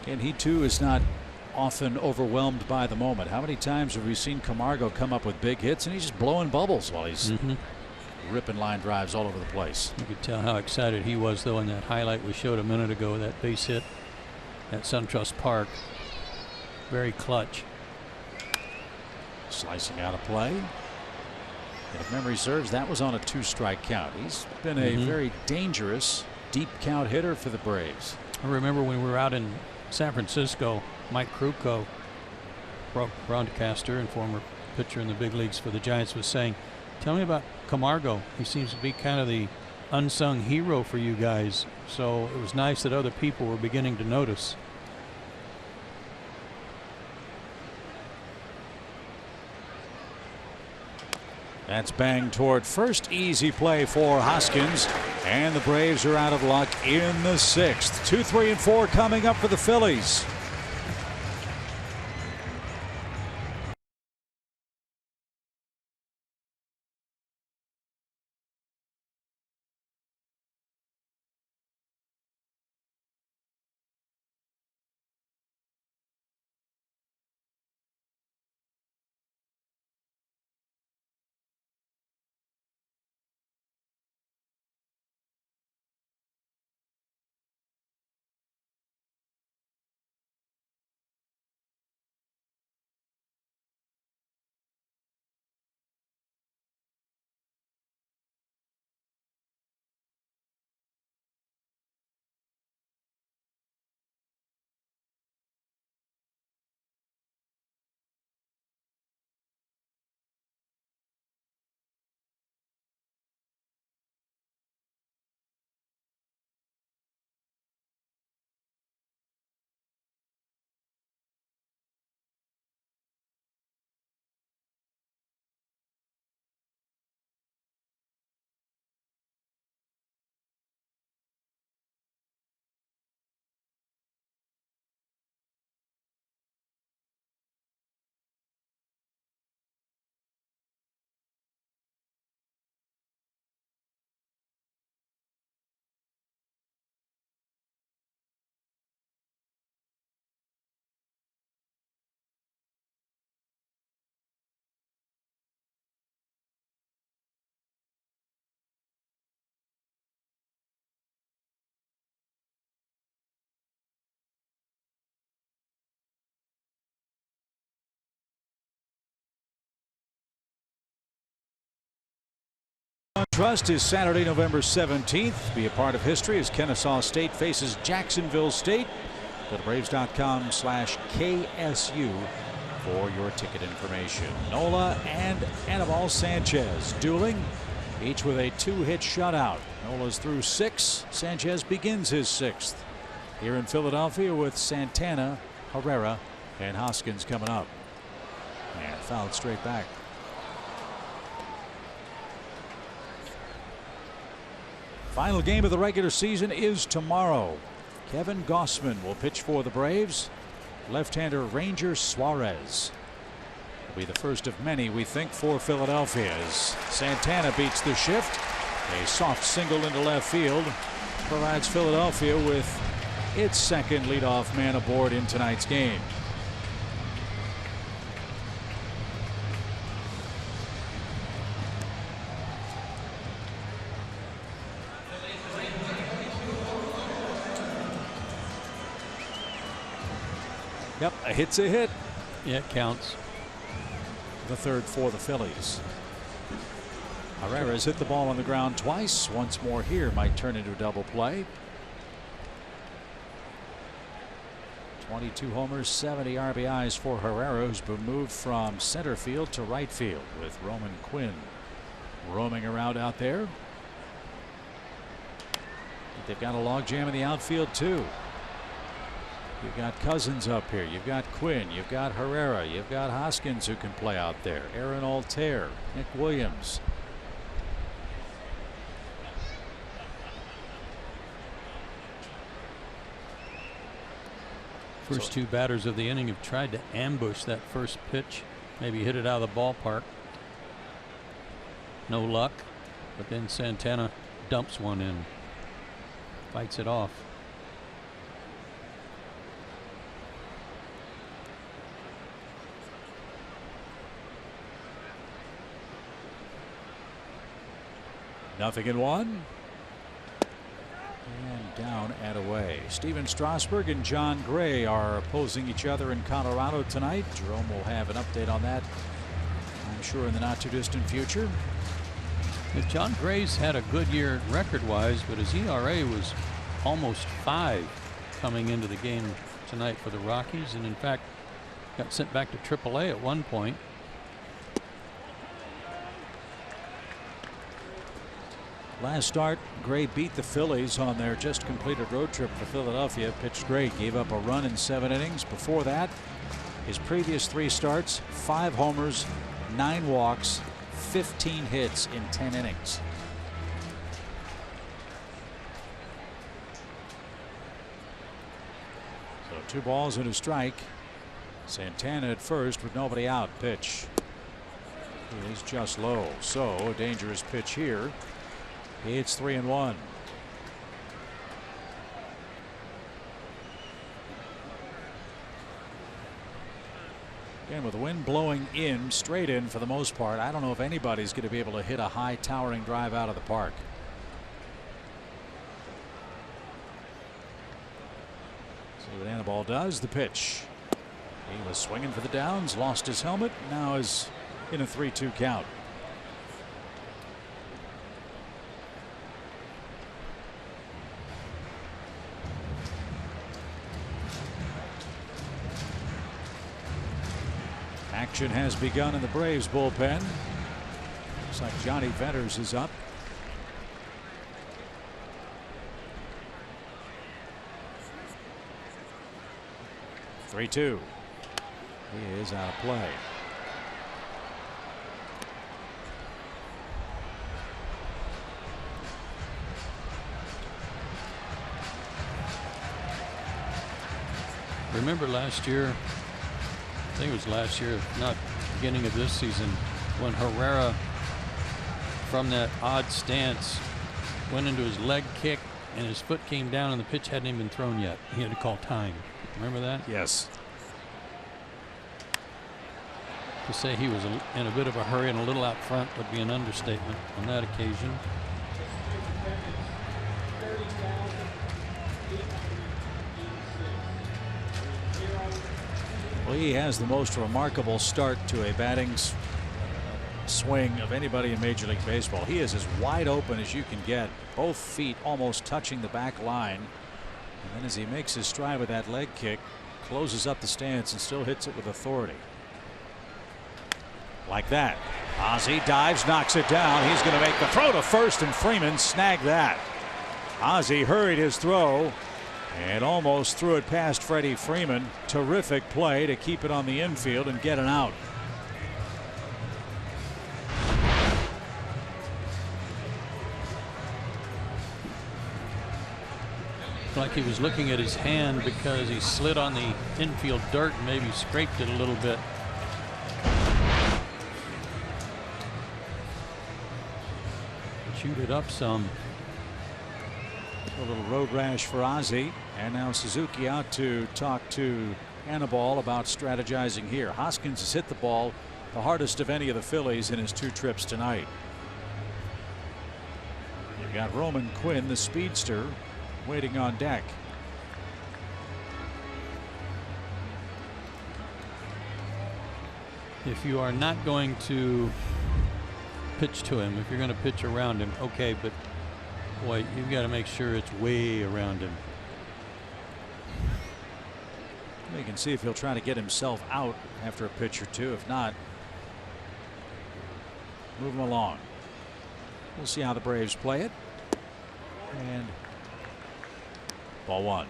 S1: And he too is not often overwhelmed by the moment. How many times have we seen Camargo come up with big hits and he's just blowing bubbles while he's ripping line drives all over the place?
S4: You could tell how excited he was though in that highlight we showed a minute ago, that base hit at SunTrust Park. Very clutch.
S1: Slicing out of play. And if memory serves, that was on a 2-strike count. He's been a very dangerous deep count hitter for the Braves.
S4: I remember when we were out in San Francisco, Mike Krupko, broadcaster and former pitcher in the big leagues for the Giants, was saying, "Tell me about Camargo. He seems to be kind of the unsung hero for you guys." So it was nice that other people were beginning to notice.
S1: That's banged toward first. Easy play for Hoskins. And the Braves are out of luck in the 6th. 2, 3, and 4 coming up for the Phillies. Trust is Saturday, November 17th. Be a part of history as Kennesaw State faces Jacksonville State. Go to Braves.com/KSU for your ticket information. Nola and Anibal Sanchez dueling, each with a 2-hit shutout. Nola's through 6. Sanchez begins his 6th here in Philadelphia with Santana, Herrera, and Hoskins coming up. And fouled straight back. Final game of the regular season is tomorrow. Kevin Gossman will pitch for the Braves. Left-hander Ranger Suarez will be the first of many, we think, for Philadelphia as Santana beats the shift. A soft single into left field provides Philadelphia with its second leadoff man aboard in tonight's game. Yep, a hit's a hit.
S4: Yeah, it counts.
S1: The third for the Phillies. Herrera's hit the ball on the ground twice. Once more here might turn into a double play. 22 homers, 70 RBIs for Herrera, who's been moved from center field to right field with Roman Quinn roaming around out there. They've got a logjam in the outfield too. You've got Cousins up here. You've got Quinn. You've got Herrera. You've got Hoskins who can play out there. Aaron Altair, Nick Williams.
S4: First two batters of the inning have tried to ambush that first pitch, maybe hit it out of the ballpark. No luck, but then Santana dumps one in, fights it off.
S1: Nothing in one. And down and away. Steven Strasburg and John Gray are opposing each other in Colorado tonight. Jerome will have an update on that, I'm sure, in the not too distant future.
S4: If John Gray's had a good year record-wise, but his ERA was almost 5 coming into the game tonight for the Rockies, and in fact got sent back to AAA at one point.
S1: Last start, Gray beat the Phillies on their just completed road trip to Philadelphia. Pitched great, gave up a run in 7 innings. Before that, his previous 3 starts, 5 homers, 9 walks, 15 hits in 10 innings. So 2 balls and a strike. Santana at first with nobody out. Pitch is just low. So a dangerous pitch here. It's 3-1. Again, with the wind blowing in, straight in for the most part, I don't know if anybody's going to be able to hit a high towering drive out of the park. See what Anibal does. The pitch. He was swinging for the downs, lost his helmet, now is in a 3-2 count. Action has begun in the Braves bullpen. Looks like Johnny Vetters is up. Three, 2. He is out of play.
S4: Remember last year, I think it was last year, not beginning of this season, when Herrera from that odd stance went into his leg kick and his foot came down and the pitch hadn't even been thrown yet. He had to call time. Remember that?
S1: Yes.
S4: To say he was in a bit of a hurry and a little out front would be an understatement on that occasion.
S1: Well, he has the most remarkable start to a batting swing of anybody in Major League Baseball. He is as wide open as you can get, both feet almost touching the back line. And then as he makes his stride with that leg kick, closes up the stance and still hits it with authority. Like that. Ozzie dives, knocks it down. He's going to make the throw to first, and Freeman snagged that. Ozzie hurried his throw and almost threw it past Freddie Freeman. Terrific play to keep it on the infield and get an out.
S4: Like he was looking at his hand because he slid on the infield dirt and maybe scraped it a little bit. Shoot it up some.
S1: A little road rash for Ozzie, and now Suzuki out to talk to Anibal about strategizing here. Hoskins has hit the ball the hardest of any of the Phillies in his 2 trips tonight. You've got Roman Quinn, the speedster, waiting on deck.
S4: If you are not going to pitch to him, if you're going to pitch around him, okay, but boy, you've got to make sure it's way around him.
S1: We can see if he'll try to get himself out after a pitch or two. If not, move him along. We'll see how the Braves play it. And ball one.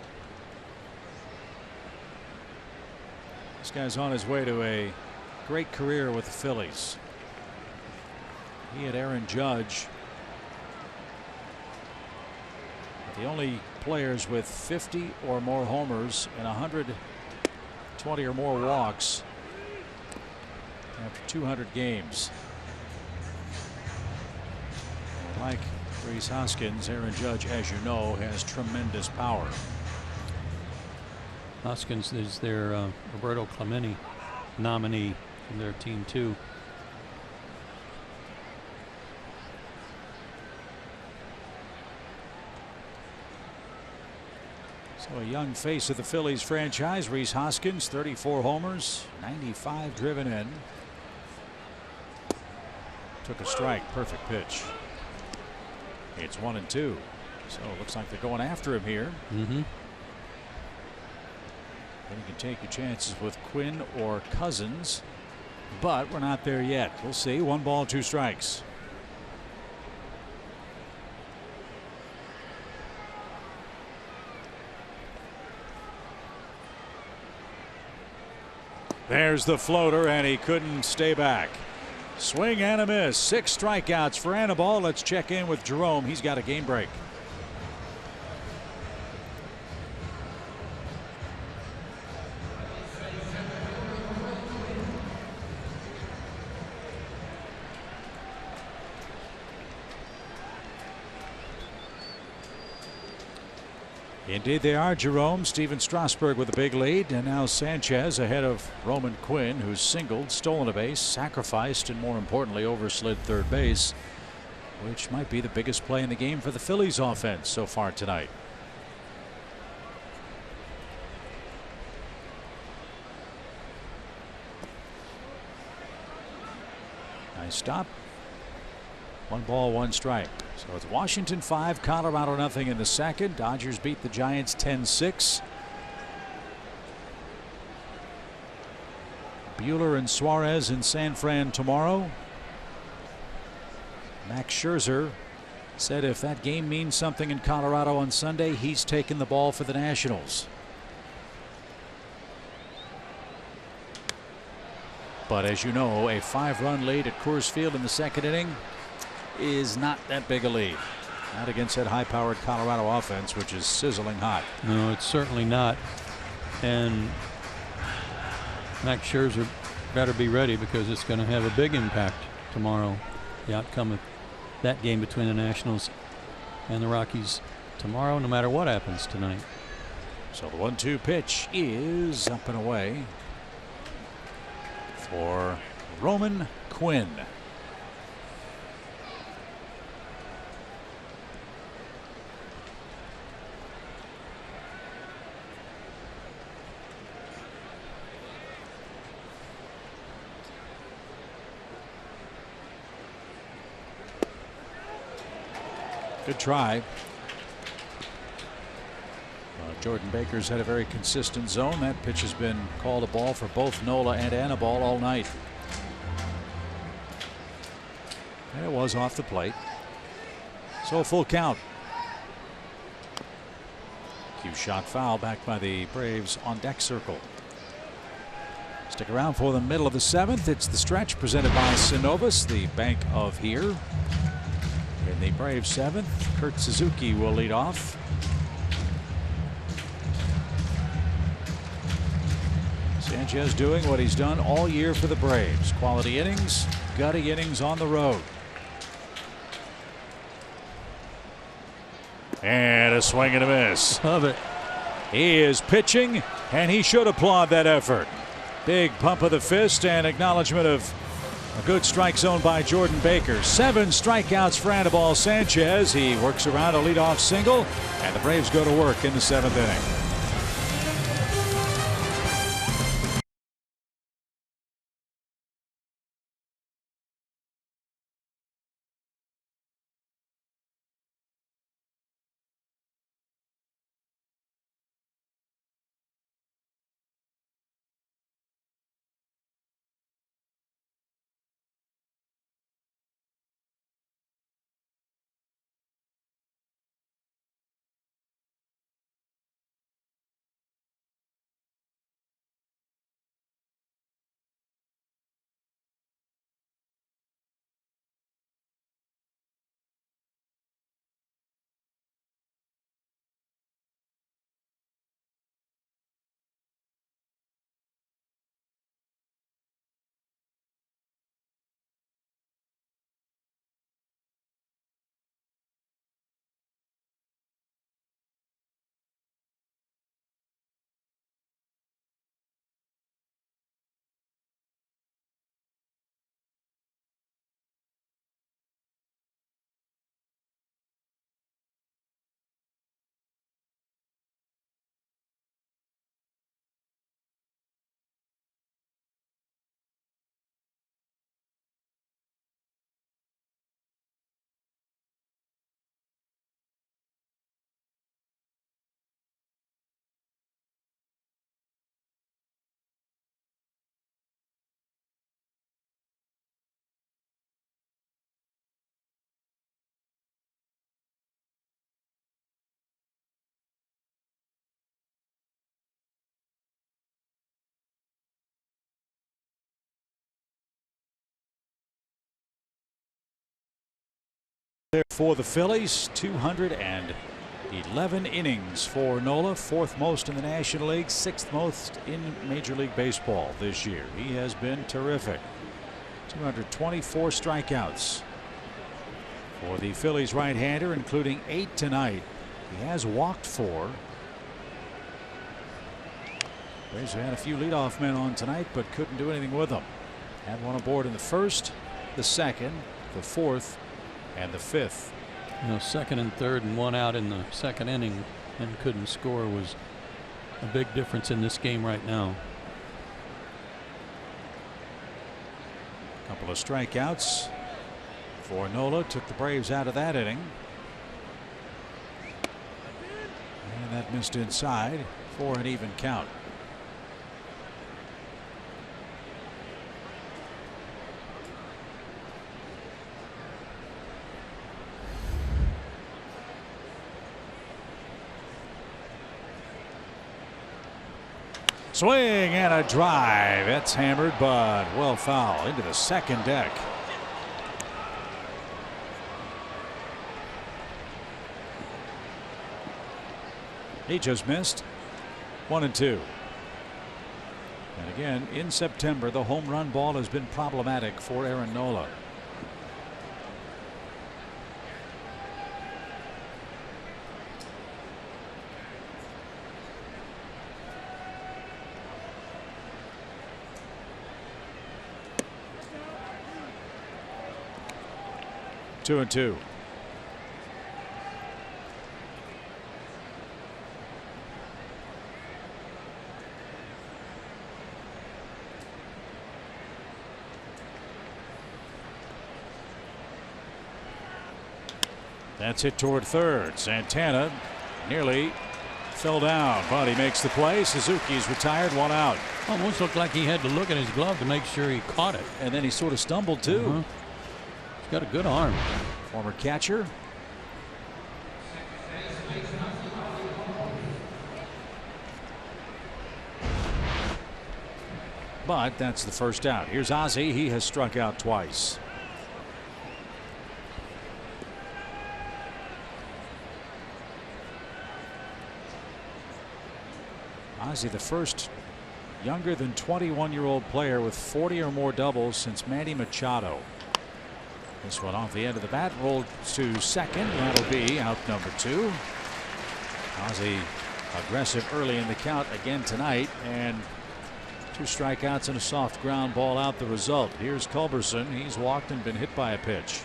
S1: This guy's on his way to a great career with the Phillies. He and Aaron Judge, the only players with 50 or more homers and 120 or more walks after 200 games. Like Rhys Hoskins, Aaron Judge, as you know, has tremendous power.
S4: Hoskins is their Roberto Clemente nominee from their team too.
S1: So a young face of the Phillies franchise, Rhys Hoskins, 34 homers, 95 driven in. Took a strike, perfect pitch. It's 1-2. So it looks like they're going after him here.
S4: Mm-hmm.
S1: Then you can take your chances with Quinn or Cousins, but we're not there yet. We'll see. 1 ball, 2 strikes. There's the floater, and he couldn't stay back. Swing and a miss. 6 strikeouts for Anibal. Let's check in with Jerome. He's got a game break. Indeed they are, Jerome. Steven Strasburg with a big lead, and now Sanchez ahead of Roman Quinn, who's singled, stolen a base, sacrificed, and more importantly overslid third base, which might be the biggest play in the game for the Phillies offense so far tonight. Nice stop. 1 ball, 1 strike. So it's Washington 5, Colorado nothing in the second. Dodgers beat the Giants 10-6. Buehler and Suarez in San Fran tomorrow. Max Scherzer said if that game means something in Colorado on Sunday, he's taking the ball for the Nationals. But as you know, a 5-run lead at Coors Field in the second inning is not that big a lead. Not against that high-powered Colorado offense, which is sizzling hot.
S4: No, it's certainly not. And Max Scherzer better be ready, because it's going to have a big impact tomorrow. The outcome of that game between the Nationals and the Rockies tomorrow, no matter what happens tonight.
S1: So the 1-2 pitch is up and away for Roman Quinn. Good try. Jordan Baker's had a very consistent zone. That pitch has been called a ball for both Nola and Anibal all night. And it was off the plate. So a full count. Cue shot foul back by the Braves on deck circle. Stick around for the middle of the 7th. It's the stretch presented by Synovus, the bank of here. In the Braves 7th, Kurt Suzuki will lead off. Sanchez doing what he's done all year for the Braves. Quality innings, gutty innings on the road. And a swing and a miss.
S4: Love it.
S1: He is pitching, and he should applaud that effort. Big pump of the fist and acknowledgement of a good strike zone by Jordan Baker. 7 strikeouts for Anibal Sanchez. He works around a leadoff single, and the Braves go to work in the 7th inning. for the Phillies. 211 innings for Nola, 4th most in the National League, 6th most in Major League Baseball this year. He has been terrific. 224 strikeouts for the Phillies right-hander, including 8 tonight. He has walked 4. Braves had a few leadoff men on tonight, but couldn't do anything with them. Had one aboard in the 1st, the 2nd, the 4th, and the 5th.
S4: You know, 2nd and 3rd and 1 out in the 2nd inning and couldn't score was a big difference in this game right now.
S1: Couple of strikeouts for Nola took the Braves out of that inning. And that missed inside for an even count. Swing and a drive. It's hammered, but well foul into the 2nd deck. He just missed. 1-2. And again, in September, the home run ball has been problematic for Aaron Nola. Two and two. That's hit toward 3rd. Santana nearly fell down, but he makes the play. Suzuki's retired, 1 out.
S4: Almost looked like he had to look at his glove to make sure he caught it.
S1: And then he sort of stumbled too.
S4: He's got a good arm.
S1: Former catcher. But that's the first out. Here's Ozzie. He has struck out twice. Ozzie, the first younger than 21-year-old player with 40 or more doubles since Manny Machado. This one off the end of the bat, rolled to 2nd. That'll be out number 2. Ozzie aggressive early in the count again tonight, and 2 strikeouts and a soft ground ball out the result. Here's Culberson. He's walked and been hit by a pitch.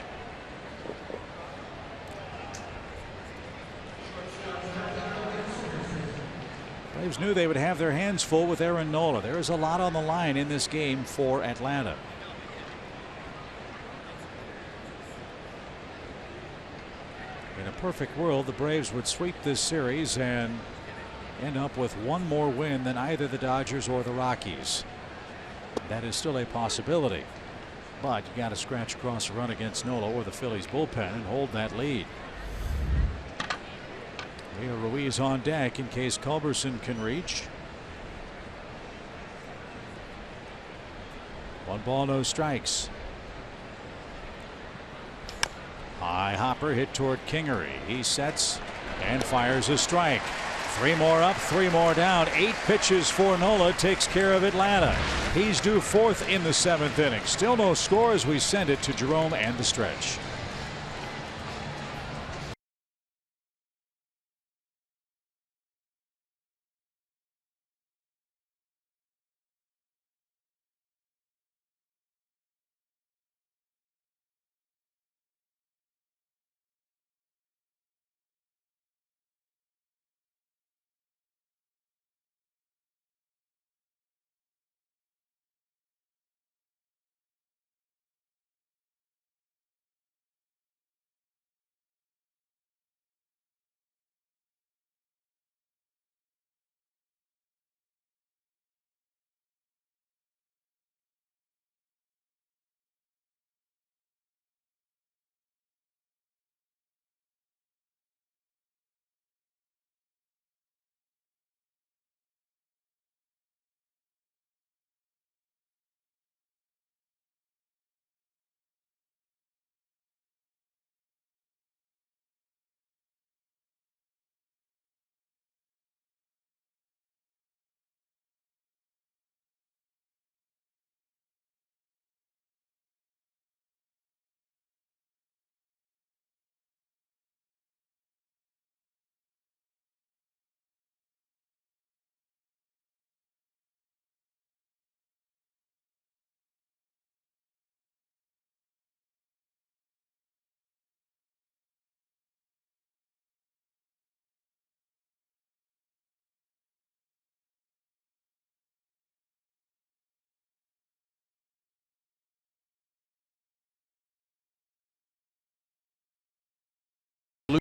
S1: Braves knew they would have their hands full with Aaron Nola. There is a lot on the line in this game for Atlanta. In a perfect world, the Braves would sweep this series and end up with one more win than either the Dodgers or the Rockies. That is still a possibility, but you got to scratch across a run against Nola or the Phillies bullpen and hold that lead. Leo Ruiz on deck in case Culberson can reach. 1 ball, no strikes. High hopper hit toward Kingery. He sets and fires a strike. 3 more up, 3 more down. 8 pitches for Nola, takes care of Atlanta. He's due 4th in the 7th inning. Still no score as we send it to Jerome and the stretch.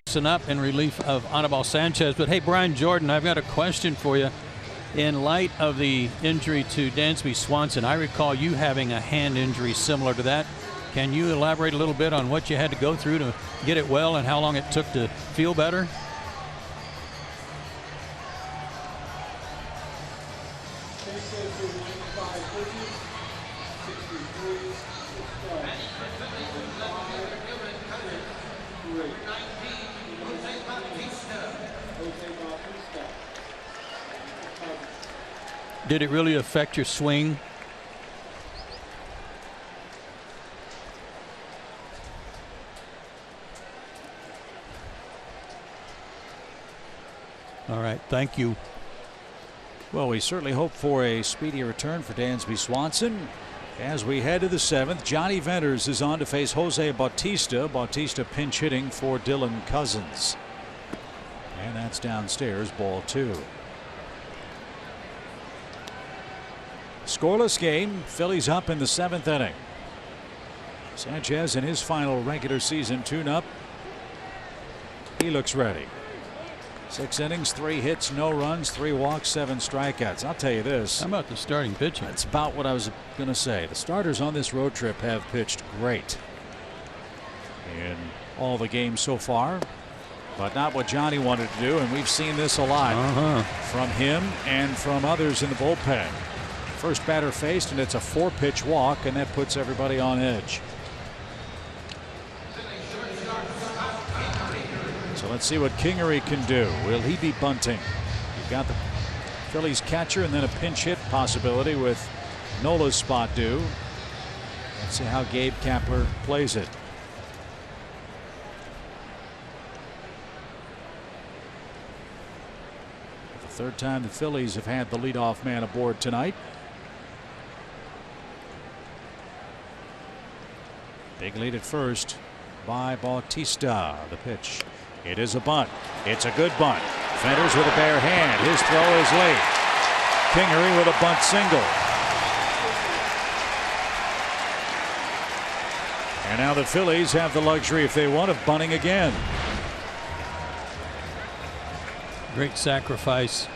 S4: loosen up in relief of Anibal Sanchez. But hey, Brian Jordan, I've got a question for you. In light of the injury to Dansby Swanson, I recall you having a hand injury similar to that. Can you elaborate a little bit on what you had to go through to get it well and how long it took to feel better? Did it really affect your swing? All right, thank you.
S1: Well, we certainly hope for a speedy return for Dansby Swanson. As we head to the 7th, Johnny Venters is on to face Jose Bautista. Bautista pinch hitting for Dylan Cousins. And that's downstairs, ball 2. Scoreless game. Phillies up in the 7th inning. Sanchez in his final regular season tune-up. He looks ready. 6 innings, 3 hits, no runs, 3 walks, 7 strikeouts. I'll tell you this.
S4: How about the starting pitching?
S1: That's about what I was going to say. The starters on this road trip have pitched great in all the games so far, but not what Johnny wanted to do, and we've seen this a lot from him and from others in the bullpen. First batter faced, and it's a 4-pitch walk, and that puts everybody on edge. So let's see what Kingery can do. Will he be bunting? You've got the Phillies catcher and then a pinch hit possibility with Nola's spot due. Let's see how Gabe Kapler plays it. For the 3rd time the Phillies have had the leadoff man aboard tonight. Big lead at first by Bautista. The pitch. It is a bunt. It's a good bunt. Venters with a bare hand. His throw is late. Kingery with a bunt single. And now the Phillies have the luxury, if they want, of bunting again.
S4: Great sacrifice.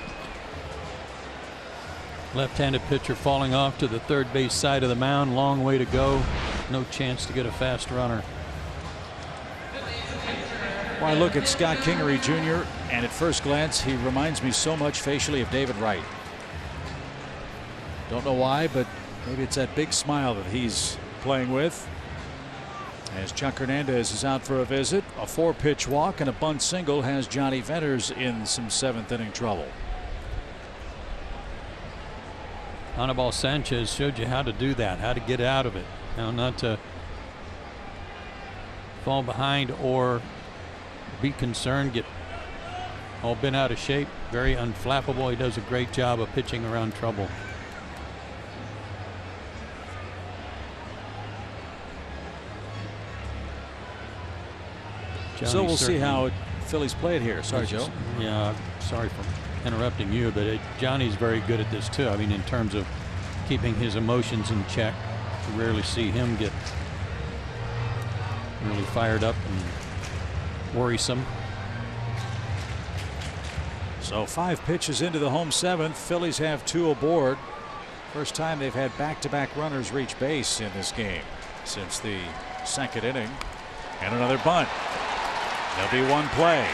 S4: Left-handed pitcher falling off to the third base side of the mound. Long way to go. No chance to get a fast runner.
S1: Well, I look at Scott Kingery Jr. and at first glance he reminds me so much facially of David Wright. Don't know why, but maybe it's that big smile that he's playing with. As Chuck Hernandez is out for a visit, a 4-pitch walk and a bunt single has Johnny Venters in some 7th inning trouble.
S4: Anibal Sanchez showed you how to do that, how to get out of it. Now, not to fall behind or be concerned, get all bent out of shape, very unflappable. He does a great job of pitching around trouble. Johnny,
S1: so we'll see how Phillies play it here. Sorry, Joe.
S4: Yeah, sorry for interrupting you, but Johnny's very good at this too. I mean, in terms of keeping his emotions in check. You rarely see him get really fired up and worrisome.
S1: So 5 pitches into the home 7th. Phillies have 2 aboard. First time they've had back-to-back runners reach base in this game since the 2nd inning. And another bunt. There'll be 1 play.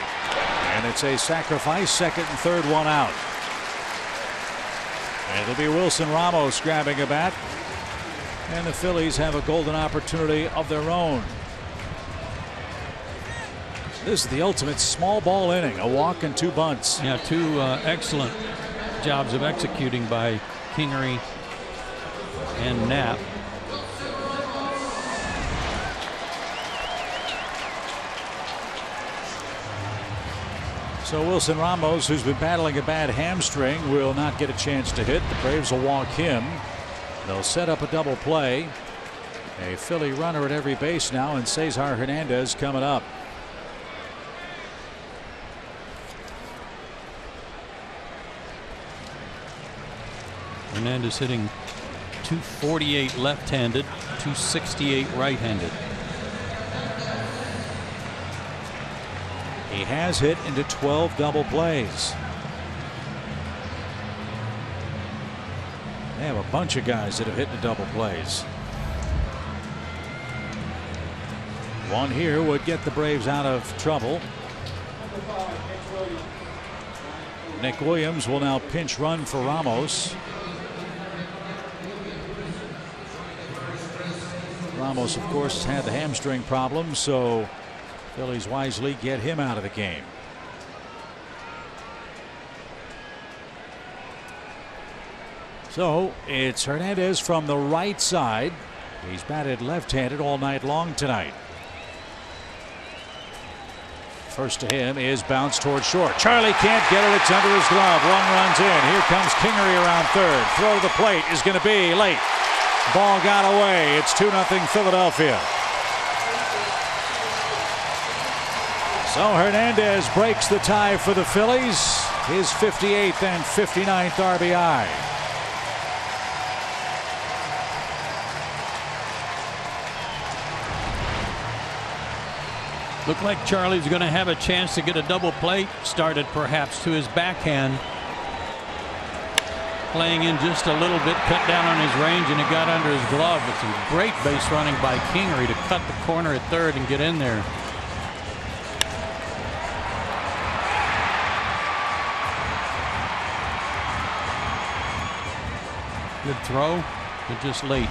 S1: And it's a sacrifice. 2nd and 3rd, 1 out. And it'll be Wilson Ramos grabbing a bat. And the Phillies have a golden opportunity of their own. This is the ultimate small ball inning. A walk and 2 bunts.
S4: Yeah, 2 excellent jobs of executing by Kingery and Knapp.
S1: So Wilson Ramos, who's been battling a bad hamstring, will not get a chance to hit. The Braves will walk him. They'll set up a double play. A Philly runner at every base now, and Cesar Hernandez coming up.
S4: Hernandez hitting .248 left-handed, .268 right-handed.
S1: He has hit into 12 double plays. They have a bunch of guys that have hit into double plays. One here would get the Braves out of trouble. Nick Williams will now pinch run for Ramos. Ramos, of course, has had the hamstring problem, so Phillies wisely get him out of the game. So it's Hernandez from the right side. He's batted left-handed all night long tonight. First to him is bounce towards short. Charlie can't get it. It's under his glove. One runs in. Here comes Kingery around third. Throw to the plate is going to be late. Ball got away. It's 2-0 Philadelphia. So Hernandez breaks the tie for the Phillies. His 58th and 59th RBI.
S4: Looked like Charlie's going to have a chance to get a double play started, perhaps to his backhand. Playing in just a little bit, cut down on his range, and it got under his glove. It's a great base running by Kingery to cut the corner at third and get in there. Good throw, but just late.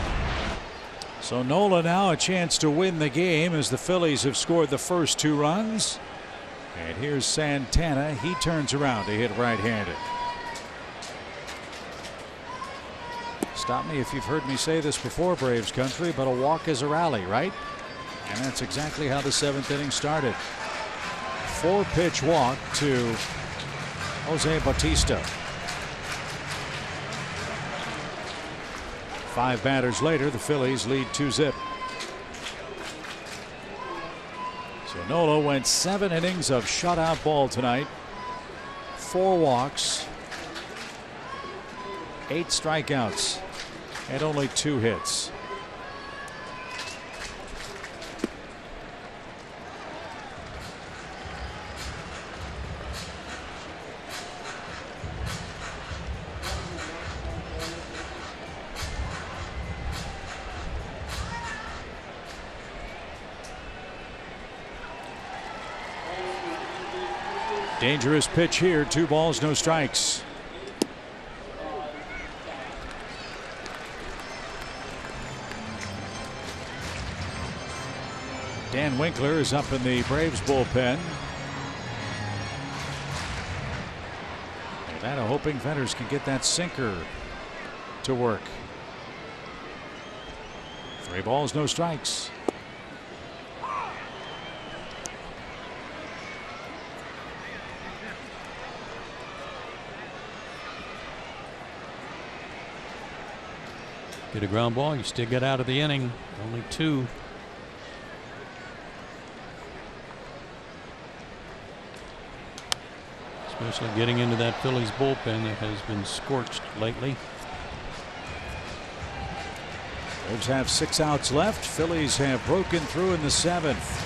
S1: So Nola now a chance to win the game as the Phillies have scored the first 2 runs. And here's Santana. He turns around to hit right-handed. Stop me if you've heard me say this before, Braves country, but a walk is a rally, right? And that's exactly how the 7th inning started. 4-pitch walk to Jose Bautista. 5 batters later, the Phillies lead 2-0. So Nola went 7 innings of shutout ball tonight. 4 walks, 8 strikeouts, and only 2 hits. Dangerous pitch here. 2 balls, no strikes. Dan Winkler is up in the Braves bullpen. That hoping Vetters can get that sinker to work. 3 balls, no strikes.
S4: Get a ground ball, you still get out of the inning. Only 2. Especially getting into that Phillies bullpen that has been scorched lately.
S1: Braves have 6 outs left. Phillies have broken through in the 7th.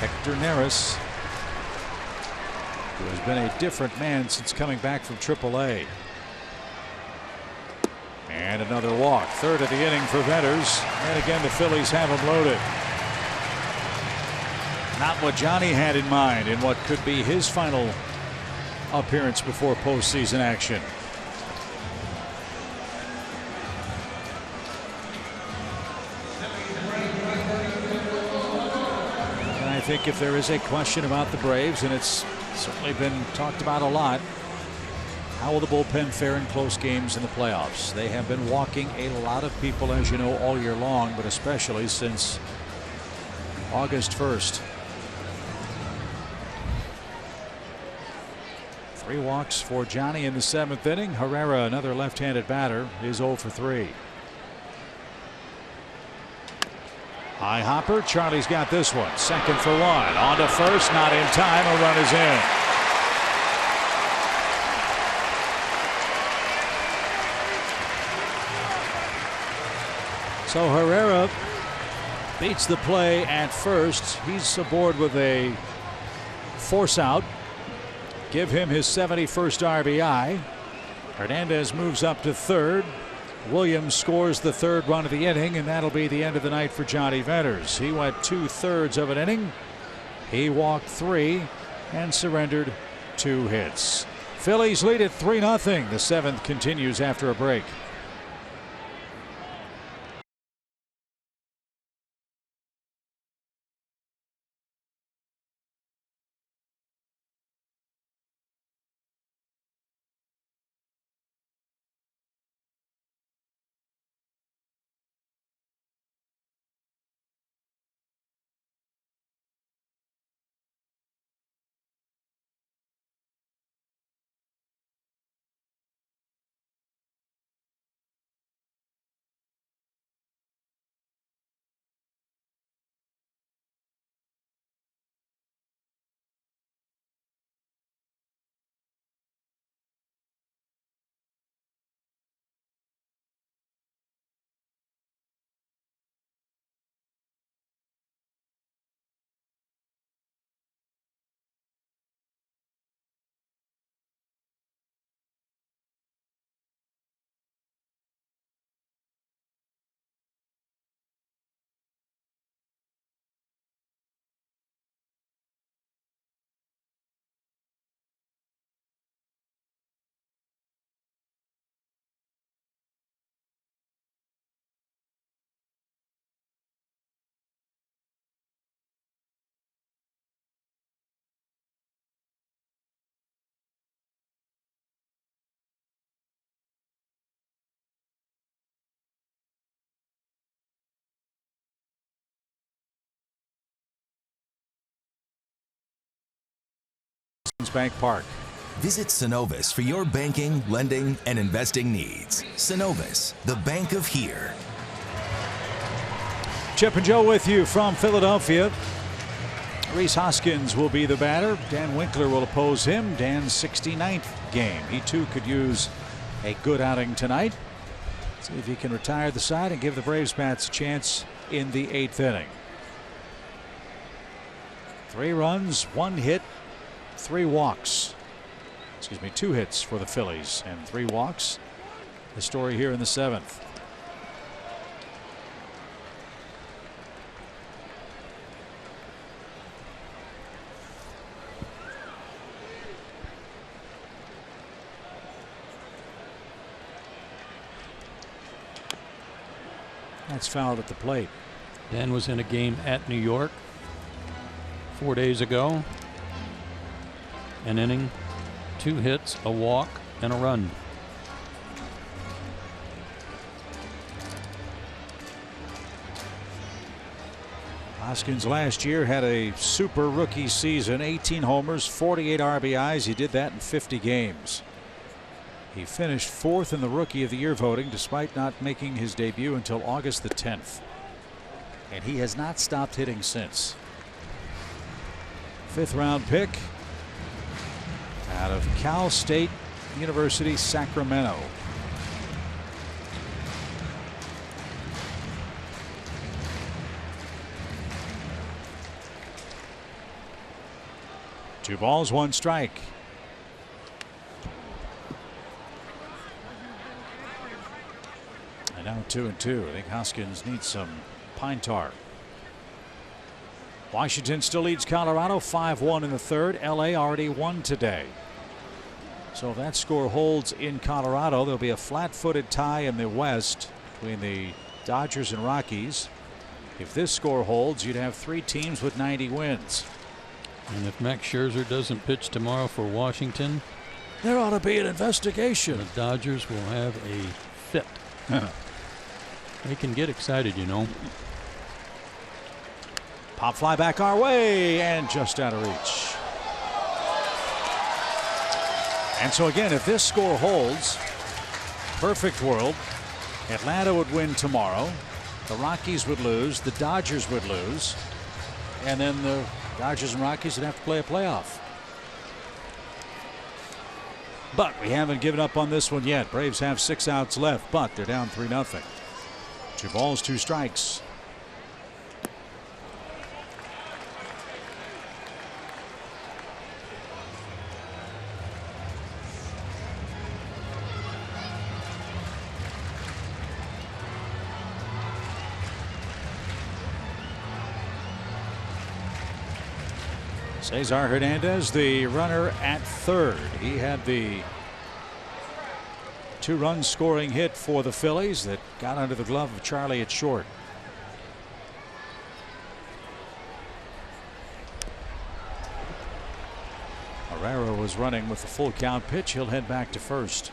S1: Hector Neris, who has been a different man since coming back from AAA. And another walk. 3rd of the inning for Vetters. And again, the Phillies have him loaded. Not what Johnny had in mind in what could be his final appearance before postseason action. And I think if there is a question about the Braves, and it's certainly been talked about a lot, how will the bullpen fare in close games in the playoffs? They have been walking a lot of people, as you know, all year long, but especially since August 1st. 3 walks for Johnny in the 7th inning. Herrera, another left-handed batter, is 0 for 3. High hopper. Charlie's got this one. 2nd for 1. On to first. Not in time. A run is in. So Herrera beats the play at first. He's aboard with a force out. Give him his 71st RBI. Hernandez moves up to third. Williams scores the third run of the inning, and that'll be the end of the night for Johnny Venters. He went 2/3 of an inning. He walked 3 and surrendered 2 hits. Phillies lead at 3-0. The 7th continues after a break. Bank Park.
S3: Visit Synovus for your banking, lending, and investing needs. Synovus, the bank of here.
S1: Chip and Joe with you from Philadelphia. Rhys Hoskins will be the batter. Dan Winkler will oppose him. Dan's 69th game. He too could use a good outing tonight. See if he can retire the side and give the Braves bats a chance in the 8th inning. 3 runs, 1 hit, 3 walks. Excuse me, 2 hits for the Phillies and 3 walks. The story here in the 7th. That's fouled at the plate.
S4: Dan was in a game at New York 4 days ago. An inning, 2 hits, a walk, and a run.
S1: Hoskins last year had a super rookie season. 18 homers, 48 RBIs. He did that in 50 games. He finished 4th in the Rookie of the Year voting despite not making his debut until August the 10th. And he has not stopped hitting since. 5th round pick out of Cal State University, Sacramento. Two balls, 1 strike. And now 2-2. I think Hoskins needs some pine tar. Washington still leads Colorado 5-1 in the 3rd. LA already won today. So if that score holds in Colorado, there'll be a flat-footed tie in the West between the Dodgers and Rockies. If this score holds, you'd have 3 teams with 90 wins.
S4: And if Max Scherzer doesn't pitch tomorrow for Washington,
S1: there ought to be an investigation.
S4: The Dodgers will have a fit. They can get excited, you know.
S1: Pop fly back our way and just out of reach. And so again, if this score holds, perfect world, Atlanta would win tomorrow, the Rockies would lose, the Dodgers would lose, and then the Dodgers and Rockies would have to play a playoff. But we haven't given up on this one yet. Braves have 6 outs left, but they're down 3-0. 2 balls, 2 strikes. Cesar Hernandez, the runner at third. He had the 2-run scoring hit for the Phillies that got under the glove of Charlie at short. Herrera was running with the full count pitch. He'll head back to first.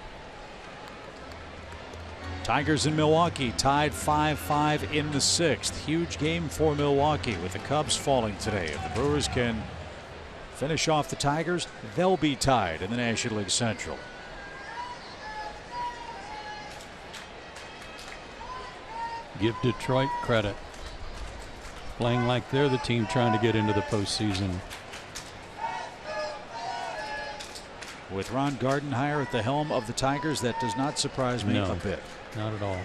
S1: Tigers in Milwaukee tied 5-5 in the 6th. Huge game for Milwaukee with the Cubs falling today. If the Brewers can finish off the Tigers, they'll be tied in the National League Central.
S4: Give Detroit credit. Playing like they're the team trying to get into the postseason.
S1: With Ron Gardenhire at the helm of the Tigers, that does not surprise me a bit.
S4: Not at all.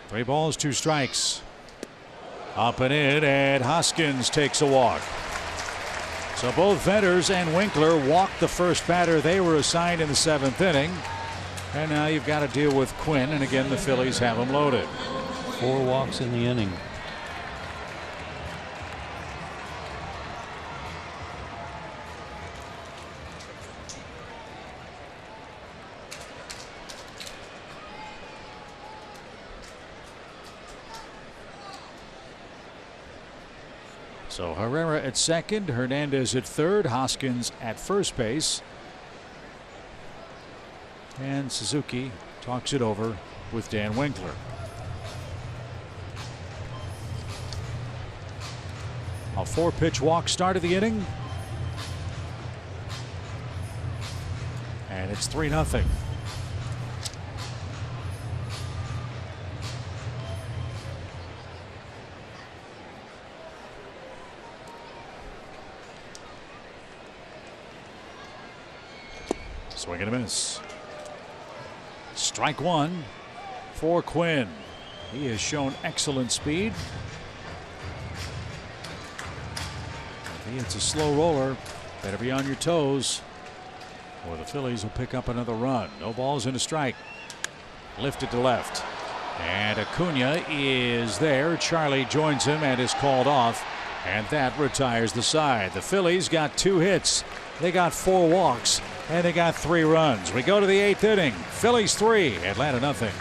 S1: Three balls, 2 strikes. Up and in, and Hoskins takes a walk. So both Venters and Winkler walked the first batter they were assigned in the 7th inning. And now you've got to deal with Quinn, and again the Phillies have him loaded.
S4: 4 walks in the inning.
S1: So Herrera at second, Hernandez at third, Hoskins at first base. And Suzuki talks it over with Dan Winkler. A 4-pitch walk start of the inning. And it's 3-0. Swing and a miss. Strike 1 for Quinn. He has shown excellent speed. If he hits a slow roller, better be on your toes, or the Phillies will pick up another run. No balls and a strike. Lifted to left. And Acuna is there. Charlie joins him and is called off. And that retires the side. The Phillies got 2 hits. They got 4 walks. And they got 3 runs. We go to the 8th inning. Phillies 3, Atlanta nothing.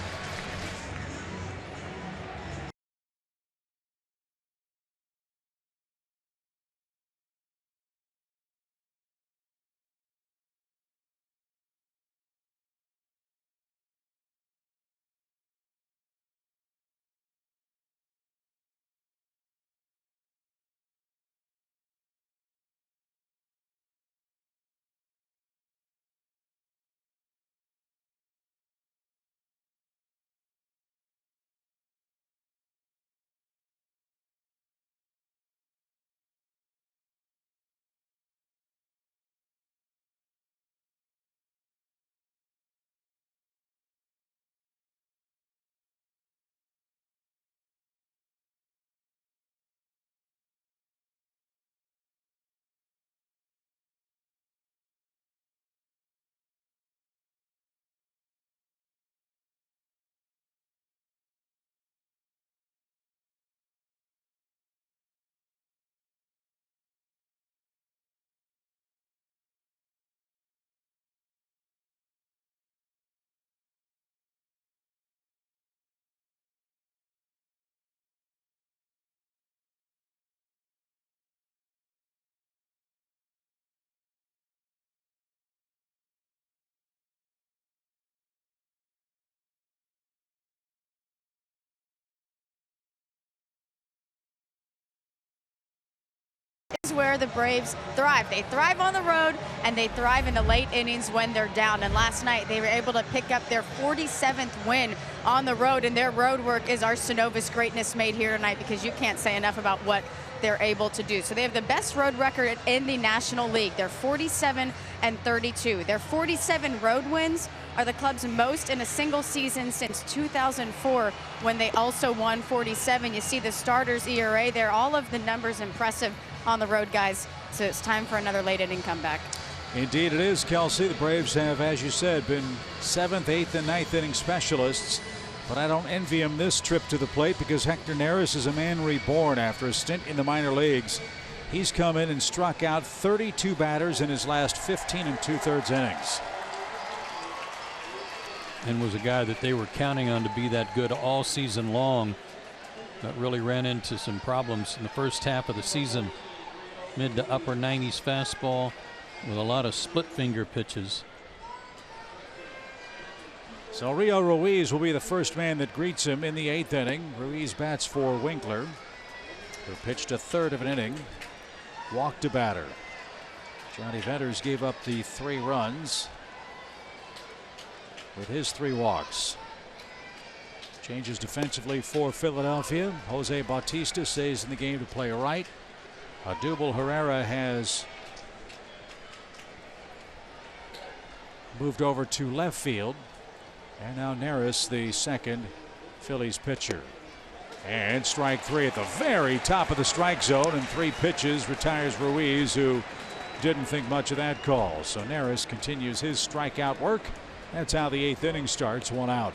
S5: Is where the Braves thrive. They thrive on the road and they thrive in the late innings when they're down. And last night they were able to pick up their 47th win on the road, and their road work is our Synovus greatness made here tonight, because you can't say enough about what they're able to do. So they have the best road record in the National League. They're 47-32. Their 47 road wins are the club's most in a single season since 2004, when they also won 47. You see the starters ERA there. All of the numbers impressive on the road, guys. So it's time for another late inning comeback.
S1: Indeed it is, Kelsey. The Braves have, as you said, been 7th, 8th, and 9th inning specialists. But I don't envy him this trip to the plate because Hector Neris is a man reborn after a stint in the minor leagues. He's come in and struck out 32 batters in his last 15 2/3 innings.
S4: And was a guy that they were counting on to be that good all season long, but really ran into some problems in the first half of the season. Mid to upper 90s fastball with a lot of split finger pitches.
S1: So Rio Ruiz will be the first man that greets him in the 8th inning. Ruiz bats for Winkler, who pitched a third of an inning, walked a batter. Johnny Venters gave up the 3 runs with his 3 walks. Changes defensively for Philadelphia. Jose Bautista stays in the game to play right. Adubel Herrera has moved over to left field. And now Neris, the second Phillies pitcher. And strike 3 at the very top of the strike zone, and 3 pitches retires Ruiz, who didn't think much of that call. So Neris continues his strikeout work. That's how the 8th inning starts, 1 out.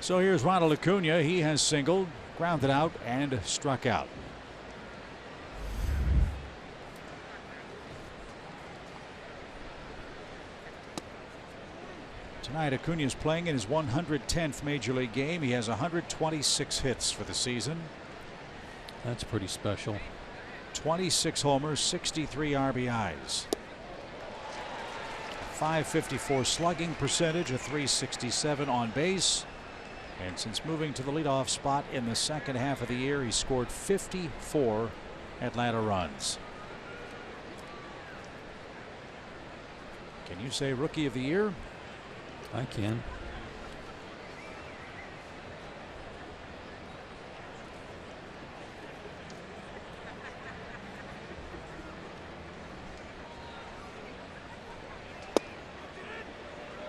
S1: So here's Ronald Acuna. He has singled, grounded out, and struck out. Tonight, Acuna is playing in his 110th Major League game. He has 126 hits for the season.
S4: That's pretty special.
S1: 26 homers, 63 RBIs. 554 slugging percentage, a 367 on base. And since moving to the leadoff spot in the second half of the year, he scored 54 Atlanta runs. Can you say Rookie of the Year?
S4: I can.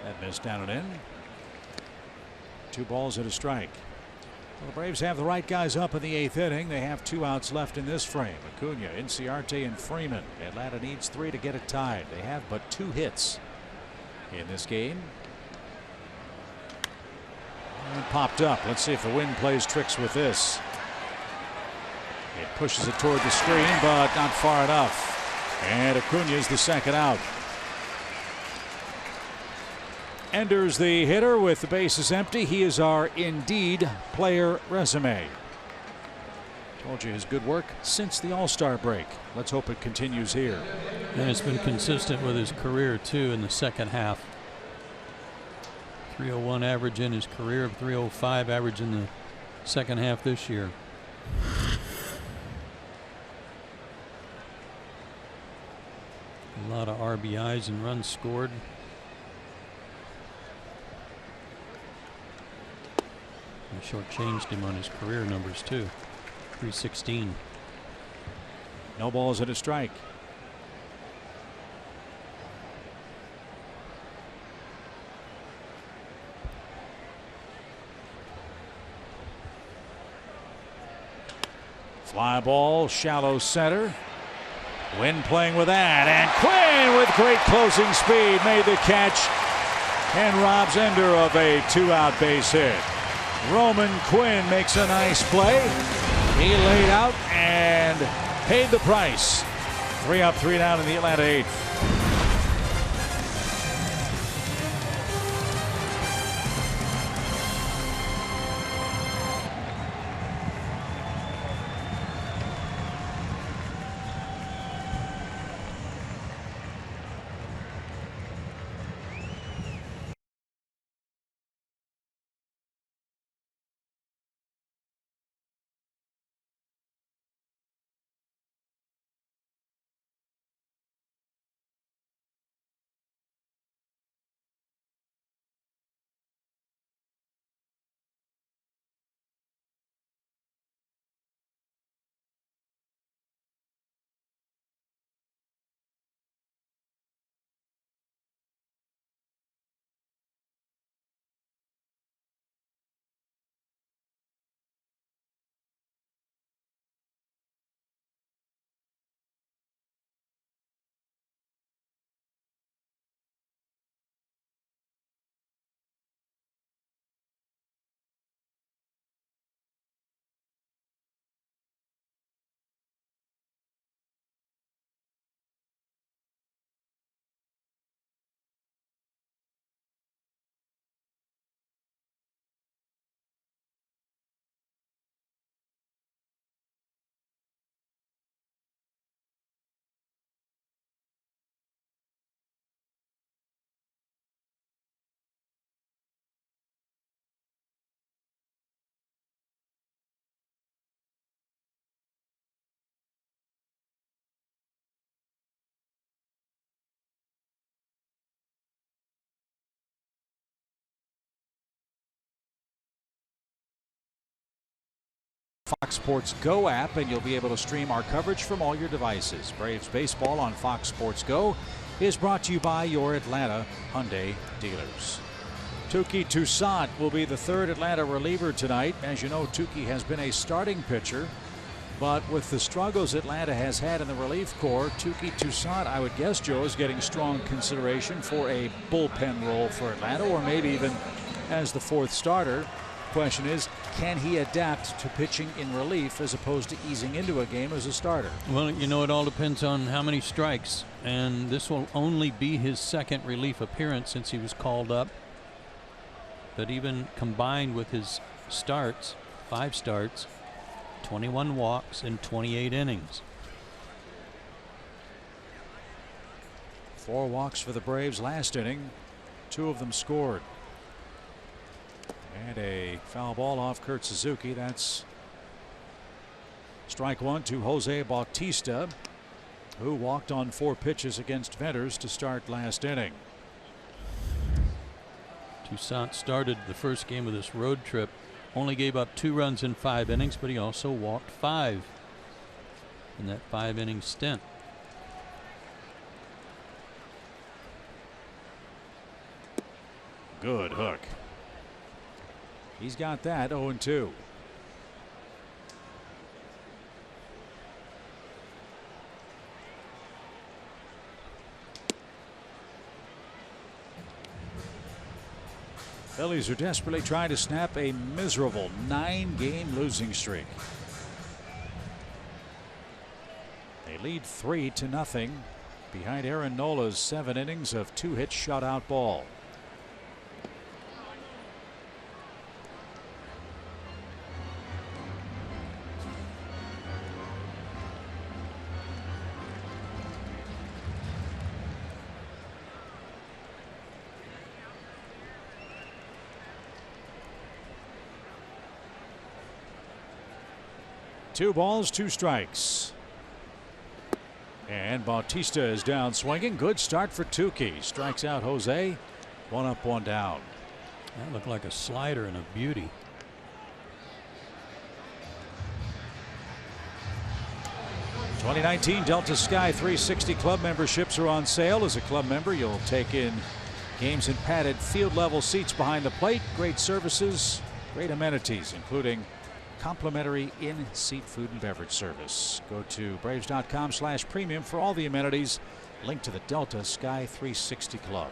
S1: That missed down and in. 2 balls and a strike. Well, the Braves have the right guys up in the 8th inning. They have 2 outs left in this frame. Acuna, Inciarte, and Freeman. Atlanta needs 3 to get it tied. They have but 2 hits in this game. And popped up. Let's see if the wind plays tricks with this. It pushes it toward the screen, but not far enough. And Acuna is the second out. Ender's the hitter with the bases empty. He is our Indeed player resume. Told you his good work since the All-Star break. Let's hope it continues here.
S4: And it's been consistent with his career too in the second half. 301 average in his career, 305 average in the second half this year. A lot of RBIs and runs scored. I shortchanged him on his career numbers too. 316.
S1: No balls and a strike. Fly ball, shallow center. Wynn playing with that, and Quinn with great closing speed made the catch and robs Ender of a 2-out base hit. Roman Quinn makes a nice play. He laid out and paid the price. 3 up, 3 down in the Atlanta 8th. Fox Sports Go app, and you'll be able to stream our coverage from all your devices. Braves baseball on Fox Sports Go is brought to you by your Atlanta Hyundai dealers. Touki Toussaint will be the third Atlanta reliever tonight. As you know, Touki has been a starting pitcher, but with the struggles Atlanta has had in the relief corps, Touki Toussaint, I would guess, Joe, is getting strong consideration for a bullpen role for Atlanta, or maybe even as the fourth starter. Question is, can he adapt to pitching in relief as opposed to easing into a game as a starter?
S4: Well, you know, it all depends on how many strikes, and this will only be his second relief appearance since he was called up. But even combined with his starts, 5 starts, 21 walks in 28 innings.
S1: 4 walks for the Braves last inning. 2 of them scored. And a foul ball off Kurt Suzuki. That's strike 1 to Jose Bautista, who walked on 4 pitches against Venters to start last inning.
S4: Toussaint started the first game of this road trip, only gave up 2 runs in 5 innings, but he also walked 5 in that 5-inning stint.
S1: Good hook. He's got that. 0-2. Phillies are desperately trying to snap a miserable 9-game losing streak. They lead 3-0 behind Aaron Nola's 7 innings of 2-hit shutout ball. Two balls, 2 strikes. And Bautista is down swinging. Good start for Touki. Strikes out Jose. 1 up, 1 down.
S4: That looked like a slider and a beauty.
S1: '19 Delta Sky 360 club memberships are on sale. As a club member, you'll take in games in padded field level seats behind the plate. Great services, great amenities, including complimentary in-seat food and beverage service. Go to Braves.com/premium for all the amenities. Link to the Delta Sky 360 Club.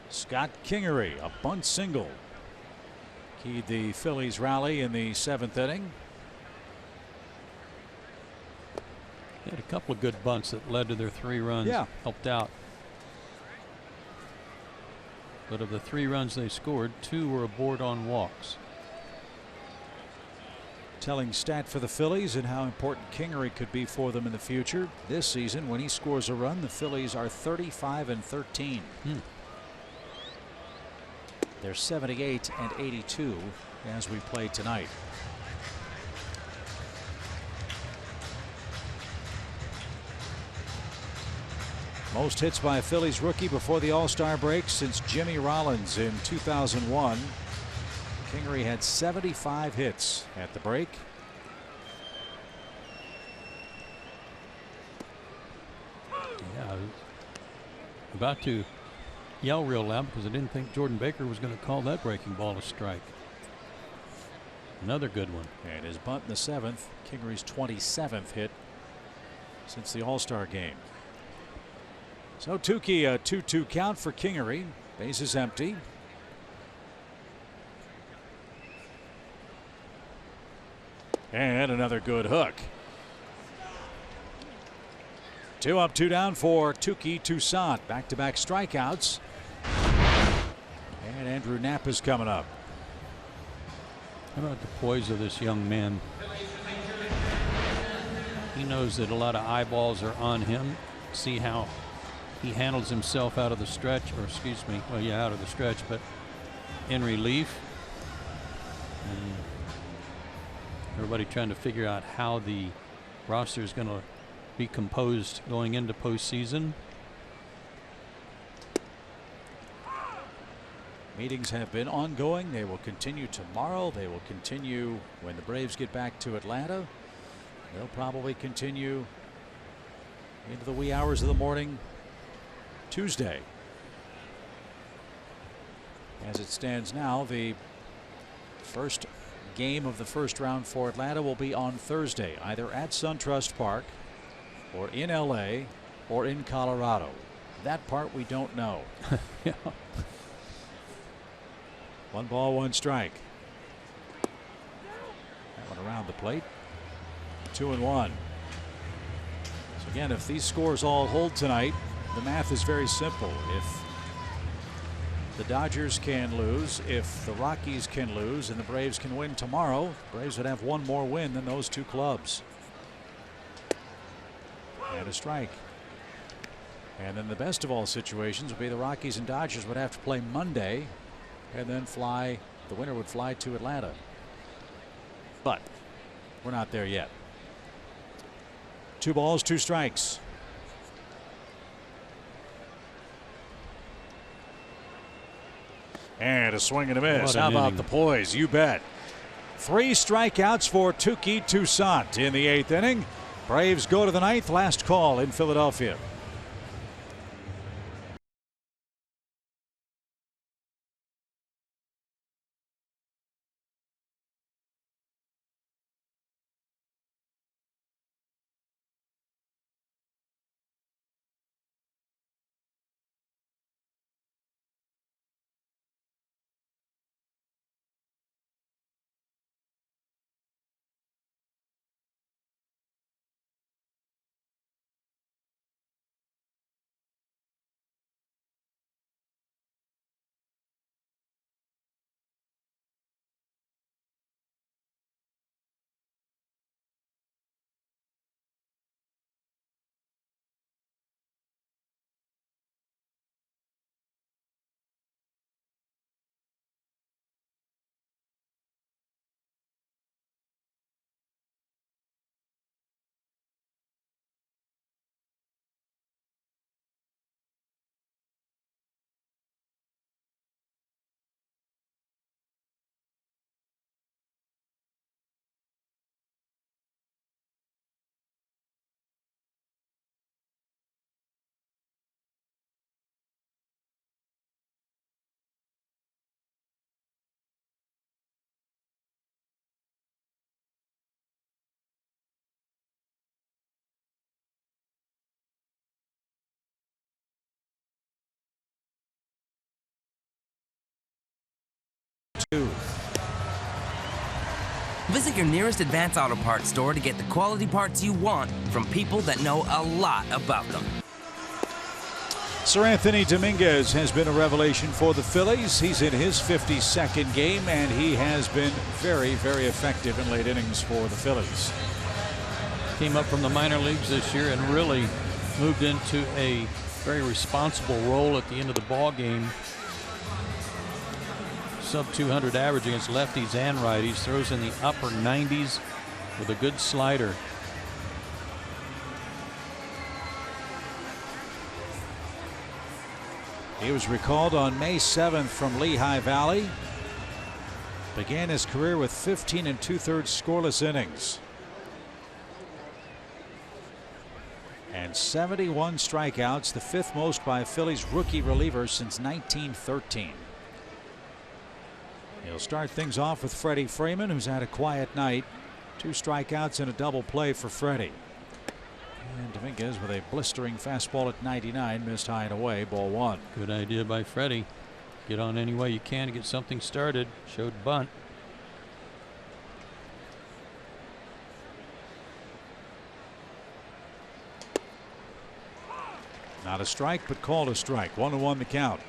S1: Scott Kingery, a bunt single, keyed the Phillies rally in the 7th inning.
S4: He had a couple of good bunts that led to their 3 runs.
S1: Yeah.
S4: Helped out. But of the 3 runs they scored, 2 were aboard on walks.
S1: Telling stat for the Phillies and how important Kingery could be for them in the future. This season, when he scores a run, the Phillies are 35-13. They're 78-82 as we play tonight. Most hits by a Phillies rookie before the All-Star break since Jimmy Rollins in 2001. Kingery had 75 hits at the break.
S4: Yeah, I was about to yell real loud because I didn't think Jordan Baker was going to call that breaking ball a strike. Another good one.
S1: And his bunt in the 7th, Kingery's 27th hit since the All-Star game. So Touki, a 2-2 count for Kingery. Bases empty. And another good hook. 2 up, 2 down for Touki Toussaint. Back-to-back strikeouts. And Andrew Knapp is coming up.
S4: How about the poise of this young man? He knows that a lot of eyeballs are on him. See how he handles himself out of the stretch, or excuse me, well, yeah, out of the stretch, but in relief. And everybody trying to figure out how the roster is going to be composed going into postseason.
S1: Meetings have been ongoing. They will continue tomorrow. They will continue when the Braves get back to Atlanta. They'll probably continue into the wee hours of the morning Tuesday. As it stands now, the first game of the first round for Atlanta will be on Thursday, either at SunTrust Park or in LA or in Colorado. That part we don't know.
S4: Yeah.
S1: 1 ball, 1 strike. That one around the plate. 2-1. So again, if these scores all hold tonight, the math is very simple. If the Dodgers can lose, if the Rockies can lose, and the Braves can win tomorrow, the Braves would have one more win than those two clubs. And a strike. And then the best of all situations would be the Rockies and Dodgers would have to play Monday and then fly. The winner would fly to Atlanta. But we're not there yet. 2 balls, 2 strikes. And a swing and a miss. How about the poise? You bet. 3 strikeouts for Touki Toussaint in the 8th inning. Braves go to the 9th. Last call in Philadelphia.
S6: Visit your nearest Advance Auto Parts store to get the quality parts you want from people that know a lot about them.
S1: Sir Anthony Dominguez has been a revelation for the Phillies. He's in his 52nd game, and he has been very, very effective in late innings for the Phillies.
S4: Came up from the minor leagues this year and really moved into a very responsible role at the end of the ball game. Sub 200 average against lefties and righties. Throws in the upper 90s with a good slider.
S1: He was recalled on May 7th from Lehigh Valley. Began his career with 15 2/3 scoreless innings. And 71 strikeouts, the 5th most by a Phillies rookie reliever since 1913. He'll start things off with Freddie Freeman, who's had a quiet night. 2 strikeouts and a double play for Freddie. And Dominguez with a blistering fastball at 99, missed high and away, ball 1.
S4: Good idea by Freddie. Get on any way you can to get something started. Showed bunt.
S1: Not a strike, but called a strike. 1-1 the count.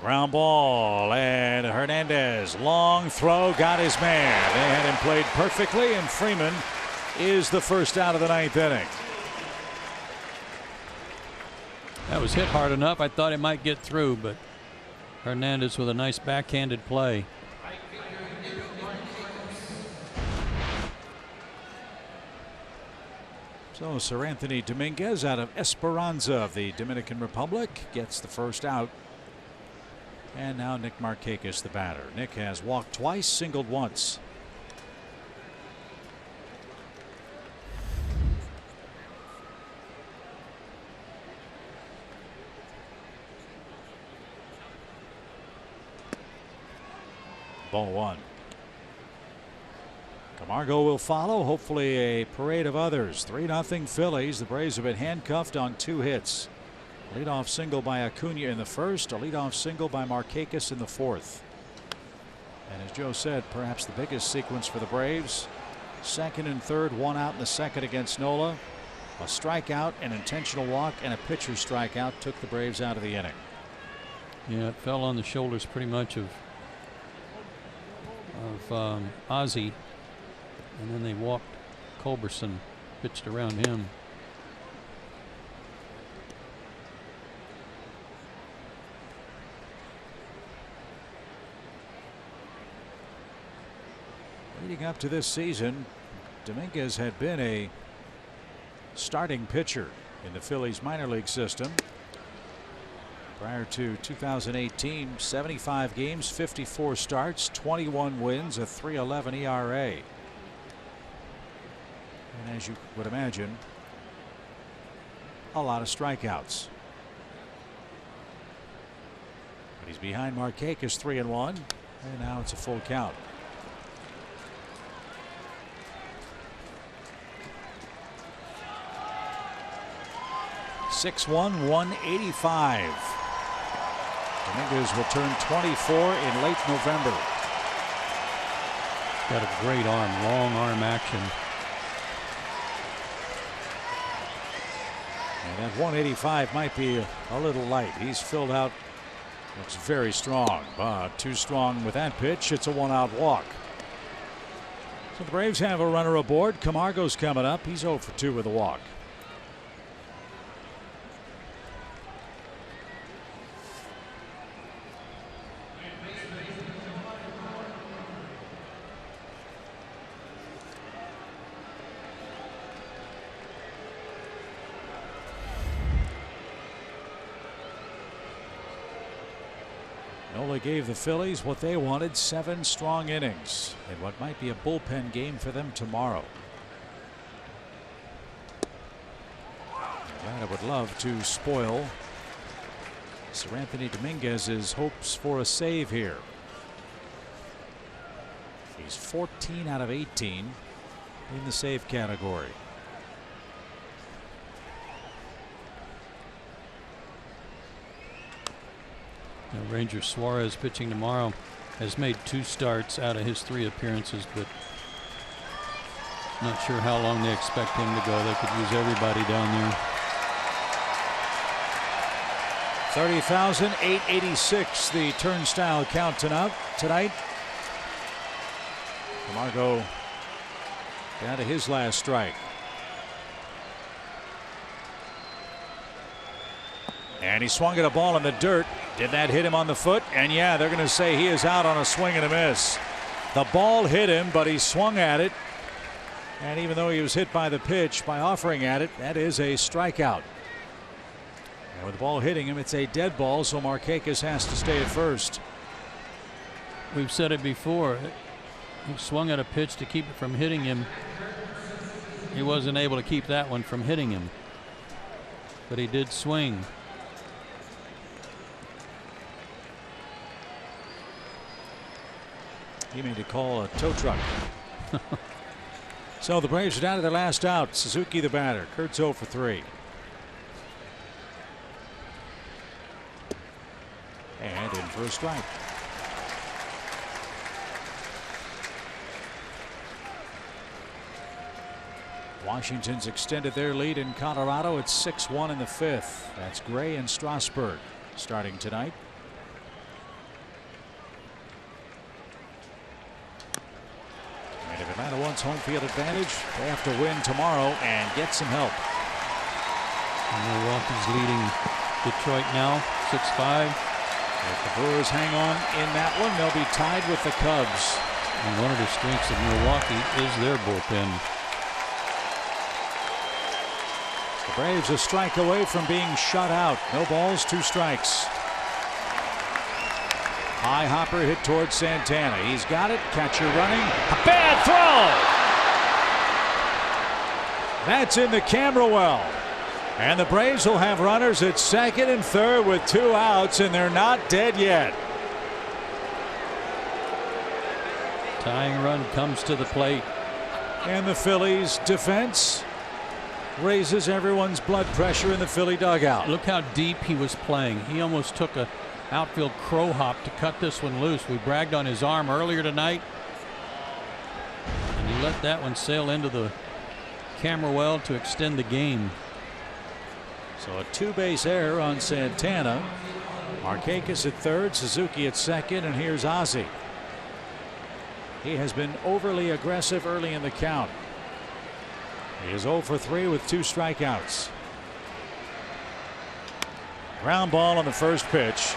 S1: Ground ball, and Hernandez, long throw, got his man. They had him played perfectly, and Freeman is the first out of the 9th inning.
S4: That was hit hard enough. I thought it might get through, but Hernandez with a nice backhanded play.
S1: So Sir Anthony Dominguez out of Esperanza of the Dominican Republic gets the first out. And now Nick Markakis, the batter. Nick has walked twice, singled once. Ball 1. Camargo will follow. Hopefully a parade of others. 3-0 Phillies. The Braves have been handcuffed on 2 hits. Leadoff single by Acuna in the first. A leadoff single by Markakis in the 4th. And as Joe said, perhaps the biggest sequence for the Braves. 2nd and 3rd, 1 out in the 2nd against Nola. A strikeout, an intentional walk, and a pitcher strikeout took the Braves out of the inning.
S4: Yeah, it fell on the shoulders pretty much of Ozzie, and then they walked Culberson, pitched around him.
S1: Leading up to this season, Dominguez had been a starting pitcher in the Phillies minor league system. Prior to 2018, 75 games, 54 starts, 21 wins, a 3.11 ERA. And as you would imagine, a lot of strikeouts. But he's behind Markakis 3-1, and now it's a full count. .6'1", 185. Dominguez will turn 24 in late November.
S4: Got a great arm, long arm action.
S1: And that 185 might be a little light. He's filled out. Looks very strong, but too strong with that pitch. It's a 1-out walk. So the Braves have a runner aboard. Camargo's coming up. He's 0 for 2 with a walk. Nola gave the Phillies what they wanted, 7 strong innings in what might be a bullpen game for them tomorrow. Atlanta would love to spoil Sir Anthony Dominguez's hopes for a save here. He's 14 out of 18 in the save category.
S4: Ranger Suarez pitching tomorrow has made 2 starts out of his 3 appearances, but not sure how long they expect him to go. They could use everybody down there.
S1: 30,886 the turnstile count tonight. Camargo down to his last strike. And he swung at a ball in the dirt. Did that hit him on the foot? And yeah, they're going to say he is out on a swing and a miss. The ball hit him, but he swung at it. And even though he was hit by the pitch, by offering at it, that is a strikeout. And with the ball hitting him, it's a dead ball, so Markakis has to stay at first.
S4: We've said it before. He swung at a pitch to keep it from hitting him. He wasn't able to keep that one from hitting him, but he did swing.
S1: He made a call a tow truck. So the Braves are down to their last out. Suzuki the batter. Kurtz 0 for 3. And in for a strike. Washington's extended their lead in Colorado. It's 6-1 in the 5th. That's Gray and Strasburg starting tonight. wants home field advantage. They have to win tomorrow and get some help.
S4: And Milwaukee's leading Detroit now, 6-5.
S1: If the Brewers hang on in that one, they'll be tied with the Cubs.
S4: And one of the strengths of Milwaukee is their bullpen.
S1: The Braves a strike away from being shut out. No balls, 2 strikes. High hopper hit towards Santana. He's got it. Catcher running. A bad throw. That's in the camera well. And the Braves will have runners at second and third with 2 outs, and they're not dead yet.
S4: Tying run comes to the plate.
S1: And the Phillies defense raises everyone's blood pressure in the Philly dugout.
S4: Look how deep he was playing. He almost took a outfield crow hop to cut this one loose. We bragged on his arm earlier tonight, and he let that one sail into the camera well to extend the game.
S1: So a 2-base error on Santana. Markakis at third, Suzuki at second, and here's Ozzie. He has been overly aggressive early in the count. He is 0 for 3 with 2 strikeouts. Ground ball on the first pitch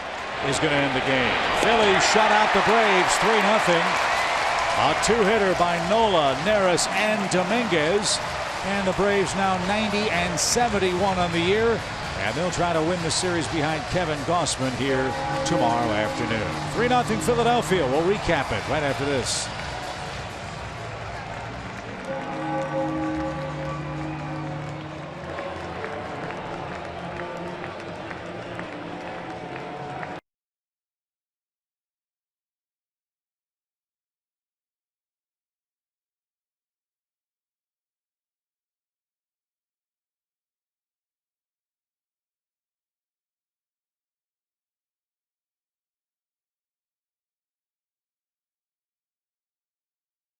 S1: is going to end the game. Phillies shut out the Braves 3-0. A 2-hitter by Nola, Neris, and Dominguez. And the Braves now 90-71 on the year. And they'll try to win the series behind Kevin Gossman here tomorrow afternoon. 3-0 Philadelphia. We'll recap it right after this.